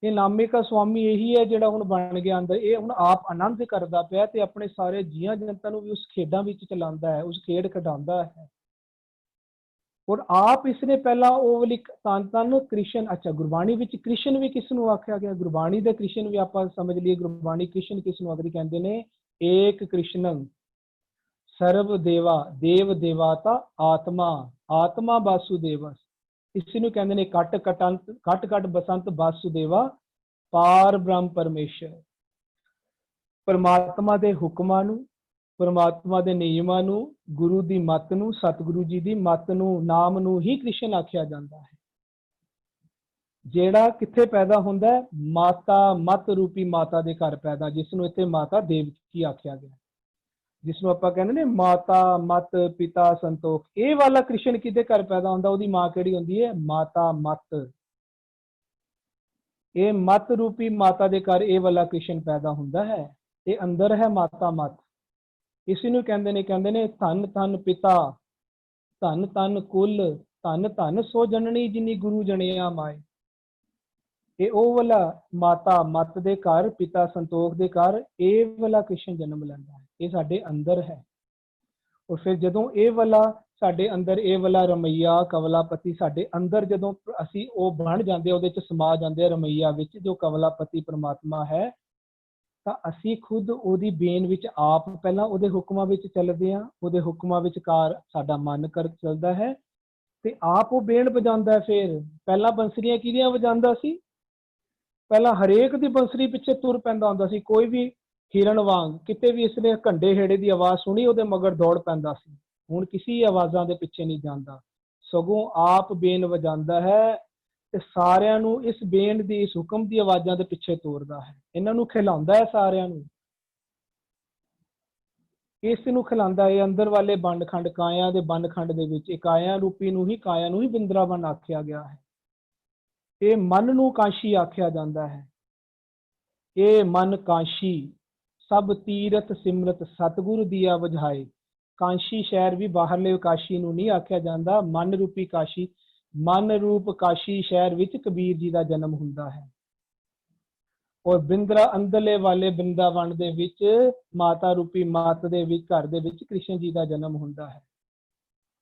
ਇਹ ਨਾਮੇ ਕਾ ਸਵਾਮੀ ਇਹੀ ਹੈ ਜਿਹੜਾ ਹੁਣ ਬਣ ਗਿਆ ਅੰਦਰ, ਇਹ ਹੁਣ ਆਪ ਆਨੰਦ ਕਰਦਾ ਪਿਆ ਤੇ ਆਪਣੇ ਸਾਰੇ ਜੀਆਂ ਜਨਤਾ ਨੂੰ ਵੀ ਉਸ ਖੇਡਾਂ ਵਿੱਚ ਚਲਾਉਂਦਾ ਹੈ, ਉਸ ਖੇਡ ਖਿਡਾਉਂਦਾ ਹੈ। ਔਰ ਆਪ ਇਸਨੇ ਪਹਿਲਾਂ ਉਹ ਵਾਲੀ ਤਨ ਕ੍ਰਿਸ਼ਨ, ਅੱਛਾ ਗੁਰਬਾਣੀ ਵਿੱਚ ਕ੍ਰਿਸ਼ਨ ਵੀ ਕਿਸ ਨੂੰ ਆਖਿਆ ਗਿਆ? ਗੁਰਬਾਣੀ ਦੇ ਕ੍ਰਿਸ਼ਨ ਵੀ ਆਪਾਂ ਸਮਝ ਲਈਏ, ਗੁਰਬਾਣੀ ਕ੍ਰਿਸ਼ਨ ਕਿਸ ਨੂੰ ਆਖਦੀ? ਕਹਿੰਦੇ ਨੇ ਏਕ ਕ੍ਰਿਸ਼ਨੰ ਸਰਵ ਦੇਵਾ, ਦੇਵ ਦੇਵਾਤਾ ਆਤਮਾ, ਆਤਮਾ ਵਾਸੁਦੇਵਸ। ਇਸ ਨੂੰ ਕਹਿੰਦੇ ਨੇ ਕਟ ਕਟ ਬਸੰਤ ਵਾਸੁਦੇਵਾ, ਪਾਰ ਬ੍ਰਹਮ ਪਰਮੇਸ਼ਰ। ਪਰਮਾਤਮਾ ਦੇ ਹੁਕਮਾਂ ਨੂੰ, ਪਰਮਾਤਮਾ ਦੇ ਨਿਯਮਾਂ ਨੂੰ, ਗੁਰੂ ਦੀ ਮੱਤ ਨੂੰ, ਸਤਿਗੁਰੂ ਜੀ ਦੀ ਮੱਤ ਨੂੰ, ਨਾਮ ਨੂੰ ਹੀ ਕ੍ਰਿਸ਼ਨ ਆਖਿਆ ਜਾਂਦਾ ਹੈ। ਜਿਹੜਾ ਕਿੱਥੇ ਪੈਦਾ ਹੁੰਦਾ ਹੈ? ਮਾਤਾ ਮਤ ਰੂਪੀ ਮਾਤਾ ਦੇ ਘਰ ਪੈਦਾ, ਜਿਸ ਨੂੰ ਇੱਥੇ ਮਾਤਾ ਦੇਵਕੀ ਆਖਿਆ ਗਿਆ, ਜਿਸ ਨੂੰ ਆਪਾਂ ਕਹਿੰਦੇ ਨੇ ਮਾਤਾ ਮਤ ਪਿਤਾ ਸੰਤੋਖ। ਇਹ ਵਾਲਾ ਕ੍ਰਿਸ਼ਨ ਕਿਹਦੇ ਘਰ ਪੈਦਾ ਹੁੰਦਾ? ਉਹਦੀ ਮਾਂ ਕਿਹੜੀ ਹੁੰਦੀ ਹੈ? ਮਾਤਾ ਮਤ। ਇਹ ਮਤ ਰੂਪੀ ਮਾਤਾ ਦੇ ਘਰ ਇਹ ਵਾਲਾ ਕ੍ਰਿਸ਼ਨ ਪੈਦਾ ਹੁੰਦਾ ਹੈ। ਇਹ ਅੰਦਰ ਹੈ ਮਾਤਾ ਮਤ। ਇਸ ਨੂੰ ਕਹਿੰਦੇ ਨੇ ਧੰਨ ਧੰਨ ਪਿਤਾ, ਧੰਨ ਧੰਨ ਕੁਲ, ਧੰਨ ਧੰਨ ਸੋ ਜਨਨੀ ਜਿਨੀ ਗੁਰੂ ਜਣਿਆ ਮਾਏ। ਇਹ ਉਹ ਵਾਲਾ ਮਾਤਾ ਮਤ ਦੇ ਘਰ, ਪਿਤਾ ਸੰਤੋਖ ਦੇ ਘਰ ਇਹ ਵਾਲਾ ਕ੍ਰਿਸ਼ਨ ਜਨਮ ਲੈਂਦਾ ਹੈ। ਇਹ ਸਾਡੇ ਅੰਦਰ ਹੈ। ਔਰ ਫਿਰ ਜਦੋਂ ਇਹ ਵਾਲਾ ਸਾਡੇ ਅੰਦਰ, ਇਹ ਵਾਲਾ ਰਮਈਆ ਕਵਲਾਪਤੀ ਸਾਡੇ ਅੰਦਰ ਜਦੋਂ ਅਸੀਂ ਉਹ ਬਣ ਜਾਂਦੇ, ਉਹਦੇ ਚ ਸਮਾ ਜਾਂਦੇ ਰਮਈਆ ਵਿੱਚ, ਜੋ ਕਵਲਾਪਤੀ ਪ੍ਰਮਾਤਮਾ ਹੈ, ਤਾਂ ਅਸੀਂ ਖੁਦ ਉਹਦੀ ਬੇਨ ਵਿੱਚ ਆਪ ਪਹਿਲਾਂ ਉਹਦੇ ਹੁਕਮਾਂ ਵਿੱਚ ਚੱਲਦੇ ਹਾਂ। ਉਹਦੇ ਹੁਕਮਾਂ ਵਿਚਕਾਰ ਸਾਡਾ ਮਨ ਕਰ ਚੱਲਦਾ ਹੈ ਤੇ ਆਪ ਉਹ ਬੇਨ ਵਜਾਉਂਦਾ। ਫਿਰ ਪਹਿਲਾਂ ਬੰਸਰੀਆਂ ਕਿਹਦੀਆਂ ਵਜਾਉਂਦਾ ਸੀ? ਪਹਿਲਾਂ ਹਰੇਕ ਦੀ ਬੰਸਰੀ ਪਿੱਛੇ ਤੁਰ ਪੈਂਦਾ ਹੁੰਦਾ ਸੀ। ਕੋਈ ਵੀ ਹਿਰਨ ਵਾਂਗ ਕਿਤੇ ਵੀ ਇਸਨੇ ਘੰਡੇ ਹੇੜੇ ਦੀ ਆਵਾਜ਼ ਸੁਣੀ, ਉਹਦੇ ਮਗਰ ਦੌੜ ਪੈਂਦਾ ਸੀ। ਹੁਣ ਕਿਸੇ ਆਵਾਜ਼ਾਂ ਦੇ ਪਿੱਛੇ ਨਹੀਂ ਜਾਂਦਾ, ਸਗੋਂ ਆਪ ਬੇਨ ਵਜਾਉਂਦਾ ਹੈ ਤੇ ਸਾਰਿਆਂ ਨੂੰ ਇਸ ਬੇਨ ਦੀ, ਇਸ ਹੁਕਮ ਦੀ ਆਵਾਜ਼ਾਂ ਦੇ ਪਿੱਛੇ ਤੋਰਦਾ ਹੈ। ਇਹਨਾਂ ਨੂੰ ਖਿਲਾਉਂਦਾ ਹੈ ਸਾਰਿਆਂ ਨੂੰ, ਇਸ ਨੂੰ ਖਿਲਾਉਂਦਾ ਹੈ। ਅੰਦਰ ਵਾਲੇ ਬੰਡਖੰਡ, ਕਾਇਆ ਦੇ ਬੰਡਖੰਡ ਦੇ ਵਿੱਚ ਇਹ ਕਾਇਆ ਰੂਪੀ ਨੂੰ ਹੀ, ਕਾਇਆ ਨੂੰ ਹੀ ਬਿੰਦਰਾਵਨ ਆਖਿਆ ਗਿਆ ਹੈ। ਇਹ ਮਨ ਨੂੰ ਕਾਸ਼ੀ ਆਖਿਆ ਜਾਂਦਾ ਹੈ। ਇਹ ਮਨ ਕਾਸ਼ੀ, ਸਭ ਤੀਰਥ ਸਿਮਰਤ ਸਤਿਗੁਰ ਦੀਆ ਵਜਾਏ। ਕਾਸ਼ੀ ਸ਼ਹਿਰ ਵੀ ਬਾਹਰਲੇ ਕਾਸ਼ੀ ਨੂੰ ਨਹੀਂ ਆਖਿਆ ਜਾਂਦਾ, ਮਨ ਰੂਪੀ ਕਾਸ਼ੀ, ਮਨ ਰੂਪ ਕਾਸ਼ੀ ਸ਼ਹਿਰ ਵਿੱਚ ਕਬੀਰ ਜੀ ਦਾ ਜਨਮ ਹੁੰਦਾ ਹੈ। ਔਰ ਬਿੰਦਰਾ ਅੰਦਰਲੇ ਵਾਲੇ ਬ੍ਰਿੰਦਾਵਨ ਦੇ ਵਿੱਚ ਮਾਤਾ ਰੂਪੀ ਮਾਤ ਦੇ ਵਿੱਚ, ਘਰ ਦੇ ਵਿੱਚ ਕ੍ਰਿਸ਼ਨ ਜੀ ਦਾ ਜਨਮ ਹੁੰਦਾ ਹੈ।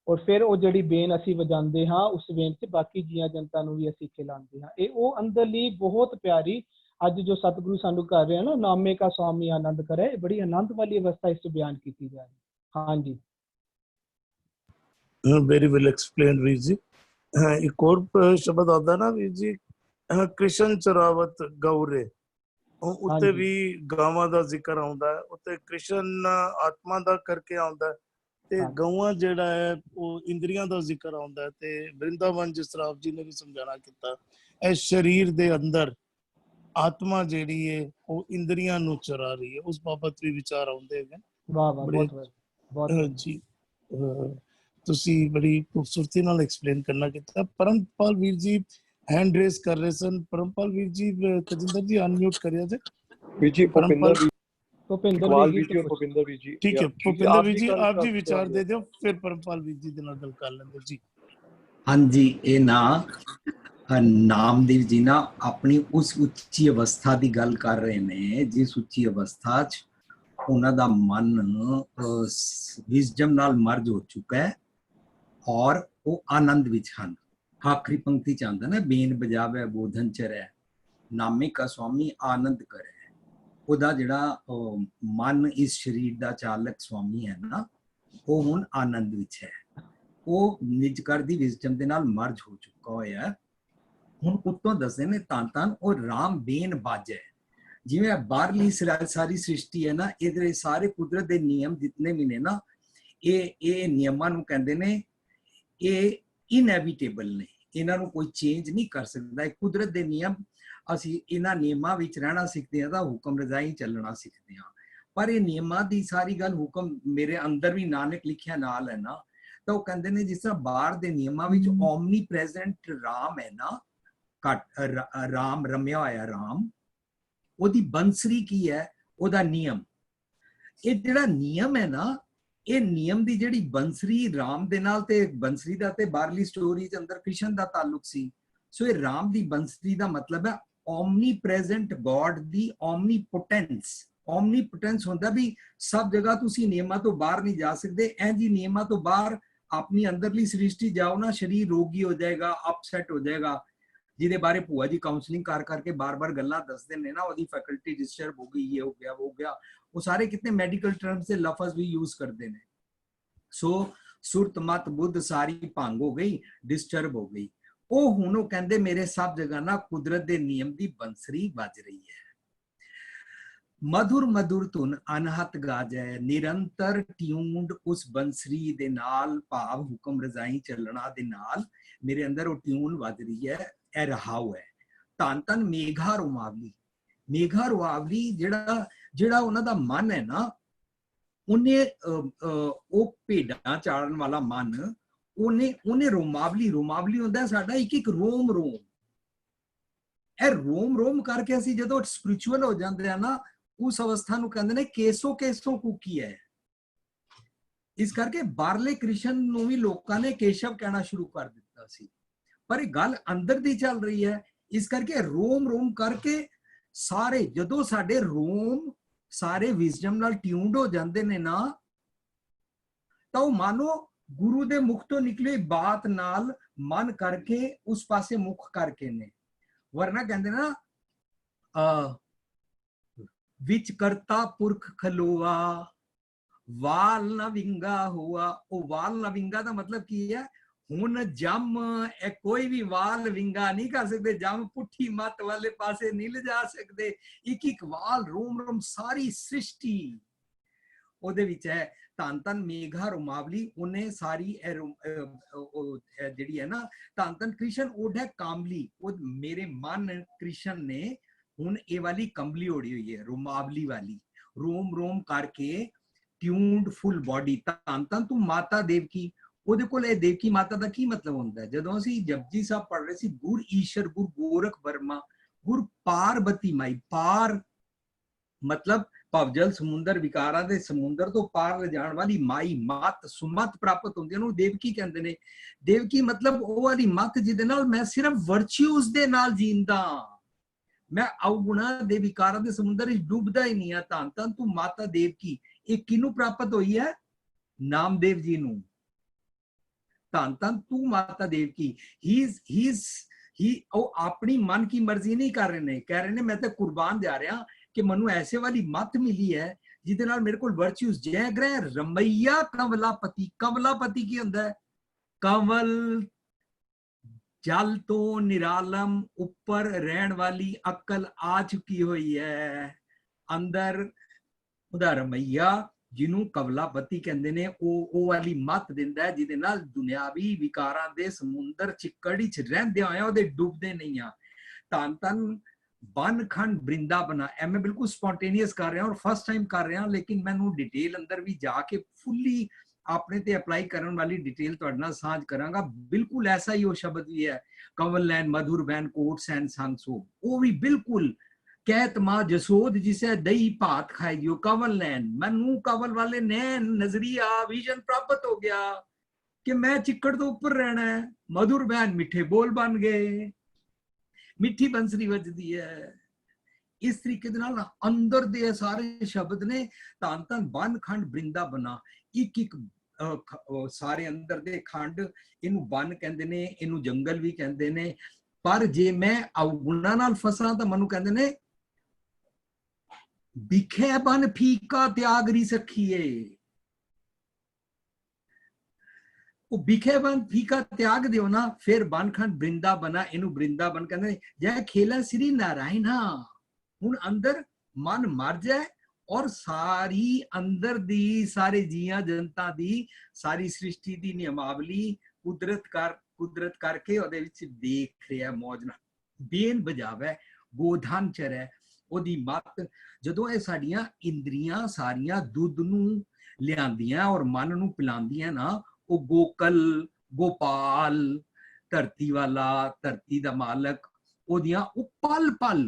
ਔਰ ਫਿਰ ਉਹ ਜਿਹੜੀ ਬੇਨ ਅਸੀਂ ਵਜਾਉਂਦੇ ਹਾਂ, ਉਸ ਬੇਨ 'ਚ ਬਾਕੀ ਜੀਆਂ ਜਨਤਾ ਨੂੰ ਵੀ ਅਸੀਂ ਖਿਲਾਉਂਦੇ ਹਾਂ। ਇਹ ਉਹ ਅੰਦਰਲੀ ਬਹੁਤ ਪਿਆਰੀ ਅੱਜ ਜੋ ਸਤਿਗੁਰੂ ਸਾਨੂੰ ਕਰ ਰਹੇ ਹਨ ਨਾ, ਨਾਮੇ ਕਾ ਸੁਆਮੀ ਆਨੰਦ ਕਰੇ, ਬੜੀ ਆਨੰਦ ਵਾਲੀ ਅਵਸਥਾ ਇਸ 'ਚ ਬਿਆਨ ਕੀਤੀ ਜਾ ਰਹੀ। ਹਾਂਜੀ, very well explain Veer ji. एक और शब्द आता ना वीर जी, कृष्ण चरावत गौरे, ਉੱਤੇ ਹਾਂਜੀ। ਵੀ ਗਾਵਾਂ ਦਾ ਜ਼ਿਕਰ ਆਉਂਦਾ ਹੈ। ਉੱਤੇ ਕ੍ਰਿਸ਼ਨ ਆਤਮਾ ਦਾ ਕਰਕੇ ਆਉਂਦਾ ਹੈ ਤੇ ਹਾਂਜੀ। ਗਊਆਂ ਜਿਹੜਾ ਹੈ ਉਹ ਇੰਦਰੀਆਂ ਦਾ ਜ਼ਿਕਰ ਆਉਂਦਾ ਹੈ। ਤੇ ਬ੍ਰਿੰਦਾਵਨ ਜਿਸ ਤਰ੍ਹਾਂ ਆਪ ਜੀ ਨੇ ਵੀ ਸਮਝਾਣਾ ਕੀਤਾ, ਇਹ ਸਰੀਰ ਦੇ ਅੰਦਰ ਆਤਮਾ ਜਿਹੜੀ ਹੈ ਉਹ ਇੰਦਰੀਆਂ ਨੂੰ ਚਰਾ ਰਹੀ ਹੈ। ਉਸ ਬਾਬਤ ਵੀ ਵਿਚਾਰ ਆਉਂਦੇ ਹੈਗੇ। ਵਾਹ ਵਾਹ, ਬੜੇ ਬਹੁਤ ਵਧੀਆ, ਬਹੁਤ ਵਧੀਆ। ਜੀ ਤੁਸੀਂ ਬੜੀ ਖੂਬਸੂਰਤੀ ਨਾਲ ਐਕਸਪਲੇਨ ਕਰਨਾ ਕੀਤਾ। ਪਰਮਪਾਲ ਵੀਰ ਜੀ हैंड रेस कर रहे सन। परमपाल वीर जी, तजिंदर जी अनम्यूट करिए थे। वीर जी, परमपाल, ਭੁਪਿੰਦਰ इकबाल ਵੀਰ वीर ਜੀ जी और ਤੋਂ ਪੁੱਛ। भूपिंदर वीर जी। ठीक है जी, भूपिंदर आप वीर जी, गल आप जी कर विचार दिओ। दे दो, फिर परमपाल वीर जी दे नाल गल कर लेंगे जी। ਹਾਂਜੀ, ਇਹ ਨਾ ਨਾਮਦੇਵ ਜੀ ਨਾ ਆਪਣੀ ਉਸ ਉੱਚੀ ਅਵਸਥਾ ਦੀ ਗੱਲ ਕਰ ਰਹੇ ਨੇ, ਜਿਸ ਉੱਚੀ ਅਵਸਥਾ 'ਚ ਉਹਨਾਂ ਦਾ ਮਨ ਵਿਜ਼ਡਮ ਨਾਲ ਮਰਜ ਹੋ ਚੁੱਕਾ ਹੈ ਔਰ ਉਹ ਆਨੰਦ ਵਿੱਚ ਹਨ। ਆਖਰੀ ਪੰਕਤੀ 'ਚ ਆਉਂਦਾ ਨਾ, ਬੇਨ ਬਜਾਵੇ ਬੋਧਨ ਚਰੈ, ਨਾਮੇ ਕਾ ਸੁਆਮੀ ਆਨੰਦ ਕਰੇ। ਉਹਦਾ ਜਿਹੜਾ ਮਨ ਇਸ ਸਰੀਰ ਦਾ ਚਾਲਕ ਸੁਆਮੀ ਹੈ ਨਾ, ਉਹ ਹੁਣ ਆਨੰਦ ਵਿੱਚ ਹੈ। ਉਹ ਨਿਜ ਕਰ ਦੀ ਵਿਜ਼ਡਮ ਦੇ ਨਾਲ ਮਰਜ ਹੋ ਚੁੱਕਾ ਹੋਇਆ। ਹੁਣ ਉੱਤੋਂ ਦੱਸਦੇ ਨੇ ਧੰਨ ਧੰਨ ਉਹ ਰਾਮ ਬੇਨ ਬਾਜੈ। ਜਿਵੇਂ ਬਾਹਰਲੀ ਸਾਰੀ ਸ੍ਰਿਸ਼ਟੀ ਹੈ ਨਾ, ਇਹਦੇ ਸਾਰੇ ਕੁਦਰਤ ਦੇ ਨਿਯਮ ਜਿਤਨੇ ਵੀ ਨੇ ਨਾ, ਇਹ ਨਿਯਮਾਂ ਨੂੰ ਕਹਿੰਦੇ ਨੇ ਇਹ ਇਨਐਵਿਟੇਬਲ ਨੇ, ਇਹਨਾਂ ਨੂੰ ਕੋਈ ਚੇਂਜ ਨਹੀਂ ਕਰ ਸਕਦਾ। ਇਹ ਕੁਦਰਤ ਦੇ ਨਿਯਮ, ਅਸੀਂ ਇਹਨਾਂ ਨਿਯਮਾਂ ਵਿੱਚ ਰਹਿਣਾ ਸਿੱਖਦੇ ਹਾਂ ਤਾਂ ਹੁਕਮ ਰਜ਼ਾਈ ਚੱਲਣਾ ਸਿੱਖਦੇ ਹਾਂ। ਪਰ ਇਹ ਨਿਯਮਾਂ ਦੀ ਸਾਰੀ ਗੱਲ, ਹੁਕਮ ਮੇਰੇ ਅੰਦਰ ਵੀ ਨਾਨਕ ਲਿਖਿਆ ਨਾਲ ਹੈ ਨਾ, ਤਾਂ ਉਹ ਕਹਿੰਦੇ ਨੇ ਜਿਸ ਤਰ੍ਹਾਂ ਬਾਹਰ ਦੇ ਨਿਯਮਾਂ ਵਿੱਚ ਓਮਨੀ ਪ੍ਰੈਜ਼ੈਂਟ ਰਾਮ ਹੈ ਨਾ, ਰਾਮ ਰਮਿਆ ਹੋਇਆ ਰਾਮ, ਉਹਦੀ ਬੰਸਰੀ ਕੀ ਹੈ? ਉਹਦਾ ਨਿਯਮ। ਇਹ ਜਿਹੜਾ ਨਿਯਮ ਹੈ ਨਾ, ਇਹ ਨਿਯਮ ਦੀ ਜਿਹੜੀ ਬੰਸਰੀ ਰਾਮ ਦੇ ਨਾਲ, ਤੇ ਬੰਸਰੀ ਦਾ ਤੇ ਬਾਹਰਲੀ ਸਟੋਰੀ ਦੇ ਅੰਦਰ ਕ੍ਰਿਸ਼ਨ ਦਾ ਤਾਲੁਕ ਸੀ। ਸੋ ਇਹ ਰਾਮ ਦੀ ਬੰਸਰੀ ਦਾ ਮਤਲਬ ਹੈ ਓਮਨੀ ਪ੍ਰੈਜ਼ੈਂਟ ਗੋਡ ਦੀ ਓਮਨੀਪੋਟੈਂਸ। ਓਮਨੀਪੋਟੈਂਸ ਹੁੰਦਾ ਵੀ ਸਭ ਜਗ੍ਹਾ ਤੁਸੀਂ ਨਿਯਮਾਂ ਤੋਂ ਬਾਹਰ ਨਹੀਂ ਜਾ ਸਕਦੇ। ਐਂ ਜੀ ਨਿਯਮਾਂ ਤੋਂ ਬਾਹਰ ਆਪਣੀ ਅੰਦਰਲੀ ਸ੍ਰਿਸ਼ਟੀ ਜਾਓ ਨਾ, ਸਰੀਰ ਰੋਗੀ ਹੋ ਜਾਏਗਾ, ਅਪਸੈਟ ਹੋ ਜਾਏਗਾ, ਜਿਹਦੇ ਬਾਰੇ ਭੂਆ ਜੀ ਕਾਉਂਸਲਿੰਗ ਕਰ ਕਰਕੇ ਬਾਰ-ਬਾਰ ਗੱਲਾਂ ਦੱਸਦੇ ਨੇ ਨਾ, ਉਹਦੀ ਫੈਕਲਟੀ ਡਿਸਟਰਬ ਹੋ ਗਈ, ਇਹ ਹੋ ਗਿਆ, ਉਹ ਹੋ ਗਿਆ। ਉਹ ਸਾਰੇ ਕਿਤਨੇ ਮੈਡੀਕਲ ਟਰਮਸ ਦੇ ਲਫ਼ਜ਼ ਵੀ ਯੂਜ਼ ਕਰਦੇ ਨੇ। ਸੋ ਸੁਰਤ ਮਤ ਬੁੱਧ ਸਾਰੀ ਭੰਗ ਹੋ ਗਈ, ਡਿਸਟਰਬ ਹੋ ਗਈ। ਉਹ ਹੁਣ ਉਹ ਕਹਿੰਦੇ ਮੇਰੇ ਸਭ ਜਗ੍ਹਾ ਨਾ ਕੁਦਰਤ ਦੇ ਨਿਯਮ ਦੀ ਬੰਸਰੀ ਵੱਜ ਰਹੀ ਹੈ। मधुर मधुर धुन अनहत गाजै, निरंतर ट्यून्ड उस बंसरी दे नाल, भाव हुक्म रजाई चलना दे नाल मेरे अंदर वो ट्यून बज रही है, ए रहाव है। धन धन मेघा रोमावली, मेघा रोमावली जेड़ा उन्हां दा मन है ना, उन्हें भेडां चाड़न वाला मन, उन्हें रोमावली, रोमावली हुंदा साडा एक एक रोम रोम, ए रोम रोम करके असीं जदों स्पिरिचुअल हो जांदे आ ना, उस अवस्था नूं कहंदे ने केसो केसो कुकी है। इस करके बारले कृष्ण नूं भी लोकां ने केशव कहना शुरू कर दिता सी, पर ये गल अंदर दी चल रही है। इस करके रोम रोम करके सारे जदों साडे रोम सारे विजडम नाल ट्यून्ड हो जांदे ने ना, तो मानो गुरु दे मुख तो निकली बात नाल मन करके उस पासे मुख करके ने, वरना कहंदे ना विच करता पुरख खलोआ, वाल ना विंगा हुआ। ओ वाल ना विंगा का मतलब की है, हुन जम कोई भी वाल विंगा नहीं कर सकते, जम पुठी मत वाले पासे नहीं ले जा सकते। एक एक वाल रोम रोम सारी सृष्टि ओदे विच है। धन धन मेघा रोमावली, उन्हें सारी जिहड़ी है ना, धन धन कृष्ण ओढ़े कामली, वो मेरे मन कृष्ण ने हुन ये वाली कंबली ओढ़ी हुई है, रोमावली वाली, रोम रोम करके ट्यून्ड फुल बॉडी। धन धन तू माता देवकी, ਉਹਦੇ ਕੋਲ ਇਹ ਦੇਵਕੀ ਮਾਤਾ ਦਾ ਕੀ ਮਤਲਬ ਹੁੰਦਾ ਹੈ? ਜਦੋਂ ਅਸੀਂ ਜਪਜੀ ਸਾਹਿਬ ਪੜ੍ਹ ਰਹੇ ਸੀ, ਗੁਰ ਈਸ਼ਰ ਗੁਰ ਗੋਰਖ ਬਰਮਾ ਗੁਰ ਪਾਰਬਤੀ ਮਾਈ, ਪਾਰ मतलब ਭਵਜਲ ਸਮੁੰਦਰ, ਵਿਕਾਰਾਂ ਦੇ ਸਮੁੰਦਰ ਤੋਂ ਪਾਰ ਲਿਜਾਣ ਵਾਲੀ ਮਾਈ, ਮਤ ਸੁਮਤ ਪ੍ਰਾਪਤ ਹੁੰਦੀ, ਉਹਨੂੰ ਦੇਵਕੀ ਕਹਿੰਦੇ ਨੇ। ਦੇਵਕੀ ਮਤਲਬ ਉਹ ਵਾਲੀ ਮਤ ਜਿਹਦੇ ਨਾਲ ਮੈਂ ਸਿਰਫ ਵਰਚੂਸ ਦੇ ਨਾਲ ਜੀਂਦਾ, ਮੈਂ ਅਵਗੁਣਾ ਦੇ ਵਿਕਾਰਾਂ ਦੇ ਸਮੁੰਦਰ ਵਿੱਚ ਡੁੱਬਦਾ ਹੀ ਨਹੀਂ ਆ। ਧੰਨ ਧੰਨ ਤੂੰ ਮਾਤਾ ਦੇਵਕੀ, ਇਹ ਕਿਹਨੂੰ ਪ੍ਰਾਪਤ ਹੋਈ ਹੈ? ਨਾਮਦੇਵ ਜੀ ਨੂੰ। ਧੰਨ ਧੰਨ ਤੂੰ ਮਾਤਾ ਦੇਵਕੀ, ਉਹ ਆਪਣੀ ਮਨ ਕੀ ਮਰਜ਼ੀ ਨਹੀਂ ਕਰ ਰਹੇ ਨੇ, ਕਹਿ ਰਹੇ ਨੇ ਮੈਂ ਤਾਂ ਕੁਰਬਾਨ ਜਾ ਰਿਹਾ कि मनु ऐसे वाली मत मिली है जिदे नाल मेरे को वर्च्यूज जय ग्रह रमैया कंवलापति। कंवलापति की हुंदा है? कंवल जल तो निरालम ऊपर रहन वाली अकल आ चुकी हुई है, अंदर उदा रमैया जिन्हों कंवलापति कहंदे ने, ओ वाली मत दिंदा है जिदे नाल दुनियावी विकारां दे समुंदर चिकड़ी च रहंदे होए ओदे डुबदे नहीं आ। धन धन बन खंड वृंदावन, मैं बिल्कुल स्पॉन्टेनियस कर रहा और फर्स्ट टाइम कर रहा, लेकिन मैनू डिटेल अंदर भी जाके फुली अपने ते अप्लाई करने वाली डिटेल तुहाडे नाल साझ करांगा। बिल्कुल ऐसा ही वो शब्द भी है, कंवल लैन मधुर बैन कोट सैन संसो, वो भी बिल्कुल कहत मां जसोद जिसे दही भात खाई दियो, कंवल लैन, मैनू कंवल वाले नैन नजरिया विजन प्राप्त हो गया कि मैं चिक्कड़ तो ऊपर रहना है। मधुर बैन मिठे बोल बन गए, मिठी बंसरी बजदी है। इस तरीके दे नाल अंदर दे सारे शब्द ने, धन धन बन खंड वृंदावना, एक एक सारे अंदर दे खंड, इनू बन कहंदे ने, इनू जंगल भी कहंदे ने। पर जे मैं अवगुणा नाल फसां तां मनु कहंदे ने बिखे बन फीका त्याग री सखीए। बिखे बन फीका त्याग दियो ना, फिर बनखंड वृंदावन, इनू वृंदावन कहंदे। जय खेला श्री नारायण, हुण अंदर मन मर जाए और सारी अंदर दी सारे जिया जनता दी सारी सृष्टि दी नियमावली कुदरत करके ओदे विच देख रहा है, मौज नाल बेन बजावे, गोधन चरै ओदी मत। जदों ये साडियां इंद्रियां सारियां दुध नू लियांदियां और मन नू पिलांदियां ना, वो गोकल गोपाल धरती वाला, धरती दा मालक, ओदियां ओ पल पल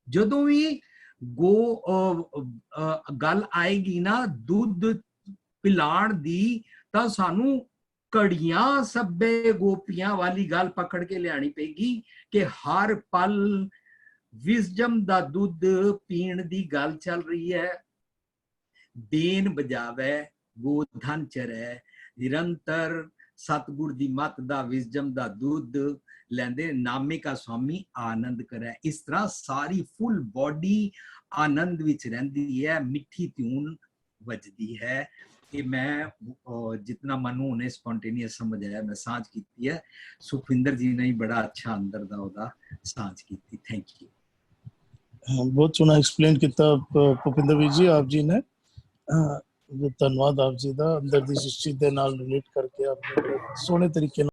जदों भी गल आएगी ना दुध पिलाण दी, तां सानू कड़ियां सब्बे गोपियां वाली गल पकड़ के लियानी पेगी कि हर पल विजडम दा दुध पीण दी गल चल रही है। बेन बजावे गोधन चरै, निरंतर सतगुर दी मत दा विजडम दा दूध लेंदे, नामे का स्वामी आनंद करे। इस तरह सारी फुल बॉडी आनंद विच रहंदी है, मिठी ट्यून बजदी है। कि मैं जितना मनु ने स्पॉन्टेनियस समझ आया मैं सांझ कीती है। सुखविंदर जी ने बड़ा अच्छा अंदर दा ओदा सांझ कीती। Thank you. बहुत सोहना एक्सप्लेन किया भुपिंदर ਵੀਰ जी आप जी ने। ਧੰਨਵਾਦ ਆਪ ਜੀ ਦਾ, ਅੰਦਰ ਦੀ ਸ੍ਰਿਸ਼ਟੀ ਦੇ ਨਾਲ ਰਿਲੇਟ ਕਰਕੇ ਆਪਨੇ ਬੜੇ ਸੋਹਣੇ ਤਰੀਕੇ ਨਾਲ